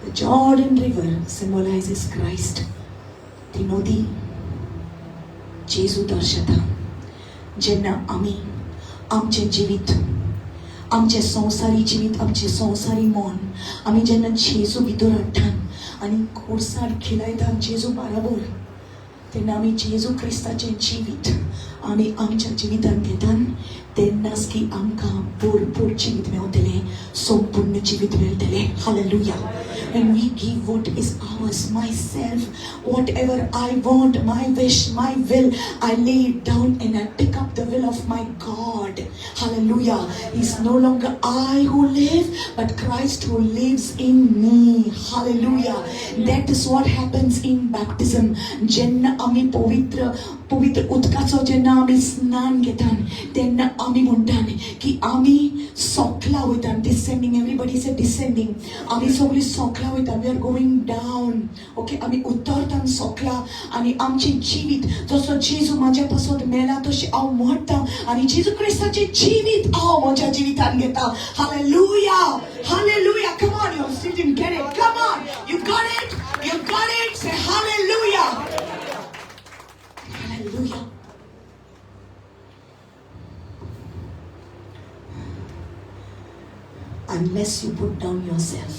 The Jordan River symbolizes Christ. ती नदी जेजू दर्शता. जेन्ना आमी आमचें जिवीत, आमचें संवसारी जिवीत, आमचें संवसारी मन आमी जेन्ना जेजू भितर हाडटात आनी खुर्सार खिलायता जेजू बाराबर, तेन्ना आमी जेजू क्रिस्ताचें जिवीत आमी आमच्या जिवितांत घेतात. तेन्नाच की आमकां भरपूर जिवीत मेवतलें, संपूर्ण जिवीत मेळटलें. Hallelujah. When we give what is ours, myself, whatever I want, my wish, my will, I lay it down and I pick up the will of my God. Hallelujah. It's no longer I who live, but Christ who lives in me. Hallelujah. That is what happens in baptism. जेन्ना आमी पवित्र पवित्र उदकाचो जेन्ना आमी स्नान घेतात तेन्ना आमी म्हणटात की आमी सोकला वयतात. Descending, everybody says descending. आमी सगळीं सोकला वयतात. We are going down. Okay, आमी उतरतात सोकला आनी आमचें जिवीत जसो जेजू म्हाज्या पासून मेला तशें हांव मरता आनी जेजू क्रिस्ताचें जिवीत हांव म्हज्या जिवितान घेता. Hallelujah, hallelujah. Come on, you still didn't get it. Come on, you got it, you got it. Say hallelujah, hallelujah. Unless you put down yourself,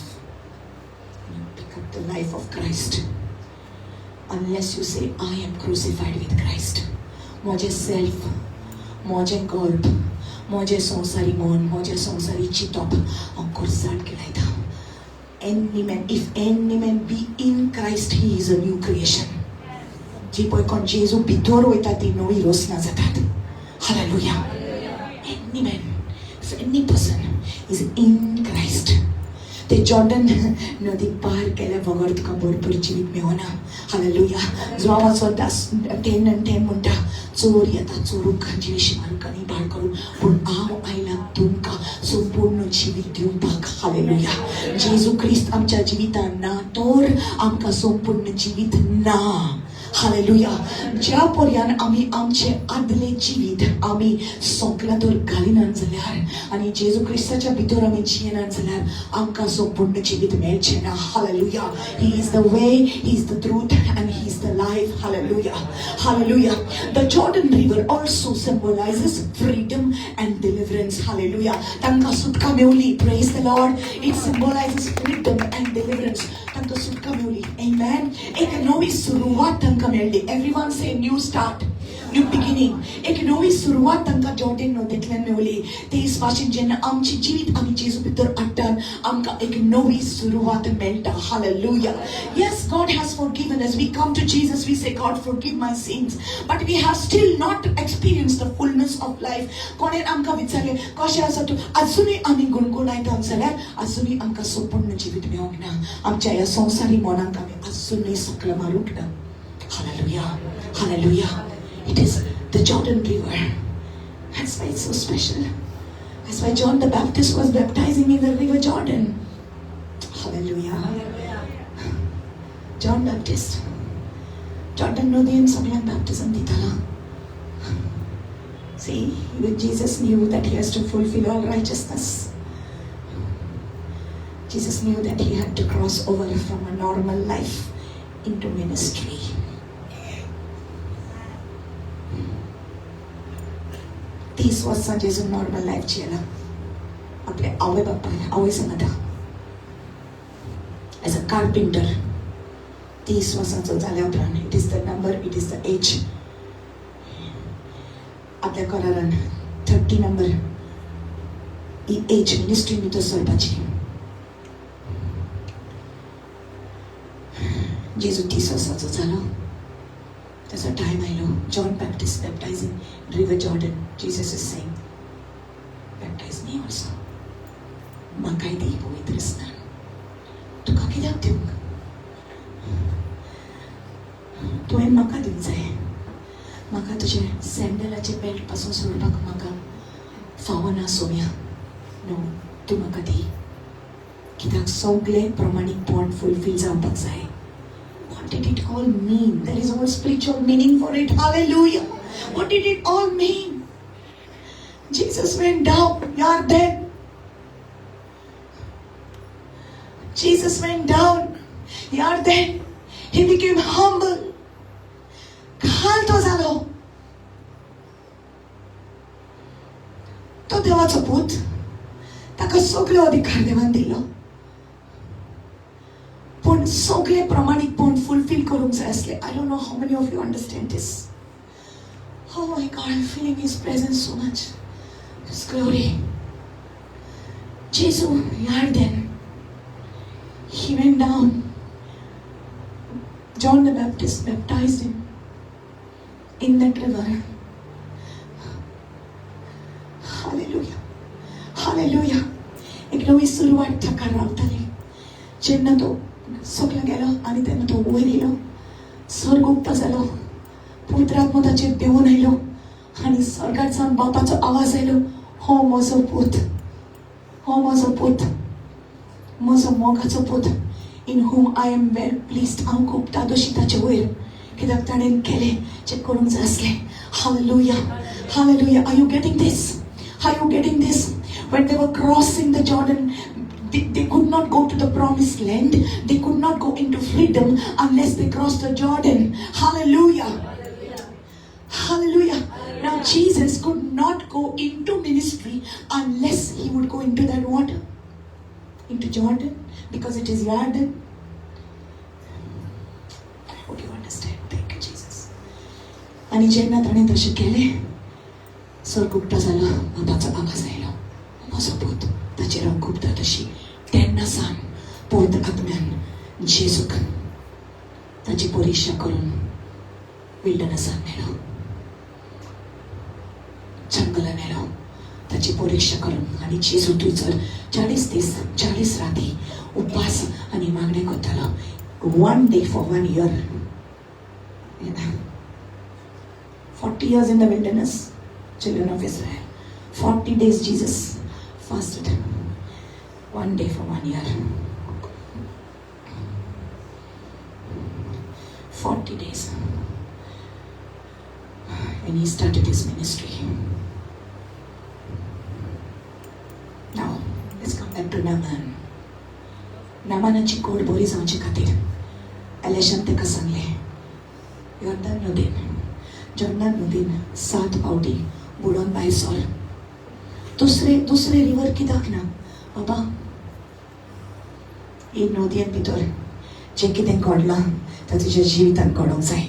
you pick up the life of Christ. Unless you say, I am crucified with Christ. माझे self, माझे गर्भ, माझे संसारी मन, माझे संसारी चितप हांव कुर्साट केलायता. Any man, if any man be in Christ, he is a new creation. जी पळय कोण जेजू भितर वयता ती नवी रोसना जातात. Hallelujah. Any man, if any person is in Christ, ते जॉर्डन नदी पार केल्या बगर तुका भरपूर जिवीत मेळना. हालेलुया. जो आवाजो 10:10 म्हणटा, चोर येता चोरूंक जिवीशी मारूंक आनी बाळ करूंक, पूण हांव आयला तुमकां संपूर्ण जिवीत दिवपाक. हालेलुया. जेजू क्रिस्त आमच्या जिवितान ना तर आमकां संपूर्ण जिवीत ना. हालेलुया. ज्या पर्यंत आमी आमचे आदले जिवीत आमी सोकलातोर घालिनात जाल्यार आनी जेजू क्रिस्ताच्या भितर आमी जियेनात जाल्यार आमकां संपूर्ण जिवीत मेळचें ना. Hallelujah. He is the way, he is the truth and he is the life. Hallelujah, hallelujah. The Jordan river also symbolizes freedom and deliverance. Hallelujah. तांकां सुटका मेवली. Praise the Lord. It symbolizes freedom and deliverance. तांकां सुटका मेवली. आमेन. एक नवी सुरवात तांकां मेळ्ळी. Everyone से न्यू स्टार्ट, न्यू बिगिनिंग. एक नवी सुरवात तांकां जॉर्डन नदींतल्यान मेवली. तेच भाशेन जेन्ना आमचें जिवीत आमी जेजू भितर हाडटात आमकां एक नवी सुरवात मेळटा. Hallelujah. Yes, God has forgiven us. We come to Jesus, we say, God, forgive my sins. But we have still not experienced the fullness of life. कोणें आमकां विचारलें, कशें आसा तूं? अजुनूय आमी गुणगुणायतात जाल्यार अजुनूय आमकां संपूर्ण जिवीत मेळोंक ना. आमच्या ह्या संवसारी मनाक आमी अजुनूय सकला मारूंक ना. Hallelujah, hallelujah. It is the Jordan River. That's why it's so special. That's why John the Baptist was baptizing in the river Jordan. Hallelujah. John Baptist. Jordan नदीन सगळ्यांक baptism दिताला. See, even Jesus knew that he has to fulfill all righteousness. Jesus knew that he had to cross over from a normal life into ministry. 30 वर्सां जेजू normal life जियेला. आपले आवय बापाय आवय सांगता as a carpenter 30 वर्सांचो जाल्या उपरांत, it is the number, it is the age. आपल्या घरान 30 नंबर ही एज मिनिस्ट्री भितर सरपाची. जेजू 30 वर्सांचो जालो. त्याचा टाइम आयलो. John Baptist baptizing river Jordan. Jesus is saying, baptize me also. म्हाकाय दी पवित्र स्नान. तुका कित्याक दिवंक? तुवें म्हाका दिवंक जाय. म्हाका तुजे सँडलाचे बेल्ट पासून सोडपाक म्हाका फावना सोम्या. नो, तूं म्हाका दी. कित्याक सगळें प्रमाणीकपण फुलफील जावपाक जाय. What did it all mean? There is all spiritual meaning for it. Hallelujah. What did it all mean? Jesus went down. Yarden. Jesus went down. Yarden. He became humble. Khalto zalo. To देवाचो पूत. ताका सगळे अधिकार देवान दिलो. पण सगळे प्रामाणिकपण fulfil करूंक जाय असले. I don't know how many of you understand this. Oh my God, I'm feeling His presence so much. His glory. Jesus, Yarden. He went down. John the Baptist baptized him in that river. Hallelujah. Hallelujah. एक नवी सुरवात ताका रावताली. जेन्ना तो सकलो गेलो आनी तेन्ना तो वयर येयलो. स्वर्ग उक्तो जालो. पवित्र आत्म्याचे देऊन आयलो आणि स्वर्गात जाऊन बापाचो आवाज आयलो, हो म्हजो पूत, हो म्हजो पूत, म्हजो मोगाचो पूत, इन whom I am well pleased. हांव खूब तादोशी ताचे वयर, कित्याक ताणें केलें जें करूंक जाय आसलें. Hallelujah, hallelujah. Are you getting this? Are you getting this? When they were crossing the Jordan, they could not go to the promised land. They could not go into freedom unless they crossed the Jordan. Hallelujah. Hallelujah. Now Jesus could not go into ministry unless he would go into that water, into Jordan, because it is Jordan. I hope you understand. Thank you, Jesus. आणि जेन्ना ताणें तशें केलें, स्वर्ग उक्तो जालो, बापाचो आवाज आयलो, म्हजो पूत, ताचेर हांव खूब तादोशी. तेन्ना सावन पवित्र आत्म्यान जेजूक ताची परिक्षा करून विल्डरनसांत नेलो, जंगलात नेलो, ताची परिक्षा करून. आणि जेजू थंयसर 40 दीस 40 राती उपास आनी मागणें करतालो. 1 day for 1 year. 40 years in the wilderness, children of Israel. 40 days Jesus fasted. 1 day for 1 year. 40 days. When he started his ministry. Now, let's come back to Naaman. नामानाची कोड बरी जावची खातीर एलेशान ताका सांगलें, यॉर्दान नदीन 7 फावटी बुडोवन भायर सर. दुसरे रिवर कित्याक ना बाबा? ही नदयेन भितर जें कितें घडलां तें तुज्या जिवितांत घडोवंक जाय.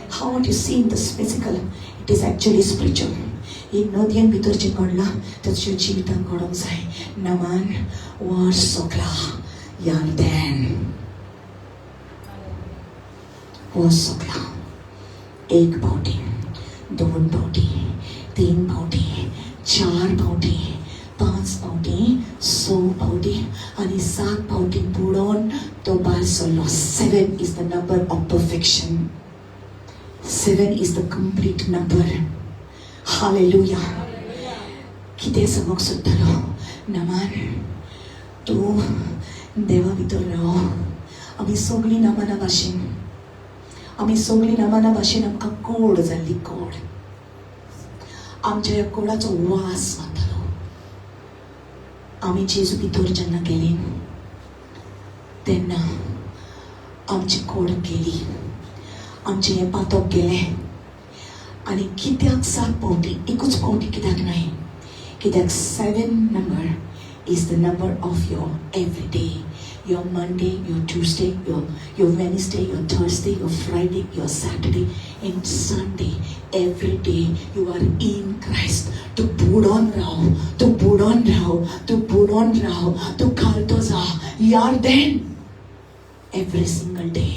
How what you see in this physical, it is actually spiritual. ही नदयेन भितर जें घडलां तें तुज्या जिवितांत घडोवंक जाय. नामान वर सोगला यार्देन, वर सोगला 1 फावटी, 2 फावटी, 3 फावटी, 4 फावटी, 5 फावटी, 6 फावटी आणि 7 फावटी बुडोवन तो भायर सरलो. 7 is the number of perfection. 7 is the complete number. Hallelujah. कितें सांगूंक सोदतालो? नामान, तूं देवा भितर राव. आमी सगळीं नामाना भाशेन, आमकां कोड जाल्ली कोड. आमच्या ह्या कोडाचो वास मारतालो. आमी जेजू भितर जेन्ना गेलीं तेन्ना आमची कोड गेली, आमचें हें पातोक गेलें. आनी कित्याक 7 फावटी? एकूच फावटी कित्याक न्हय? कित्याक 7 number is the number of your every day. Your Monday, your Tuesday, your Wednesday, your Thursday, your Friday, your Saturday and Sunday. Every day you are in Christ. To budon rao, to khaltoza. You are then every single day.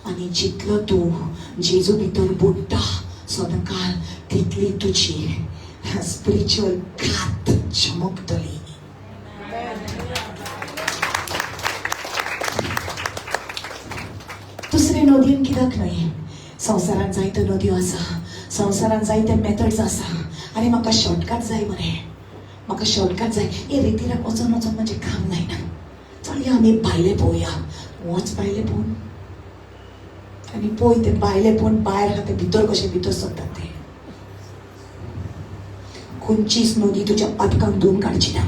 आणि जितलो तू जेजू भितर बुडटा सदांकाळ तितली तुजी spiritual कात चमकतली. दुसरे नदयेन कित्याक न्हय? संवसारांत जायत्यो नदयो आसा, संवसारांत जायते मेथड्स आसा. आनी म्हाका शॉर्टकट जाय मरे, म्हाका शॉर्टकट जाय. हे रितीराक वचोन म्हजें काम जायना. चल या आमी भायले पळोवया. वच भायले पळोवन आनी पळय ते भायले पळोवन भायर आहा ते भितर कशे भितर सरतात ते. खंयचीच नदी तुज्या पातकांक धुवन काडची ना.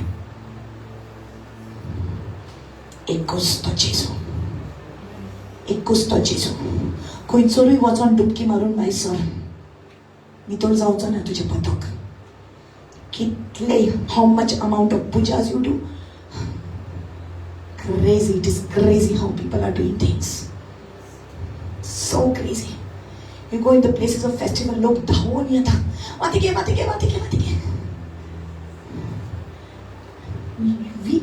एकूच तो जेजू, एकूच तो जेजू. खंयसरूय वचोन डुबकी मारून भायर सर, भितर जावचो ना तुजें पातक. कितले how much amount of pujas you do. Crazy, it is crazy how people are doing things. So crazy. You go in the places of festival, लोग धावून येतात. वातिके. We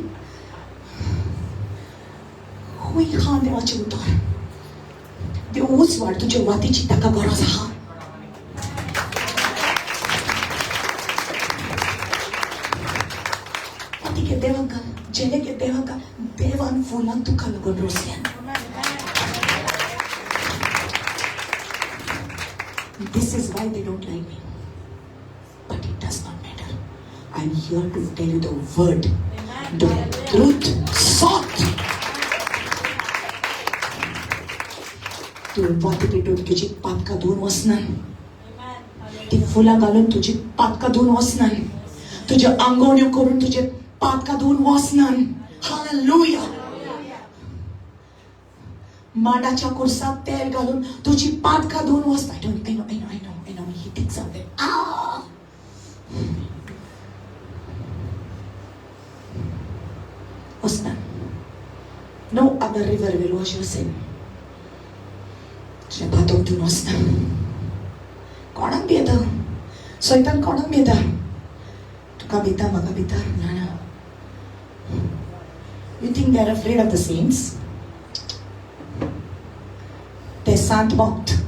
हुई हा देवाचे उतर. देवूच वाड तुझ्या वातीची ताका गरज आहा. वातिके देवाक जेलेके देवाक देवान फुलांक तुका लागून रोसल्यान. This is why they don't like me. But it does not matter. I am here to tell you the word, the truth, sought. तू वाती पेटून तुझी पातका धुवून वचना. ती फुलां घालून तुझी पातका धुवून वचना. तुझ्या आंघोळ्यो करून तुझे पातका धुवून वचना. हालेलुया. माडाच्या कुर्सात तेल घालून तुझी पातका धुवून वचना. I know. He thinks something. What's no other river will wash your sin. Shepatom tu nosna. Konam bieda. Soitan konam bieda. Tuka bita, maga bita. No. You think they are afraid of the saints? They sandboxed.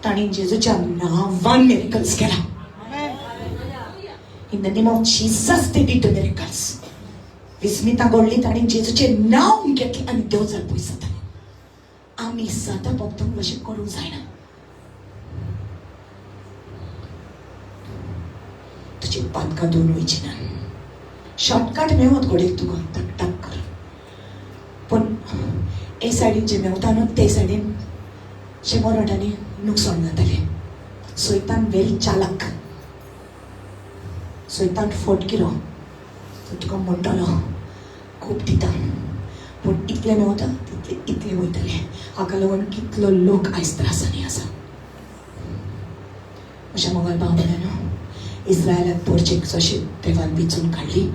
Tani Jesuच्या navan miracles केला. In the name of Jesus, they did the miracles. Vismita गोडली आणि जेजूचे नाव घेतले आणि देव जर पैसा आम्ही साधा भक्त worship करून जायना. तुझी पातका दोन व्हायची ना. शॉर्टकट मेवत गोडे तुका टक टक कर. पण ए सायडीन जे मेवता न्हू ते सायडीन शंबर वाटांनी नुकसाण जातले. सोयतान वेरी चालक. सोयतान फोटकिरो. तुका म्हणटलो खूप दिता पण इतले मेवता इतले वयतले. हाका लागून कितलो लोक आयज त्रासांनी आसा. अशें मोगाल भाव न्हू इस्रायलाक पोरचेक जशी देवान वेचून काडली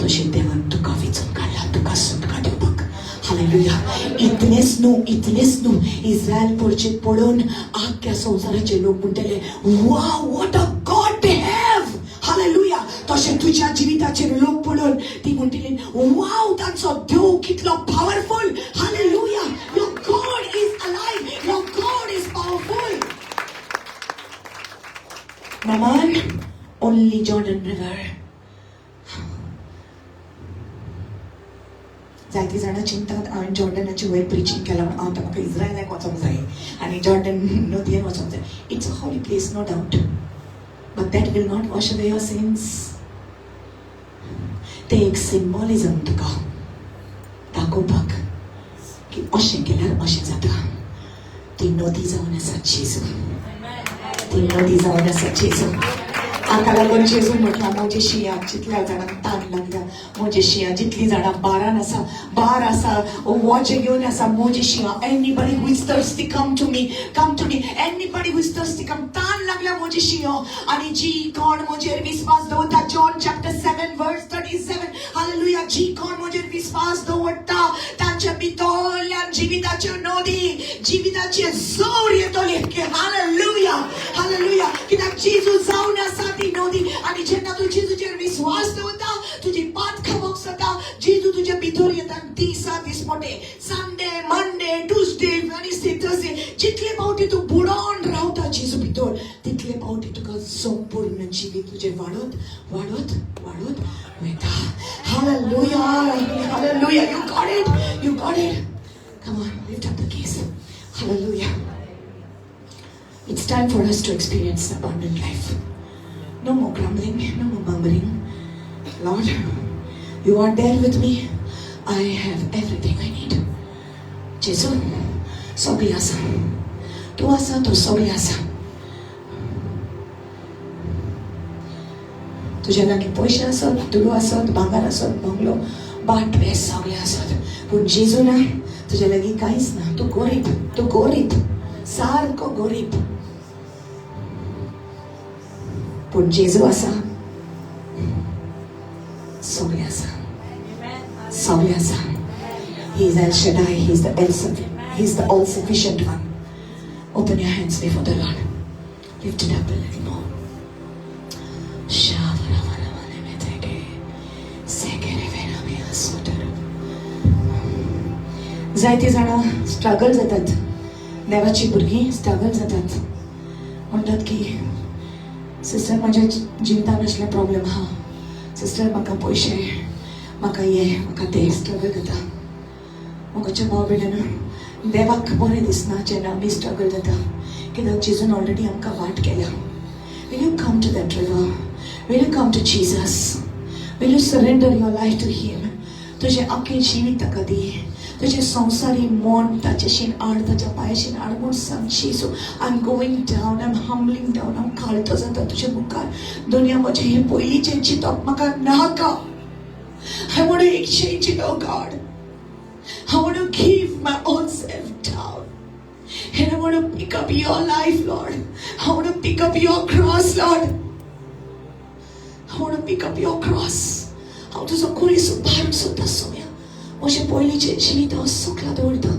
तशी देवान तुका वेचून काडला. तुका सुटका दिवपाक. हालेलुया. इतलेच न्हू इस्रायल पोरचेक पळोवन आख्या संवसाराचे लोक म्हणटले wow what a God they have. Hallelujah. तशें तुज्या जिविताचेर लोक पळोवन ती म्हणटली वाव तांचो देव कितलो powerful. Hallelujah. Your God is alive. Your God is powerful. Maman, only Jordan River. जायती जाणां चिंतात हांवें जॉर्डनाची वयर प्रिचींग केलां म्हणून आतां म्हाका इस्रायलाक वचोंक जाय आनी जॉर्डन नदयेन वचोंक जाय. It's a holy place, no doubt. But that will not wash away your sins. ते एक सिम्बॉलिझम तुका दाखोवपाक की अशें केल्यार अशें जाता. ती नदी जावन आसा जेजू. ती नदी जावन आसा जेजू. हाका लागून जेजू म्हटला म्हजे शिंया जितल्या जाणांक ताण लागला म्हजे शिंया जितली जाणां बार आसा वॉचे घेवन आसा म्हजे शिंया. Anybody who is thirsty come to me. Anybody who is thirsty come. ताण लागल्या म्हजे शिंयो आनी जी कोण म्हजेर विस्वास दवरता. John chapter 7 verse 37. हालेलुया. जी कोण म्हजेर विस्वास दवरता तांच्या भितरल्यान जिविताच्यो नदी जिविताचे जोर येतले. हालेलुया. हालेलुया. कित्याक जेजू जावन आसा ती नदी आनी जेन्ना तूं जेजूचेर विश्वास दवरता तुजी पात खमोक जाता. जेजू तुजे भितर येता. दीस मोठे Sunday Monday Tuesday Wednesday Thursday जितले फावटी तूं बुडोन रावता जेजू भितर तितले फावटी तुका संपूर्ण जिवीत तुजें वाडत वाडत वाडत वयता. Hallelujah. Hallelujah. You got it. Come on, lift up the case. Hallelujah. It's time for us to experience abundant life. No more grumbling, no more murmuring. Lord, you are there with me. I have everything I need. Jesu, sogli asa. Tu asa, tu sogli asa. तुझ्या लागीं पयशे आसत, दुडू आसत, भांगर आसत, bungalow, बाट base सगळें आसत. पूण जेजू ना तुझ्या लागीं कांयच ना. तूं गरीब सारको गरीब. पूण जेजू आसा सगळें आसा. He is El Shaddai. He is the all-sufficient one. Open your hands before the Lord. Lift it up a little more. जायती जाणां स्ट्रगल जातात. देवाची भुरगीं स्ट्रगल जातात. म्हणटात की सिस्टर म्हाज्या जिवितान असले प्रॉब्लेम आहा. सिस्टर म्हाका पयशे म्हाका हे म्हाका ते स्ट्रगल जाता. म्हाका भाव बेडन देवाक बरें दिसना जेन्ना आमी स्ट्रगल जाता कित्याक जेजून ऑलरेडी आमकां वाट केल्या. Will you come to that river? Will you come to Jesus? Will you surrender your life to Him? तुझे आख्खें जिवीत ताका दी. तुझे संवसारी मन ताचेशीन आड ताच्या पांयाशीन आड म्हूण सांग जेजू I'm going down, I'm humbling down, हांव खालतो जाता तुजे मुखार. दुनिया म्हजें हें पयलींचें चिंतप म्हाका नाका. I want to exchange it, oh God. I want to give my own self down. And I want to pick up your life, Lord. I want to pick up your cross, Lord. I want to pick up your cross. हांव तुजो कुडीसूं भारून सोदता सोम्या. म्हजें पयलींचें जिवीत हांव सगळा दवरता.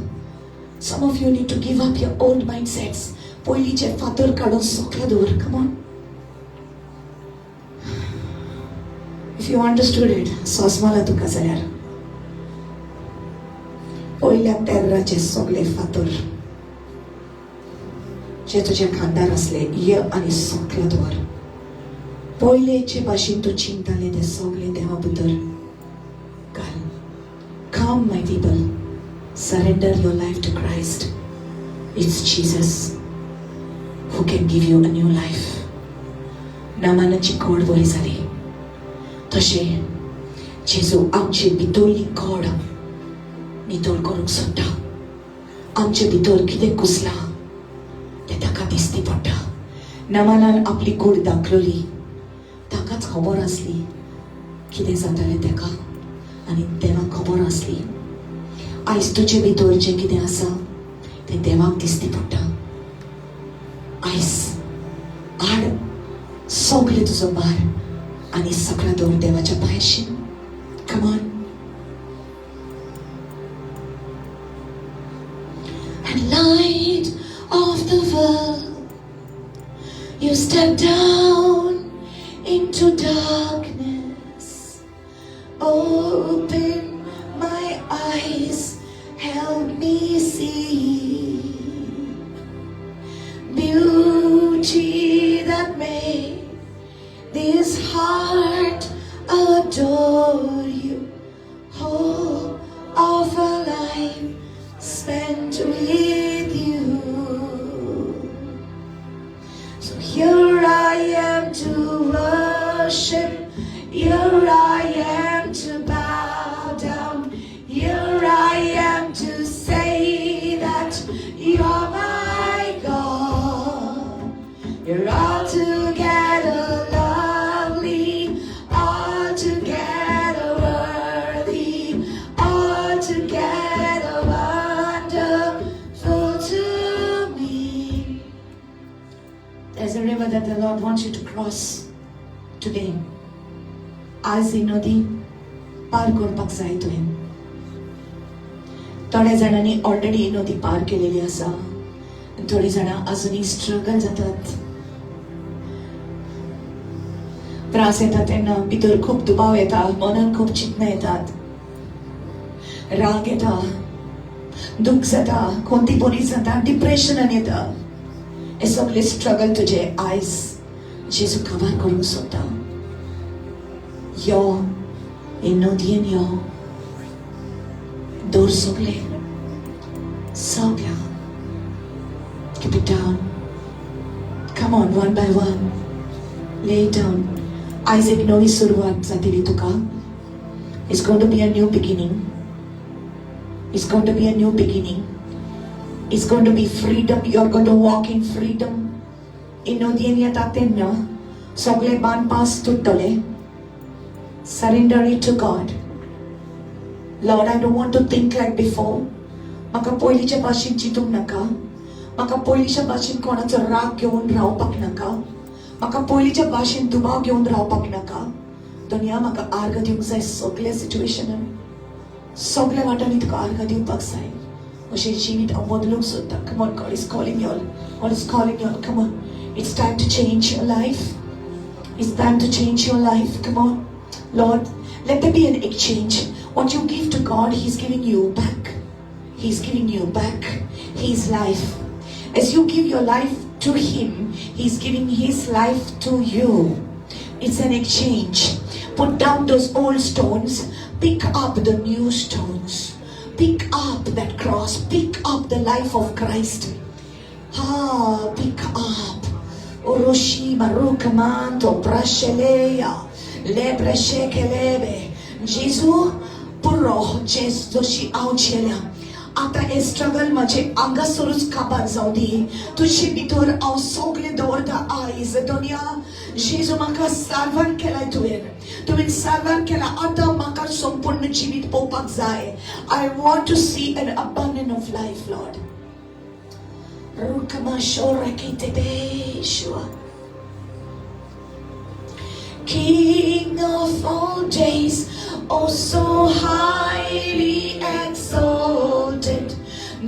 Some of you need to give up your old mindsets. पयलींचे फातर काडून सगळा दवर. Come on. If you understood it, सोसमाला तुका जाल्यार पयल्या तेर्राचे सगळे फातर जे तुज्या खांदार असले ये आनी सगळे दवर. पयलेचे भाशेन तूं चिंताले ते सगळे देवा भितर घाल. Come, my people, surrender your life to Christ. It's Jesus who can give you a new life. नामानाची खोड बरी जाली. तशें जेजू आमचे भितरली खोड नितळ करूंक सोदता. आमचे भितर कितें कुसलां तें ताका दिसती पडटा. नामानान आपली कूड दाखयली. ताकाच खबर आसली कितें जातालें तेका आनी देवाक खबर आसली. आयज तुजे भितर जें कितें आसा तें देवाक दिसती पडटा. आयज हाड सगळें तुजो भार आनी सगळा दवर देवाच्या पांयाशीं. Come on. And light of the world, you step down into darkness. Open my eyes, help me see beauty that made this heart adore you. Whole of a life spent with you. So here I am to worship. Here I am to bow down. Here I am to say that you're my God. You're altogether lovely, altogether worthy, altogether wonderful to me. There's a river that the Lord wants you to cross today. आज ही नदी पार करपाक जाय तुवें. थोड्या जाणांनी already ही नदी पार केलेली आसा. थोडी जाणां अजुनूय स्ट्रगल जातात. त्रास येतात तेन्ना भितर खूब दुबाव येता. मनान खूब चिंतनां येतात. राग येता. दुख जाता. कोंतीपणी जाता. डिप्रेशनान येता. हे सगळे स्ट्रगल तुजे आयज जेजू कवर करूंक सोदता. यो हे नदयेन यो. दवर सगळे सगळ्या. Keep it down. Come on, one by one. Lay it down. आयज एक नवी सुरवात जातली तुका. It's going to be a new beginning. It's going to be a new beginning. It's going to be freedom. You're going to walk in freedom. In नदयेन येता तेन्ना सगळे बांद पास तुटतले. Surrender it to God. Lord, I don't want to think like before. म्हाका पयलींच्या भाशेन चिंतूंक नाका. म्हाका पयलींच्या भाशेन कोणाचो राग घेवन रावपाक नाका. म्हाका पयलींच्या भाशेन दुबाव घेवन रावपाक नाका. दुनिया म्हाका आर्ग दिवंक जाय. सगळ्या सिच्युएशनान सगळ्या वाटांनी तुका आर्ग दिवपाक जाय. अशें जिवीत हांव बदलूंक सोदता. Come on, God is calling you all. God is calling you all. Come on. It's time to change your life. It's time to change your life. Come on. Lord, let there be an exchange. What you give to God, He's giving you back. He's giving you back His life. As you give your life to Him, He's giving His life to you. It's an exchange. Put down those old stones. Pick up the new stones. pick up that cross, pick up the life of Christ. Pick up. Oroshi marukamanto brasheleya le brashekelebe. Jesu puro Jesu shi auchelia. आता हे struggle माझे अंगा सुरूच काबार जाऊ दे. तुझे भितर हांव सगळें दवरता आयज. दुनिया जेजू म्हाका सारवार केलाय तुवें सारवार केला. आतां म्हाका संपूर्ण जिवीत पळोवपाक जाय. I want to see an abundance of life, Lord. Rukama shora kitebe shua. King of all days, oh so highly exalted,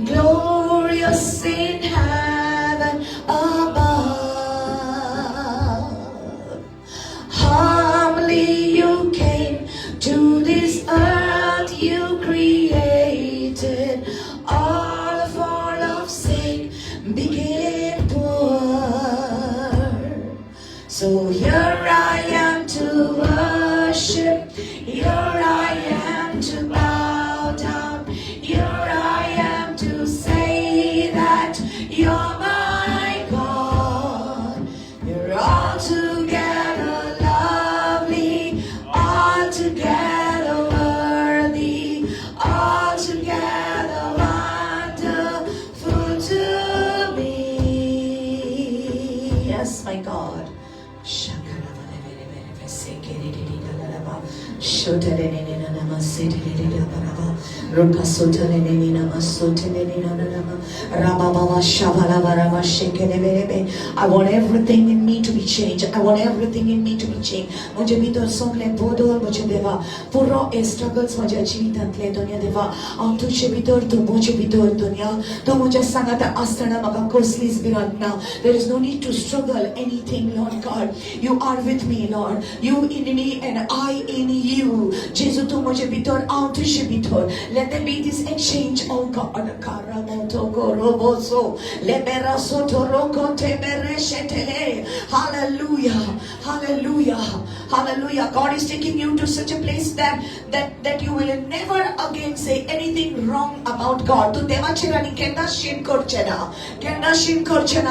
glorious in heaven above. Humbly you came to this earth, you created all for love's sake, became poor. So here I am to worship, here I am to bow down, here I am to say that you're my God. You're altogether lovely, altogether worthy, altogether wonderful to me. Yes, my God. I want everything in me to be changed. I want everything in me to be changed. मुझे भीतर सगळे बदल मुझे देवा. पुरो हे struggles माझ्या जिवितांतले दुनिया देवा. हांव तुझे भितर तू मुझे भितर दुनिया. तू मुझे सांगात आसतना म्हाका कसलीच भिरांत ना. There is no need to struggle anything, Lord God. You are with me, Lord. You in me and I in you. Jesus, tu मुझे भितर हांव तुझे भितर. Let there be this exchange, oh God. Karamoto goroboso leberaso toroko tebereshetele. Hallelujah, hallelujah, hallelujah. God is taking you to such a place that you will never again say anything wrong about God. Tu devache rani kenda shin korchena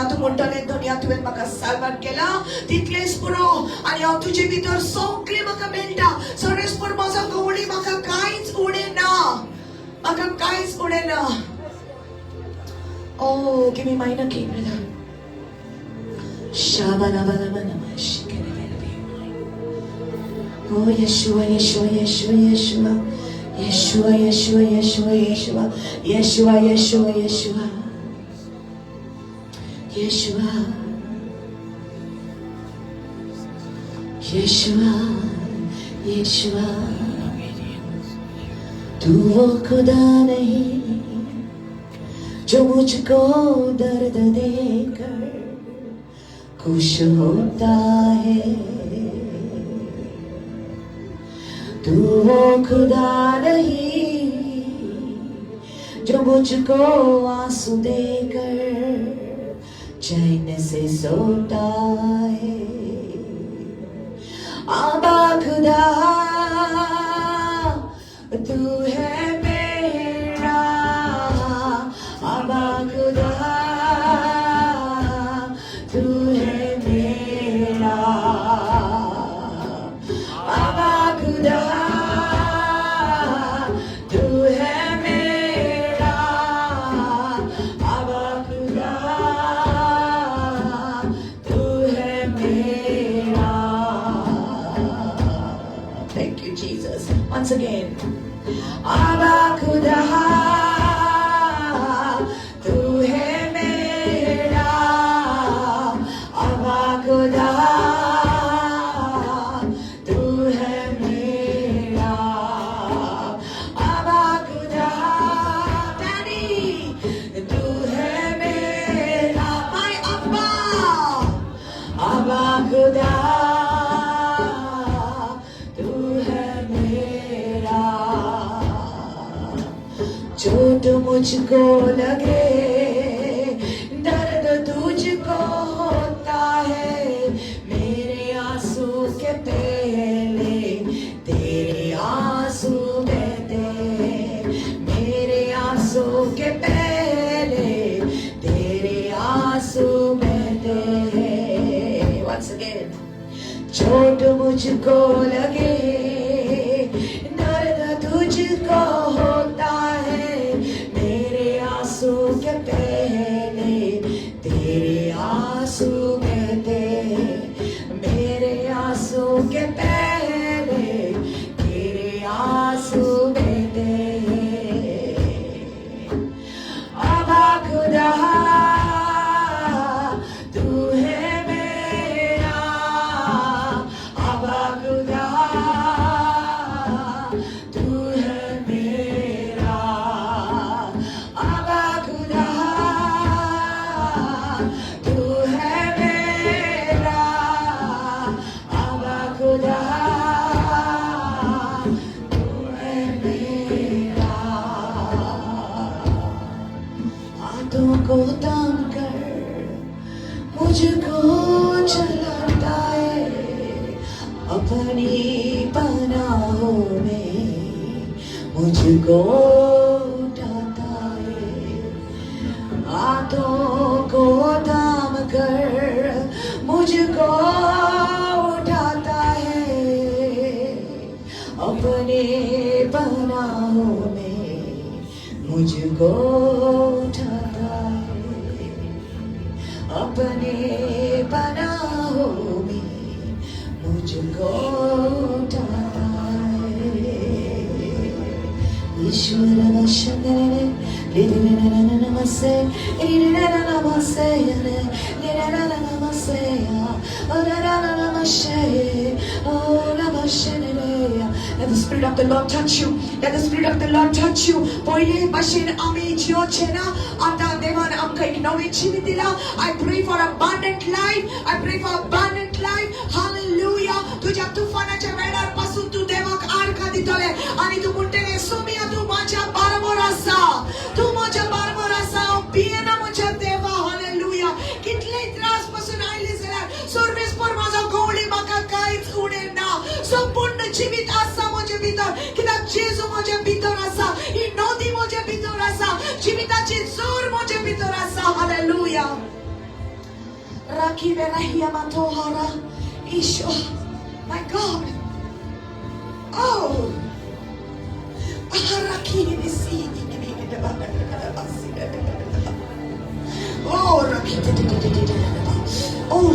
tu montale dunia tuven maka salvan kela titles puro ani haंव तुझे भितर सगळे म्हाका मेळटा. सरेस्पर माझा गवळी म्हाका कांयच उडेना. म्हाका कांयच उडेना. Oh, give me minor key, brother. Oh, Yeshua, Yeshua, Yeshua, Yeshua. Yeshua, Yeshua, Yeshua, Yeshua. Yeshua, Yeshua, Yeshua. Yeshua. Yeshua, Yeshua. तू वो खुदा नहीं जो मुझको दर्द देकर खुश होता है. तू वो खुदा नहीं जो मुझको आंसू देकर चैन से सोता है. आबा खुदा तू है मेरा. आबा खुदा तू है मेरा. आबा खुदा तू है मेरा. आबा खुदा तू है मेरा. Thank you, Jesus. Once again. Abba Khuda, tu hai mera. Abba Khuda, tu hai mera. Abba Khuda, Daddy, tu hai mera. My Abba, Abba Khuda. चोट मुझको लगे दर्द तुझको होता है. मेरे आंसू के पहले तेरे आंसू बहते. मेरे मुझको लगे, दर्द तुझको होता है, मेरे आंसू के पहले तेरे आंसू बहते, मेरे आंसू के पहले तेरे आंसू बहते। अबा खुदा तू है मेरा, अबा खुदा तू है मेरा, अबा खुदा तू है मेरा, अबा खुदा तू है मेरा। हाथों को थाम कर मुझको चलाता है, अपनी पनाहों में मुझको उठाता है। हाथों को थाम कर मुझको उठाता है, अपने पनाहों में मुझको उठाता है, अपने पनाहों में मुझको उठाता है। ईश्वर वशनरे नमस्ते नमस्ते नमस्ते Let the Spirit of the Lord touch you. Let the Spirit of the Lord touch you. पहिले बसेन आमी जियो छेना आता देवान आमका एक नवीन जीवन दिला. I pray for abundant life. I pray for abundant life. Hallelujah. तुझ्या तुफानाच्या वेळापासून तू देवाक आरका दितले आणि तू म्हणतेले सोमिया तू माझ्या बरोबर असा, तू माझ्या बरोबर असा, बियेना माझ्या देवा. Hallelujah. कितले त्रास पासून आयले जाल्यार सर्वेस पर माझा गोळी म्हाका कांयच उडेना. संपूर्ण जीवित आसा माझ्या भितर, कित्याक जेजू माझ्या भितर आसा, ही नदी माझ्या भितर आसा, जीविताची जोर माझ्या भितर आसा. Hallelujah. Rakibe rahia matohara isho. My God. Oh. Arakini nisidi. Oh, rakite. Oh,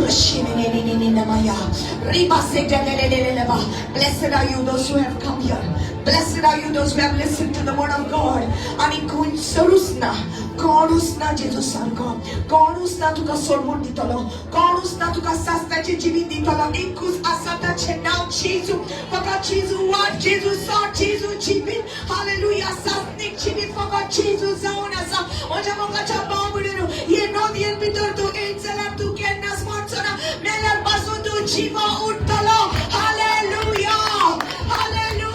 blessed are you those who have come here. Blessed are you those who have listened to the word of God. Ani kun sarusna, korusna Jesus sarko, korusna tuka sormur ditalo, korusna tuka sastache jibin ditalo, inkus asata chenau Jesus, faka Jesus what Jesus saw Jesus jibin, hallelujah, sastnik jibin faka Jesus zaunasa, oja moga chabamudenu, ye no dien bitor tu enzelam tu kenna smartsona, melar basu tu jiva uttalo, hallelujah, hallelujah.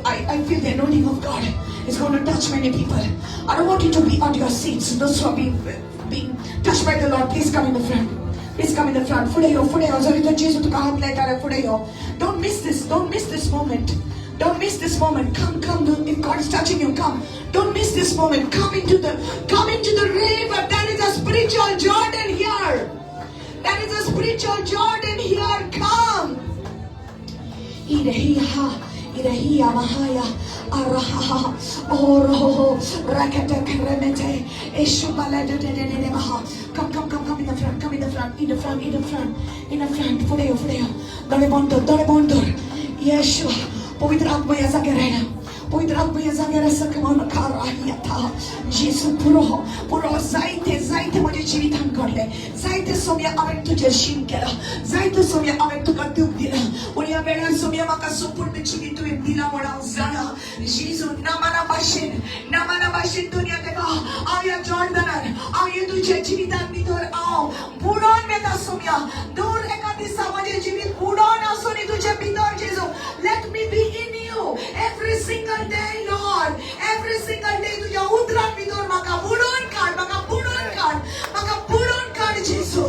I feel the anointing of God is going to touch many people. I don't want you to be on your seats. Those who are being touched by the Lord, please come in the front. Please come in the front. Don't miss this. Don't miss this moment. Don't miss this moment. Come. If God is touching you, come. Don't miss this moment. Come into the river. That is a spiritual Jordan here. That is a spiritual Jordan here. Come. Irahia Mahaya Araha Oro Rakata Kremete Eshubalada Maha. Come in the front, come in the front. Fudeo. Dore Bondor. Yeshua. Pavitra Atma ya zagerena. Pavitra Atma ya zagera sakamana karahiyata. Jesu puro zaite माझ्या जीवितान घडले. जायते सोम्या हांवें तुझे शीन केला. जायते सोम्या हांवें तुका दूख दिला. पूण ह्या वेळार सोम्या म्हाका संपूर्ण जीवित तुवें दिला म्हण हांव जाणा. जेजू नामाना भाशेन दुनिया तेका हांव ह्या जॉर्डनान हांव ह्या तुझ्या जीवितान भितर हांव बुडोन वेता सोम्या. दूर एका दिसा माझे जीवित बुडोन आसुनी तुझ्या भितर जेजू. Let me be in you every single day, Lord. Every single day तुझ्या उदरान भितर म्हाका बुडोन काड जेजू.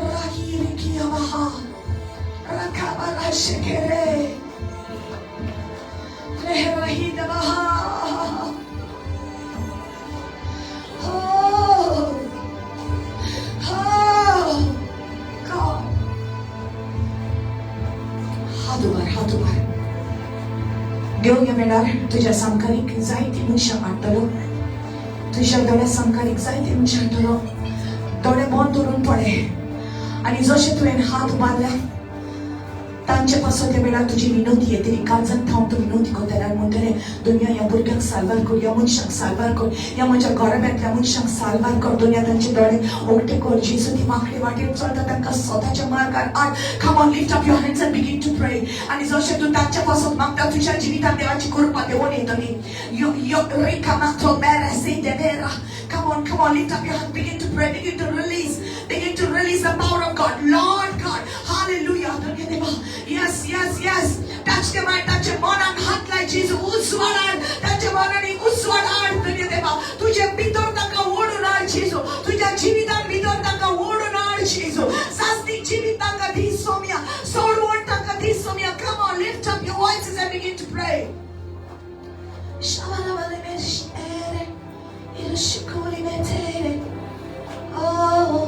राही आहा रकाबा राशेकेरे. लेहराही दबा यार तुझ्या संकरिक जायती मनशां हाडटलो तुझ्या दोळे संकरिक जायती मनशां हाडटलो दोळे बंद दवरून पळे आनी जशें तुवें हात उबारल्या तांचे पासून त्या वेळार तुजी विनोदी येतली काळजांत थांब तूं विनोदी करतले आनी म्हणटलें दुनिया ह्या भुरग्यांक साल्वार कर ह्या मनशांक साल्वार कर ह्या म्हज्या घराब्यांतल्या मनशांक साल्वार कर दुनिया तांचे दोळे उगटे कर जेजू ती माकडी वाटेर चलता तांकां स्वताच्या मार्गार हाड come on lift up your hands and begin to pray आनी जशें तूं तांचे पासून मागता तुज्या जिवितांत देवाची कृपा देवून येतली यो रेका मागतो बेरा से देवेरा come on lift up your hand begin to pray begin to release the power of God Lord God hallelujah yes touch them right touch them मनाक हात लाय जेजू उजवाडाड तांच्या मनांनी उजवाडाड दुनिया देवा तुझे भितर ताका ओडून हाड जेजू तुझ्या जिवितांत भितर ताका ओडून हाड जेजू सास्तिक जिवित ताका दी सोम्या सोडवण ताका दी Saumya come on lift up your voices and begin to pray Shabala vale meshere Irushikuli metere Oh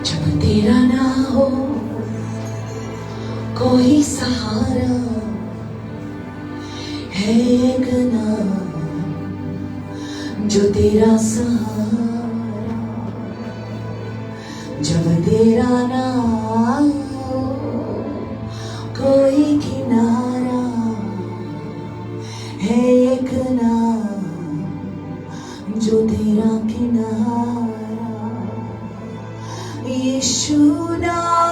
जब तेरा ना हो कोई सहारा है एक नाम जो तेरा सहारा जब तेरा ना हो कोई किनारा है एक नाम जो तेरा किनारा यीशु नाम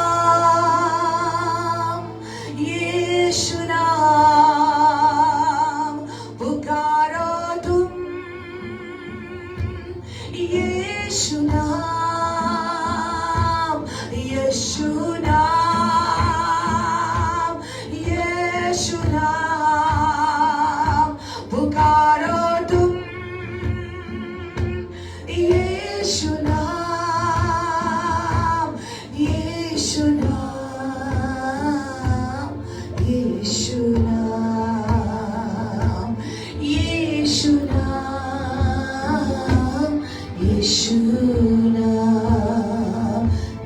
पुकारो तुम यीशु नाम पुकारो तुम यीशु नाम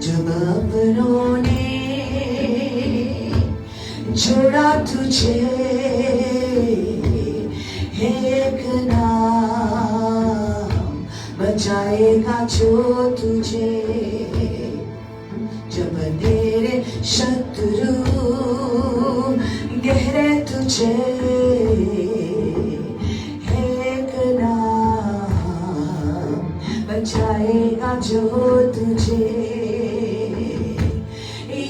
जब अपनों ने जोड़ा तुझे एक नाम बचाएगा जो तुझे जब तेरे शत्रु गहरे तुझे एक नाम बचाएगा जो तुझे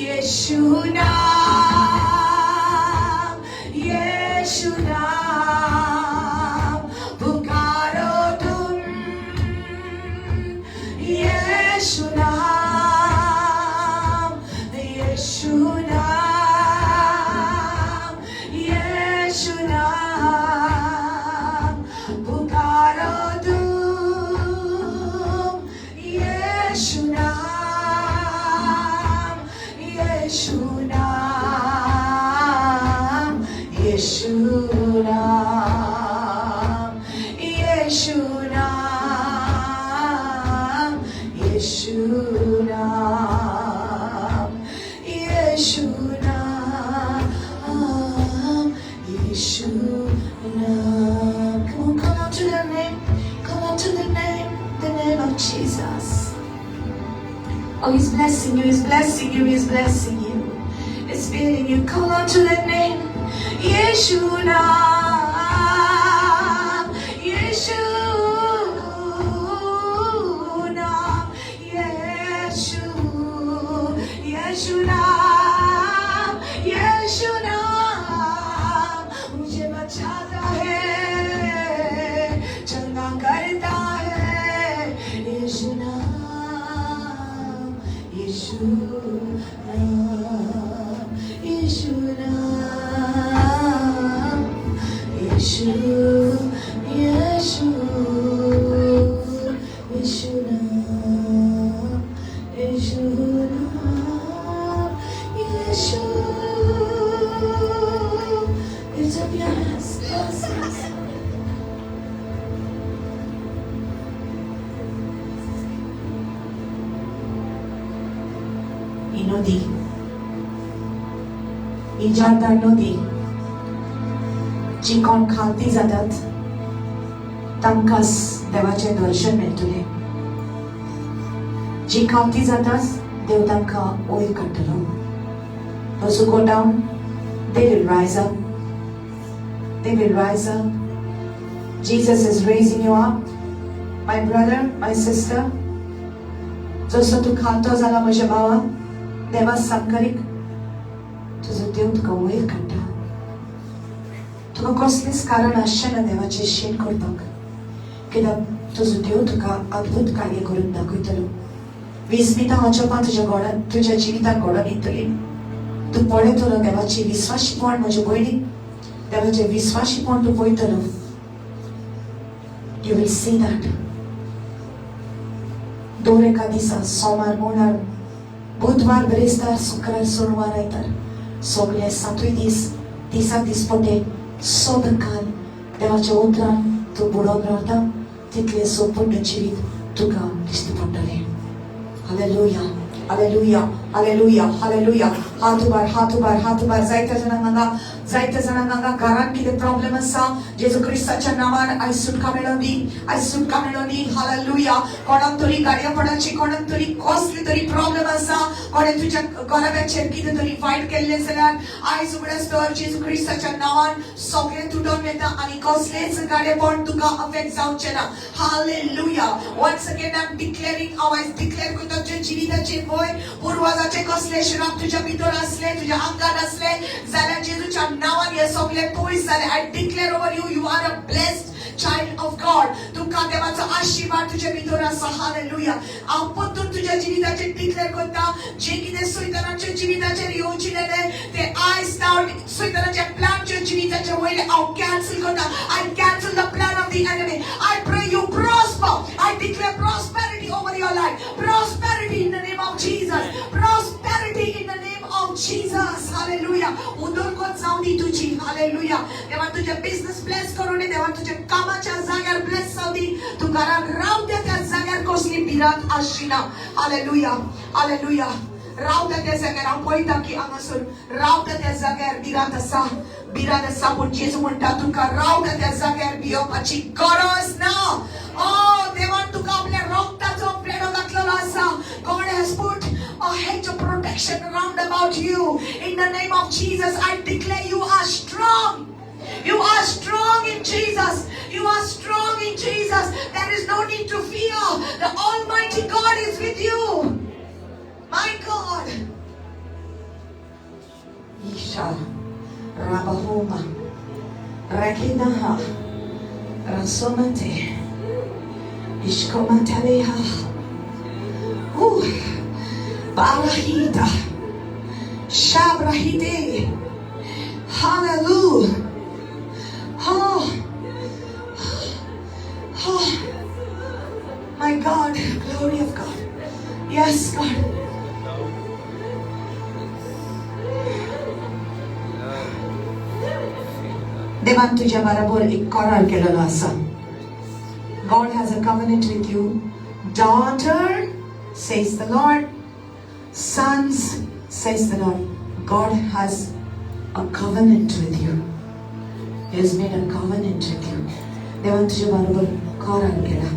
यीशु नाम पुकारो तुम यीशु नाम पुकारो तुम यीशु नाम Come on, call out to the name. Call out to the name of Jesus. Oh, He's blessing you. He's blessing you. He's blessing you. It's feeding you. Call out to the name. Yeshu naam. Yeshu naam. Yeshu naam. Yeshu naam. मुझे बचाता है, चंगा करता है. यीशु नाम. यीशु नाम. यीशु नाम. यीशु नाम. यीशु नाम. नदी, ही जॉर्दान नदी जी कोण खालती जातात तांकांच देवाचें दर्शन मेळटलें. जी खालती जातात देव तांकां वयर काडटलो. Those who go down, they will rise up. They will rise up. Jesus is raising you up. My brother, my sister, जसो तू खालतो जाला म्हज्या भावा, देवा सांगरीक तुजो देव तुका वयर काडटा. तुका कसलेंच कारण आसचें ना देवाचें शेण करपाक, कित्याक तुजो देव तुका अद्भुत कार्य करून दाखयतलो. विस्मितां अचोपां तुज्या जिवितांत घडोवन येतली. तू पळयतलो देवाची विश्वासीपण. म्हज्या भयणी, देवाचें विश्वासीपण तू पळयतलो. You will see that. दर एका दिसा सोमार, मंगळार, बुधवार, बिरेस्तार, शुक्रार, सोनवार, आयतार सगळे 7 दिसाक दिसपटे सदकाल देवाच्या उतरान तू बुडोवन रावता तितलें संपूर्ण जिवीत तुका दिश्टी पडटलें. Hallelujah, hallelujah, hallelujah, hallelujah. हात उबार. जायत्या जाणांक घरान कितें प्रॉब्लेम आसा, जेजू क्रिस्ताच्या नांवान आयज सुटका मेळोवन दी. हालेलुया. कोणाक तरी गाडयापणाची, कोणाक तरी कसली तरी प्रॉब्लेम आसा, कोणें तुज्या घराब्याचेर कितें तरी वायट केल्लें जाल्यार आयज उगडास तर जेजू क्रिस्ताच्या नांवान सगळें तुटोन वता आनी कसलेंच गाडेपण तुका अफेक्ट जावचें ना. Hallelujah. Once again I am declaring, हांव आयज डिक्लेर करता तुज्या जिविताचेर वयर पुर्वजाचे कसले श्राप तुज्या भितर आसले, तुज्या आंगान आसले जाल्यार जेजूच्या नांवान हे सगळे पयस जाले. I declare over you are a blessed child of God. तुका देवाचो आशीर्वाद तुज्या भितर आसा. हालेलुया. हांव परतून तुज्या जिविताचेर डिक्लेर करता, जे कितें सैतानाच्या जिविताचेर येवचिलेले ते आयज नाव सैतानाच्या प्लॅनच्या जिविताच्या वयले हांव कॅन्सल करता. I cancel the plan of the enemy. I pray you prosper. I declare prosperity over your life. Prosperity in the name of Jesus. Prosperity in the name of Jesus. Hallelujah. उदरगत जावं दी तुजी. Hallelujah. देवा तुजे business bless करून दे. देवा तुजे कामाच्या जाग्यार ब्लेस जावं दी. तू घरान रावता त्या जाग्यार कसली भिरांत आसची ना. Hallelujah, hallelujah. रावता त्या जाग्यार हांव पळयता की हांगासर रावता त्या जाग्यार भिरांत आसा पूण जेजू म्हणटा तुका रावता त्या जाग्यार भियोवपाची गरज ना. देवान तुका आपल्या रक्ताचो पेडो घातलेलो आसा. God has put a hedge of protection round about you. In the name of Jesus, I declare you are strong. You are strong in Jesus. You are strong in Jesus. There is no need to fear. The Almighty God is with you. My God. Isha Rabahoma Rakinaha Rasomate Ishkomataleha Barahita Shabrahide. Hallelujah. My God, glory of God. Yes, God. देवान तुझ्या बरोबर एक करार केलेलो आसा. God has a covenant with you. Daughter, says the Lord. Sons, says the Lord. God has a covenant with you. He has made a covenant with you. देवान तुझ्या बरोबर करार केला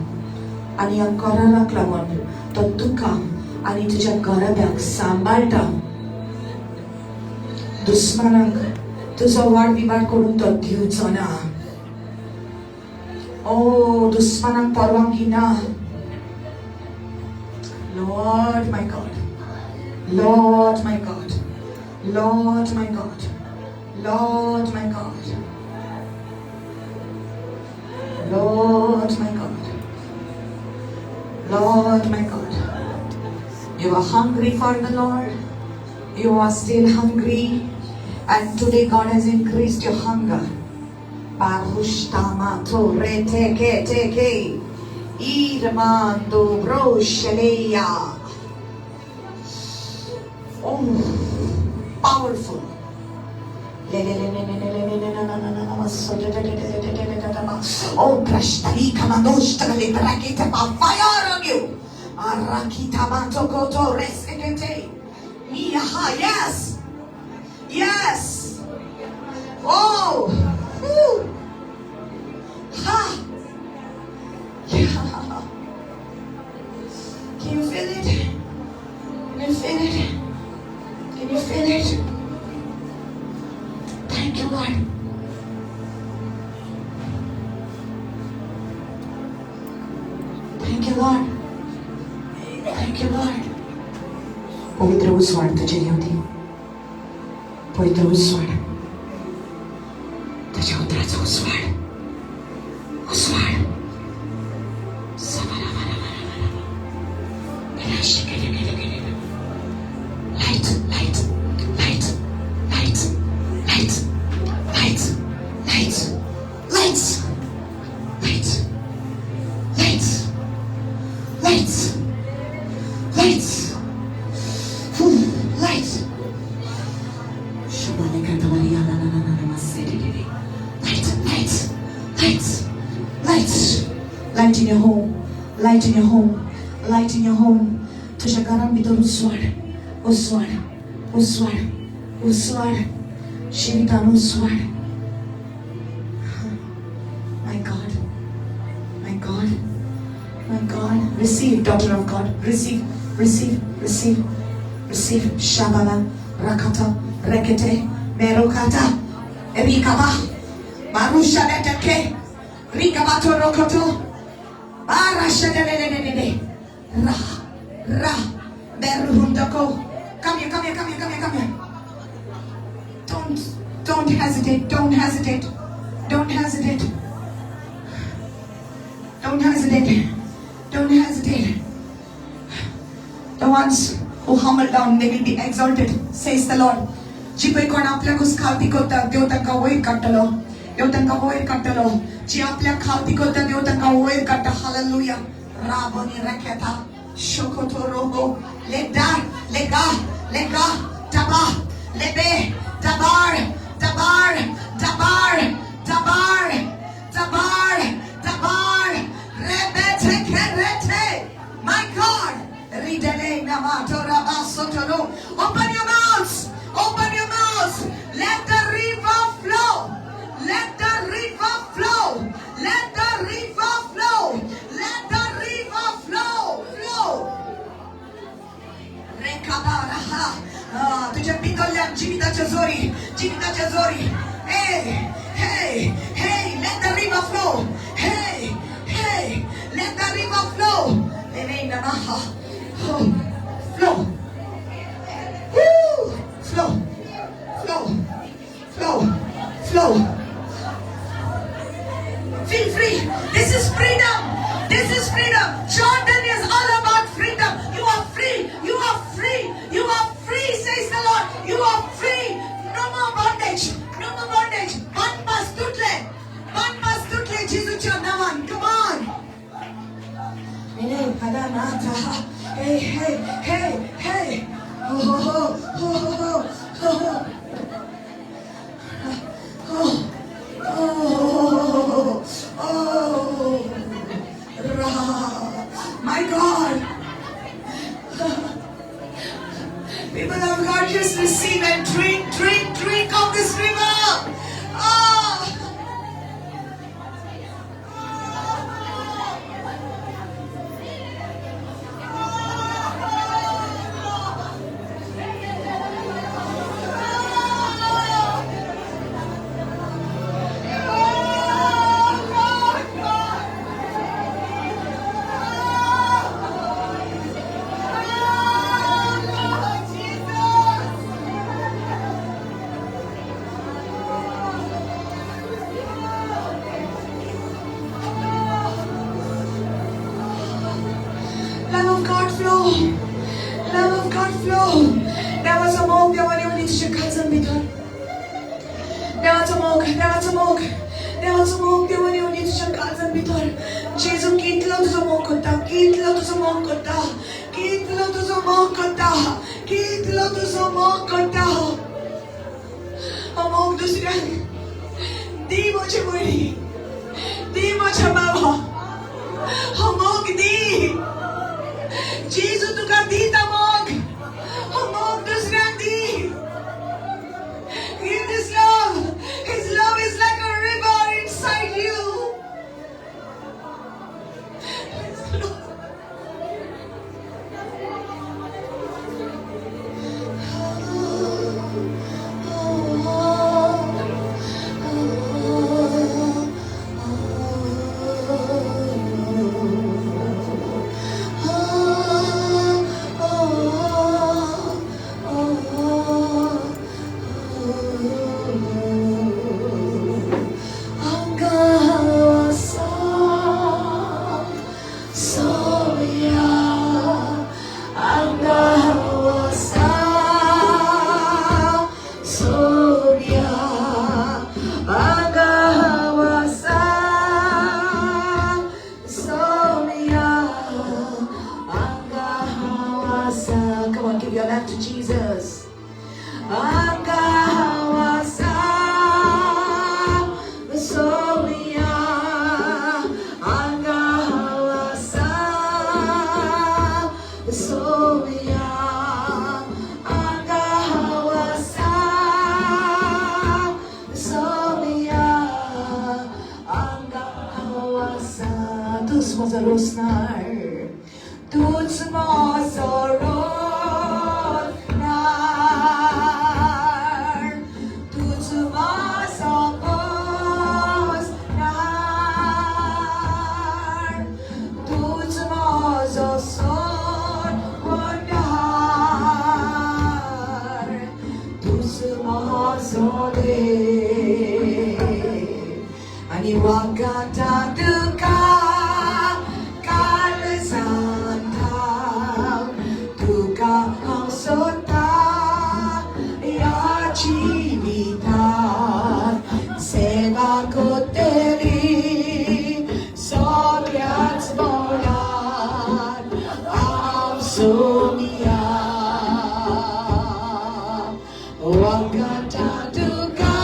आणि या कराराक लागून तो तुका आणि तुझ्या घराब्याक सांभाळटा. दुश्मनाक तुझो वाड विवाद करून तो दिवचो ना. दुश्मनाक परवानगी ना. Lord my God, Lord my God, Lord my God, Lord my God, Lord my God, Lord my God. You are hungry for the Lord. You are still hungry, and today God has increased your hunger. Parushtama to reteke irmando brosheleya. Powerful. Prashtari kamandoshta lebrakita fire on you. Arakita mantokoto resekete. Yes. Yes. Oh. Woo. Ha. Yeah. Can you feel it? Can you feel it? Can you feel it? Thank you, Lord. Thank you, Lord. Thank you, Lord. पवित्र उस्वाड तुझे येऊ दे. पवित्र उस्वाड. तुझ्या उदराचा उस्वाड. उस्वाड. Light, light, light, light, light, light, light, light, light, light, light, light, light. Light, light in your home, light in your home, light in your home. तुझ्या घरांभितर उस्वाड, उस्वाड, उस्वाड, उस्वाड, शिवितान उस्वाड. My God, my God, my God. Receive, daughter of God. Receive, receive, receive, receive. Shabala, rakata, rekete, merokata, erikaba, marusha neteke, rikabato rokoto, barasha de ra. Ra, Beruhundako. Come here, come here, come here, come here, come here. Don't hesitate, don't hesitate, don't hesitate, don't hesitate, don't hesitate. The ones who humble down, they will be exalted, says the Lord. Jipai kon apल्या kus khalti kota, Dev tanka oir kattalo, Dev tanka oir kattalo. Ji apल्या khalti kota, Dev tanka oir katta. Hallelujah. Raboni raketa. Shokotorogo, Ledar, Lega, Lega, Tabar, Lebe, Tabar, Tabar, Tabar, Tabar, Tabar, Tabar, Rebete, Kerete. My God, Ridele, Namato, Rabasotoro. Open your mouths, open your mouths. Let the river flow. Let the river flow. Let the river flow. Let the river flow. तुझ्या पिकल्या जीविताच्या जोरी, जीविताच्या जोरी. Hey, hey, hey, let the river flow. Hey, hey, let the river flow. Flow. Woo! Flow. Flow. Flow. Flow. Feel free. This is freedom. This is freedom. Jordan is all about freedom. You are free. You are free. You are free, says the Lord. You are free. No more bondage. No more bondage. Banpas tutle. Banpas tutle. Jesucha naman. Come on. Hey, hey, hey, hey. Oh, oh, oh, oh, oh, oh, oh, oh, my God. People of God, just receive and drink, drink, drink of this river. Oh. देवाचं मोग देवाने येऊन तुझ्या काळजात भितर जेजू कितलं तुझं मोग करता कितलं तुझं मोग करता कितलं तुझं मोग करता कितलं तुझं मोग करता मोग दुसऱ्या दी माझ्या बहिणी दी माझ्या बाबा मोग दी जेजू तुका दी ता मोग दुसऱ्या माझो रोसनार, तूच माझो रोसनार, तूच माझो पोसनार, तूच माझो सोडवणार, तूच माझो देव. आणि वागाता तुका काल सांगता, तुका हांव सोदता ह्या जिवितांत. सेवा कोत्तली सगळ्याच मोलान हांव सोमिया. वागाता तुका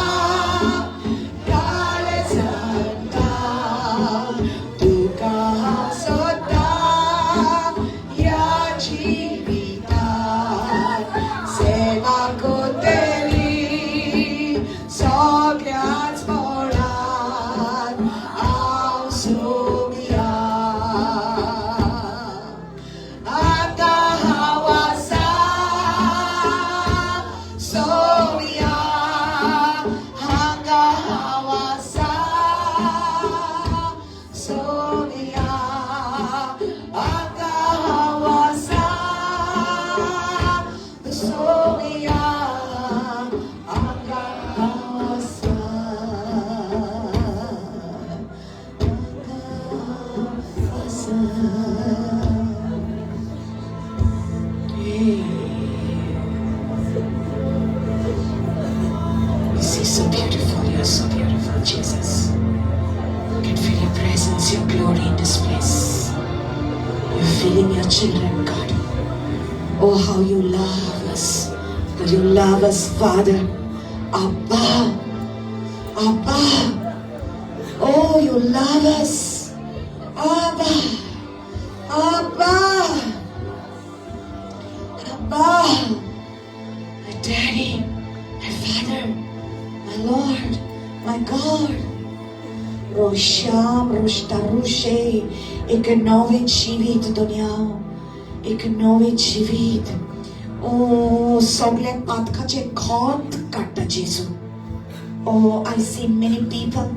so beautiful, you're so beautiful, Jesus. I can feel your presence, your glory in this place. You're filling your children, God. Oh, how you love us. God, you love us, Father. Abba. Abba. Oh, you love us. Abba. Abba. Abba. My daddy. My father. My Lord, my God. Rosham, Roshtarushe, एक नवे जीवित दुनिया, एक नवे जीवित. Oh, सगळे पातकाचे खोट काढता जेजू. Oh, I see many people.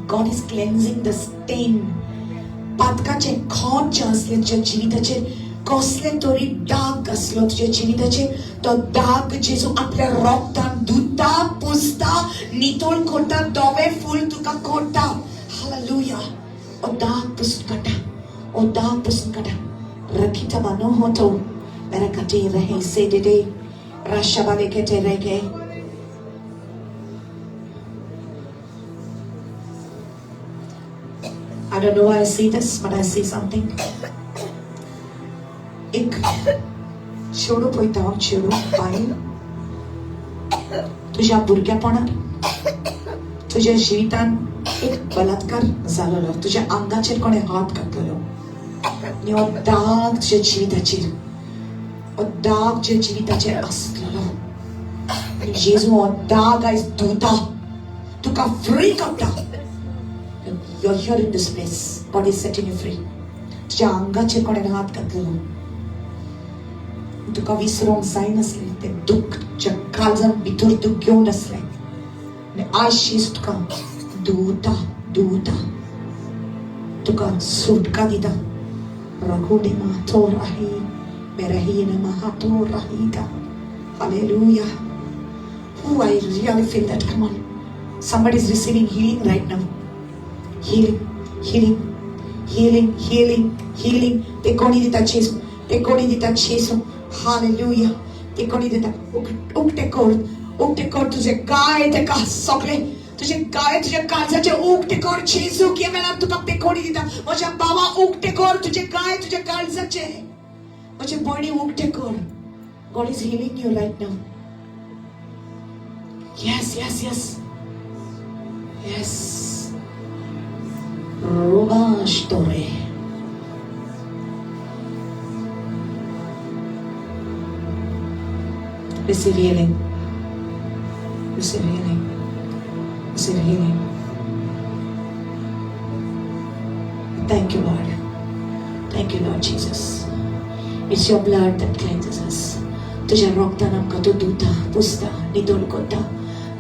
God is cleansing the stain. पातकाचे खोट जे असले तुझ्या जीविताचे, कसले तरी दाग असलो तुझ्या जीविताचे, तो दाग जेजू आपल्या रक्तान धुता, पुसता, नितळ करता, धवे फूल तुका करता. हालेलुया. ओ दाग पुसून काढा, ओ दाग पुसून काढा. रखिता बानो होतो berakati rehe sedede rashabale kete rege. I don't know why I see this, but I see something. एक चेडू पळयता हांव, चेडू बायल तुझ्या भुरगेपणांत तुझ्या जिवितान एक बलात्कार जालोलो, तुझ्या आंगाचेर कोणे हात घातलेलो आनी हो दाग तुझ्या जिविताचेर, हो दाग तुझ्या जिविताचेर आसलेलो आनी जेजू हो दाग आयज धुता, तुका फ्री करता. You're here in this place. God is setting you free. तुझ्या आंगाचेर कोणे हात घातलेलो, तुका विसरूंक जायनासलें तें दूख, तुज्या काळजांत भितर तूं घेवन आसलें आनी आज शीज तुका धुता, धुता, तुका सुटका दिता. रघुडे मातो राही मेरहीन महातो राहीगा. Hallelujah. Oh, I really feel that. Come on. Somebody is receiving healing right now. Healing, healing, healing, healing, healing. ते कोणी दिता जेजू, ते कोणी दिता जेजू. हालेलुया. ते कोणी दिता. उक्ते कर तुझे गाय ते का सगळे तुझे गाय तुझ्या काळजाचे उक्ते कर जेजू. की मला तुका ते कोणी दिता. माझ्या बाबा उक्ते कर तुझे गाय तुझ्या काळजाचे. माझे बॉडी उक्ते कर. God is healing you right now. Yes, yes, yes. Yes. Robashtore. Receive healing. Receive healing. Receive healing. Thank you, Lord. Thank you, Lord Jesus. It's your blood that cleanses us. तुझ्या रक्तान आमकां तूं धुता, पुसता, नितळ करता.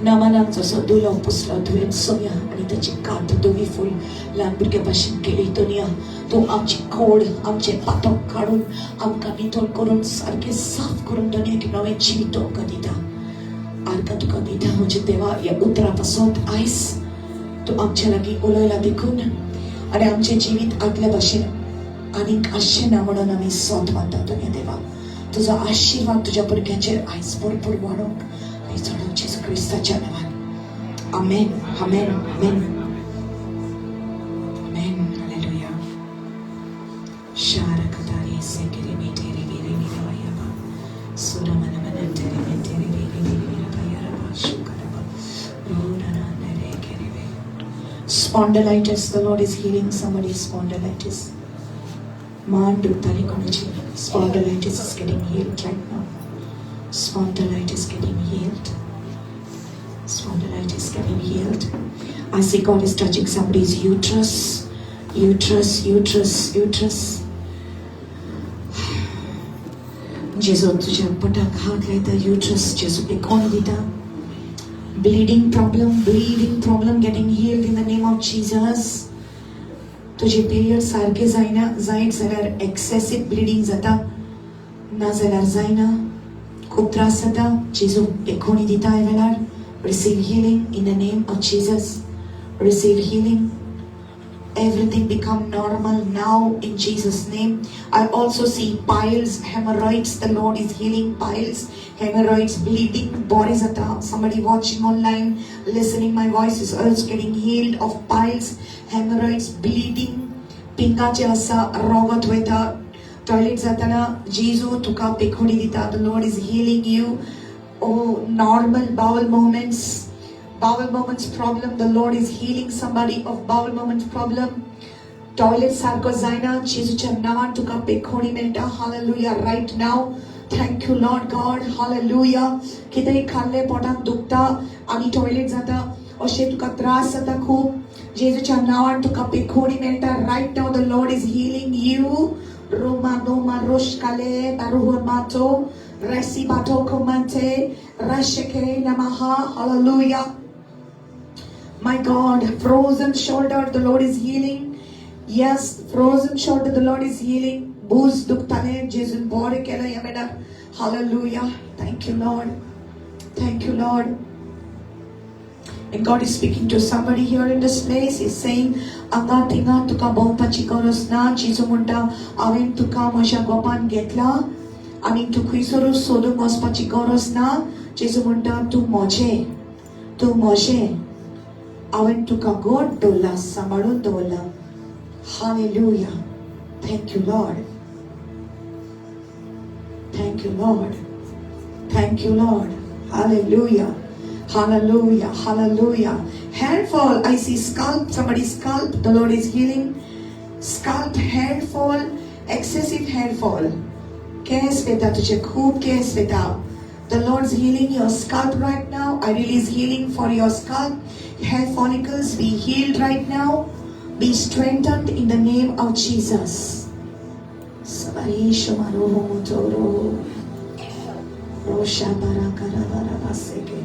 नामानाक जसो धुलो पुसलो तुवें सोया आनी ताची कात दोगी फूल ल्हान भुरग्या भाशेन केली. दुनिया तूं आमची खोड, आमचे पातक काडून आमकां नितळ करून सारकें साफ करून दुनियाक नवें जिवीत आमकां दिता. आमकां तुका दिता म्हणजे देवा ह्या उतरा पासून आयज तूं आमच्या लागीं उलयला देखून आनी आमचें जिवीत आदल्या भाशेन आनीक आसचें ना म्हणून आमी सोत मानता. दुनिया देवा तुजो आशिर्वाद तुज्या भुरग्यांचेर आयज भरपूर वाडोवंक आनी चडोवंक जेजू क्रिस्ताच्या नांवान. आमेन, आमेन, आमेन, आमेन. हालेलुया. शारकतारी सेकेरे मेटेरे बेरे मेरे वायाबा सुरमन मनंतेरे मेटेरे बेरे बेरे मेरे वायाबा शुकरबा रोडना नरे केरेबे. Spondylitis, the Lord is healing somebody's spondylitis. Man duktari konachi. Spondylitis is getting healed right now. Spondylitis getting healed. Spondylitis getting healed. I see God is touching somebody's uterus. Uterus, uterus, uterus. Jesu तुझ्या पोटाक हात लायता. uterus Jesu एकूण दिता. Bleeding problem getting healed in the name of Jesus. तुझे period सारखे जायना, जायत जाल्यार एक्सेसिव ब्लिडिंग जाता, ना जाल्यार जायना, खूब त्रास जाता. जेजू एकूणी दिता ह्या वेळार. Receive healing in the name of Jesus. Receive healing. Everything become normal now in Jesus' name. I also see piles, hemorrhoids. The Lord is healing piles, hemorrhoids, bleeding, bodies at somebody watching online, listening. My voice is also getting healed of piles, hemorrhoids, bleeding. Pinkache asa rogat veta toilet zatana. Jesus tuka pekhudi dita. The Lord is healing you. Oh, normal bowel movements. Bowel movements problem, the Lord is healing somebody of bowel movements problem. Toilet sarko zaina, Jesuच्या नावान तुका पेखोणी मेळटा. Hallelujah right now. Thank you Lord God. Hallelujah. कितेंय खाल्ले पोटान दुखता आनी toilet जाता, अशें तुका त्रास जाता खूब, जेजुच्या नावान तुका पेखोणी मेळटा. Right now the Lord is healing you. Romano maroshkale baruhormato resi bato komante rasheke namaha. Hallelujah. My God, frozen shoulder, the Lord is healing. Yes, frozen shoulder, the Lord is healing. Booz duktane, Jesus bore kela yamena. Hallelujah. Thank you, Lord. Thank you, Lord. And God is speaking to somebody here in this place. He's saying, "Anga tinga tuka baupachi koros na." Jesus munta, "Aven tuka mosha gopan getla." Ani tu kuisoro sodu mospachi koros na. Jesus munta, "Tu moje, tu moje." Aven tuka God dola samadun dola. Hallelujah. Thank you, Lord. Thank you, Lord. Thank you, Lord. Hallelujah. Hallelujah. Hallelujah. Hair fall. I see scalp. Somebody's scalp. The Lord is healing. Scalp hair fall. Excessive hair fall. Kes veta tujhe khoob kes veta. The Lord's healing your scalp right now. I release healing for your scalp. Hair follicles be healed right now. Be strengthened in the name of Jesus. Sabarisho maroho motoro. Rosha barakara barabaseke.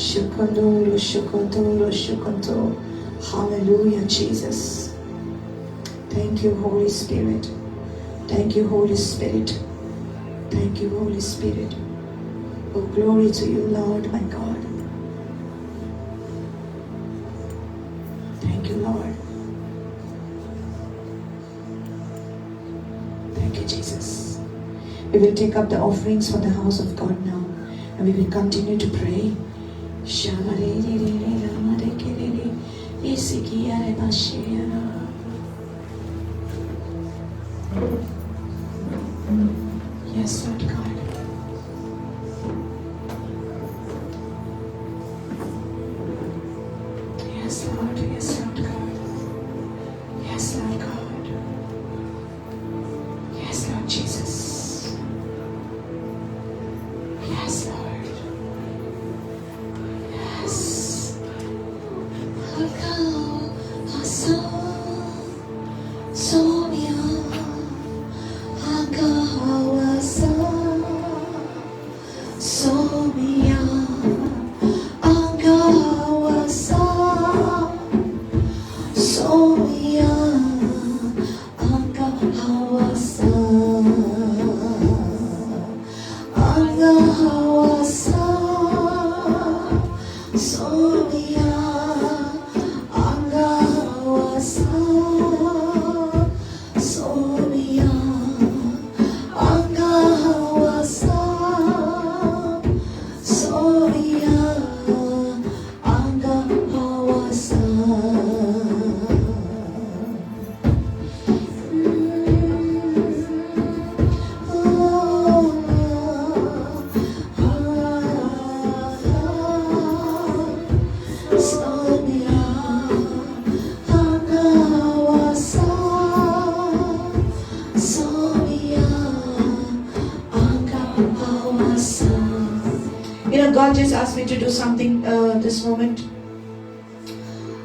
Shukondoro, shukondoro, shukondo. Hallelujah, Jesus. Thank you, Holy Spirit. Thank you, Holy Spirit. Thank you, Holy Spirit. Oh, glory to you, Lord, my God. Thank you, Lord. Thank you, Jesus. We will take up the offerings for the house of God now, and we will continue to pray. Yes, Lord God. Yes, Lord. Yes, Lord God. Yes, Lord God. Yes, Lord Jesus. Yes, Lord. Yes. Sonia Angawasa Sonia Angawasa Sonia Angawasa God just asked me to do something this moment.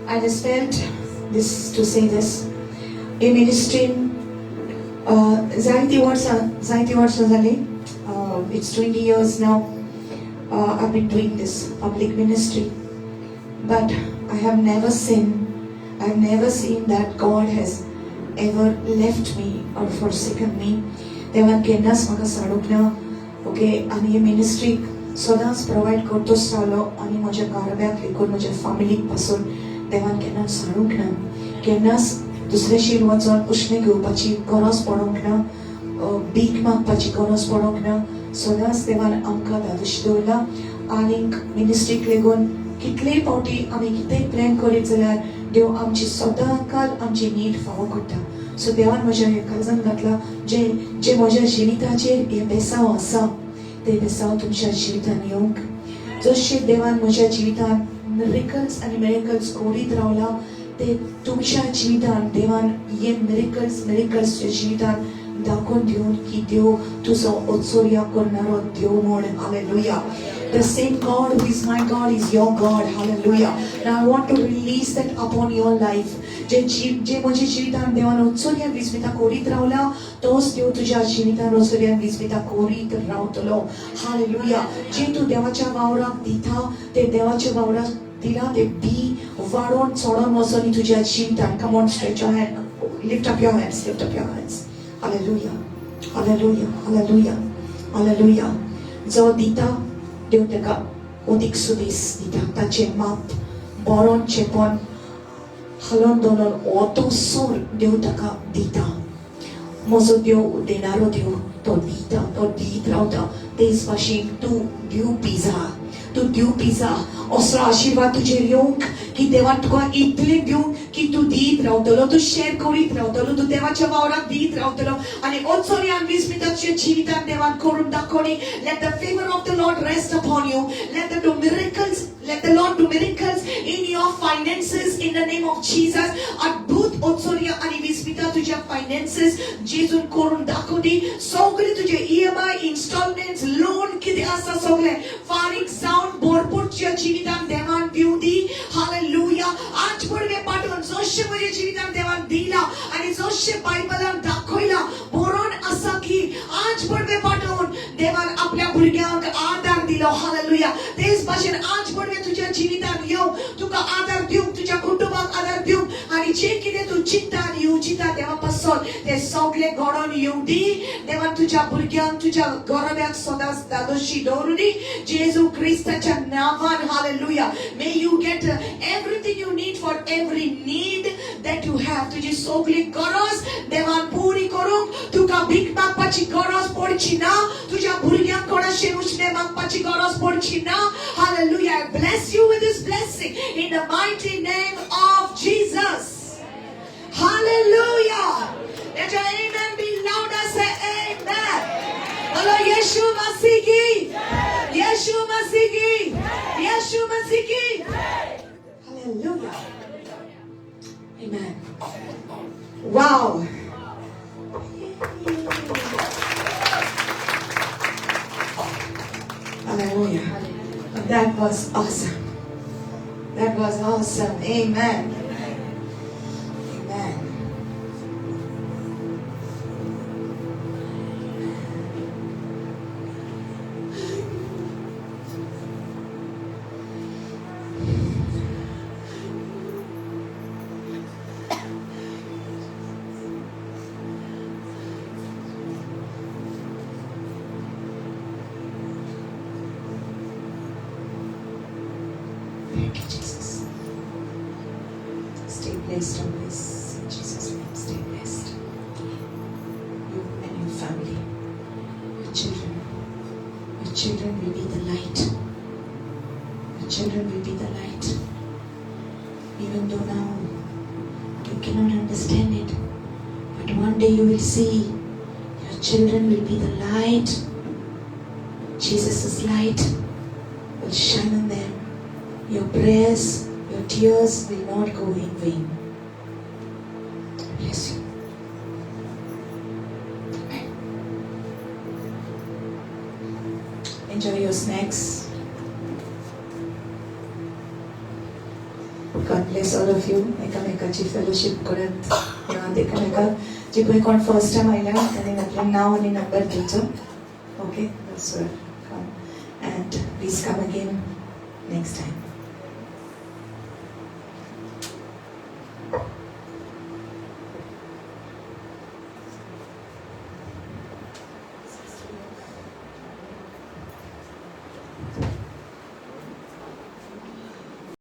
I just felt this to say this. In ministry, zaiti words it's 20 years now. I've been doing this public ministry, but I have never seen that God has ever left me or forsaken me. Devan kenas maka sadukna, okay, ani ministry सदांच provide करतोच रावलो आनी म्हज्या घराब्याक lagoon म्हज्या फॅमिलीक पासून देवान केन्नाच सांडूंक ना, केन्नाच दुसरे शीर वचोन उश्णे घेवपाची गरज पडोंक ना, भीक मागपाची गरज पडोंक ना. सदांच देवान आमकां धादोशी दवरला. आनीक मिनिस्ट्रीक लेगून कितलेय फावटी आमी कितेंय प्लॅन करीत जाल्यार देव आमची सदांकाल आमची नीड फावो करता. सो देवान म्हज्या हे काळजांत घातला जे म्हज्या जिविताचेर हे बेसांव आसा ते बेसांव तुमच्या जिवितान येवंक. जशें देवान म्हज्या जिवितान मिरेकल्स आनी मिरेकल्स करीत रावला ते तुमच्या जिवितान देवान हे मिरेकल्स तुमच्या जिवितान दाखोवन दिवन की देव तुजो ओचोर्या करणारो देव म्हूण. Hallelujah. The same God who is my God is your God. Hallelujah. Now I want to release that upon your life. जे म्हज्या जिवितान देवान ओचोर्या विस्मिता करीत रावला तोच देव तुज्या जिवितान ओचोर्या विस्मिता करीत रावतलो. हालेलुया. जे तू देवाच्या वावराक दिता ते देवाच्या वावराक दिला ते बी वाडोवन चोडोन वचोन तुज्या जिवितान. Come on, stretch your hand. Lift up your hands. Lift up your hands. Hallelujah. Hallelujah. Hallelujah. Hallelujah. जो दिता देव तेका ओदीक सुदीस दिता. ताचे मात बरोन चेपोन हलोन दोलोन ओतोसोर देव ताका दिता. म्हजो देव देणारो देव तो दिता, तो दीत रावता. तेच भाशेन तूं दिवपी जा. असलो आशीर्वाद तुजेर येवंक की देवान तुका इतलें दिवंक की तूं दीत रावतलो, तूं शेअर करीत रावतलो, तूं देवाच्या वावराक दीत रावतलो आनी ओचोर्यान विस्मिताच्या जिवितान देवान करून दाखोवनी. Let the favor of the Lord rest upon you. Let the Lord do miracles in your finances in the name of Jesus. अद्भुत ओचोर्या आनी विस्मिता तुज्या फायनान्सेस जेजून करून दाखोवनी. सगळे तुजे EMI, इन्स्टॉलमेंट्स, लोन कितें आसा सगळे फारीक जावन भरपूर तुज्या जिवितान देवान दिवं दी. हालेलुया. आज पडवे पाठवून जशें म्हज्या जिवितान देवान दिला आनी जशें बायबलान दाखयला बरोवन आसा की आज पडवे पाठवून देवान आपल्या भुरग्यांक आदार दिलो. हालेलुया. तेच भाशेन आज पडवे तुज्या जिवितान येवं तुका आदार दिवंक, तुज्या कुटुंबाक आदार दिवंक आनी जे कितें तूं चिंता आनी येवजिता देवा पासून ते सगळे घडोवन येवं दी. देवान तुज्या भुरग्यांक, तुज्या घराब्याक सदांच दादोशी दवरुनी जेजू क्रिस्ताच्या नांवान. Hallelujah. May you get everything you need for every need that you have. तुजी सगळी गरज देवान पुरी करूंक तुका भीक मागपाची गरज पडची ना. तुज्या भुरग्यांक कोणाशें उश्णे मागपाची गरज पडची ना. Hallelujah. I bless you with this blessing in the mighty name of Jesus. Hallelujah. Let your amen be louder. Say amen. Allah Yeshu Masih ki. Yeshu Masih ki. Yeshu Masih ki. Hallelujah. Amen. Wow. Hallelujah. That was awesome. That was awesome. Amen. Amen. Thank you. blessed always. In Jesus' name, stay blessed. You and your family, your children. Your children will be the light. Your children will be the light. Even though now you cannot understand it, but one day you will see your children will be the light. Jesus' light will shine on them. Your prayers, your tears will not go in vain. Bless you. Amen. Enjoy your snacks. God bless all of you. एकामेकाची fellowship करत देवान एकामेका जी पळय कोण first time आयल्या तांणी आपलें नांव आनी नंबर दिवचो. Okay, that's come and please come again next time.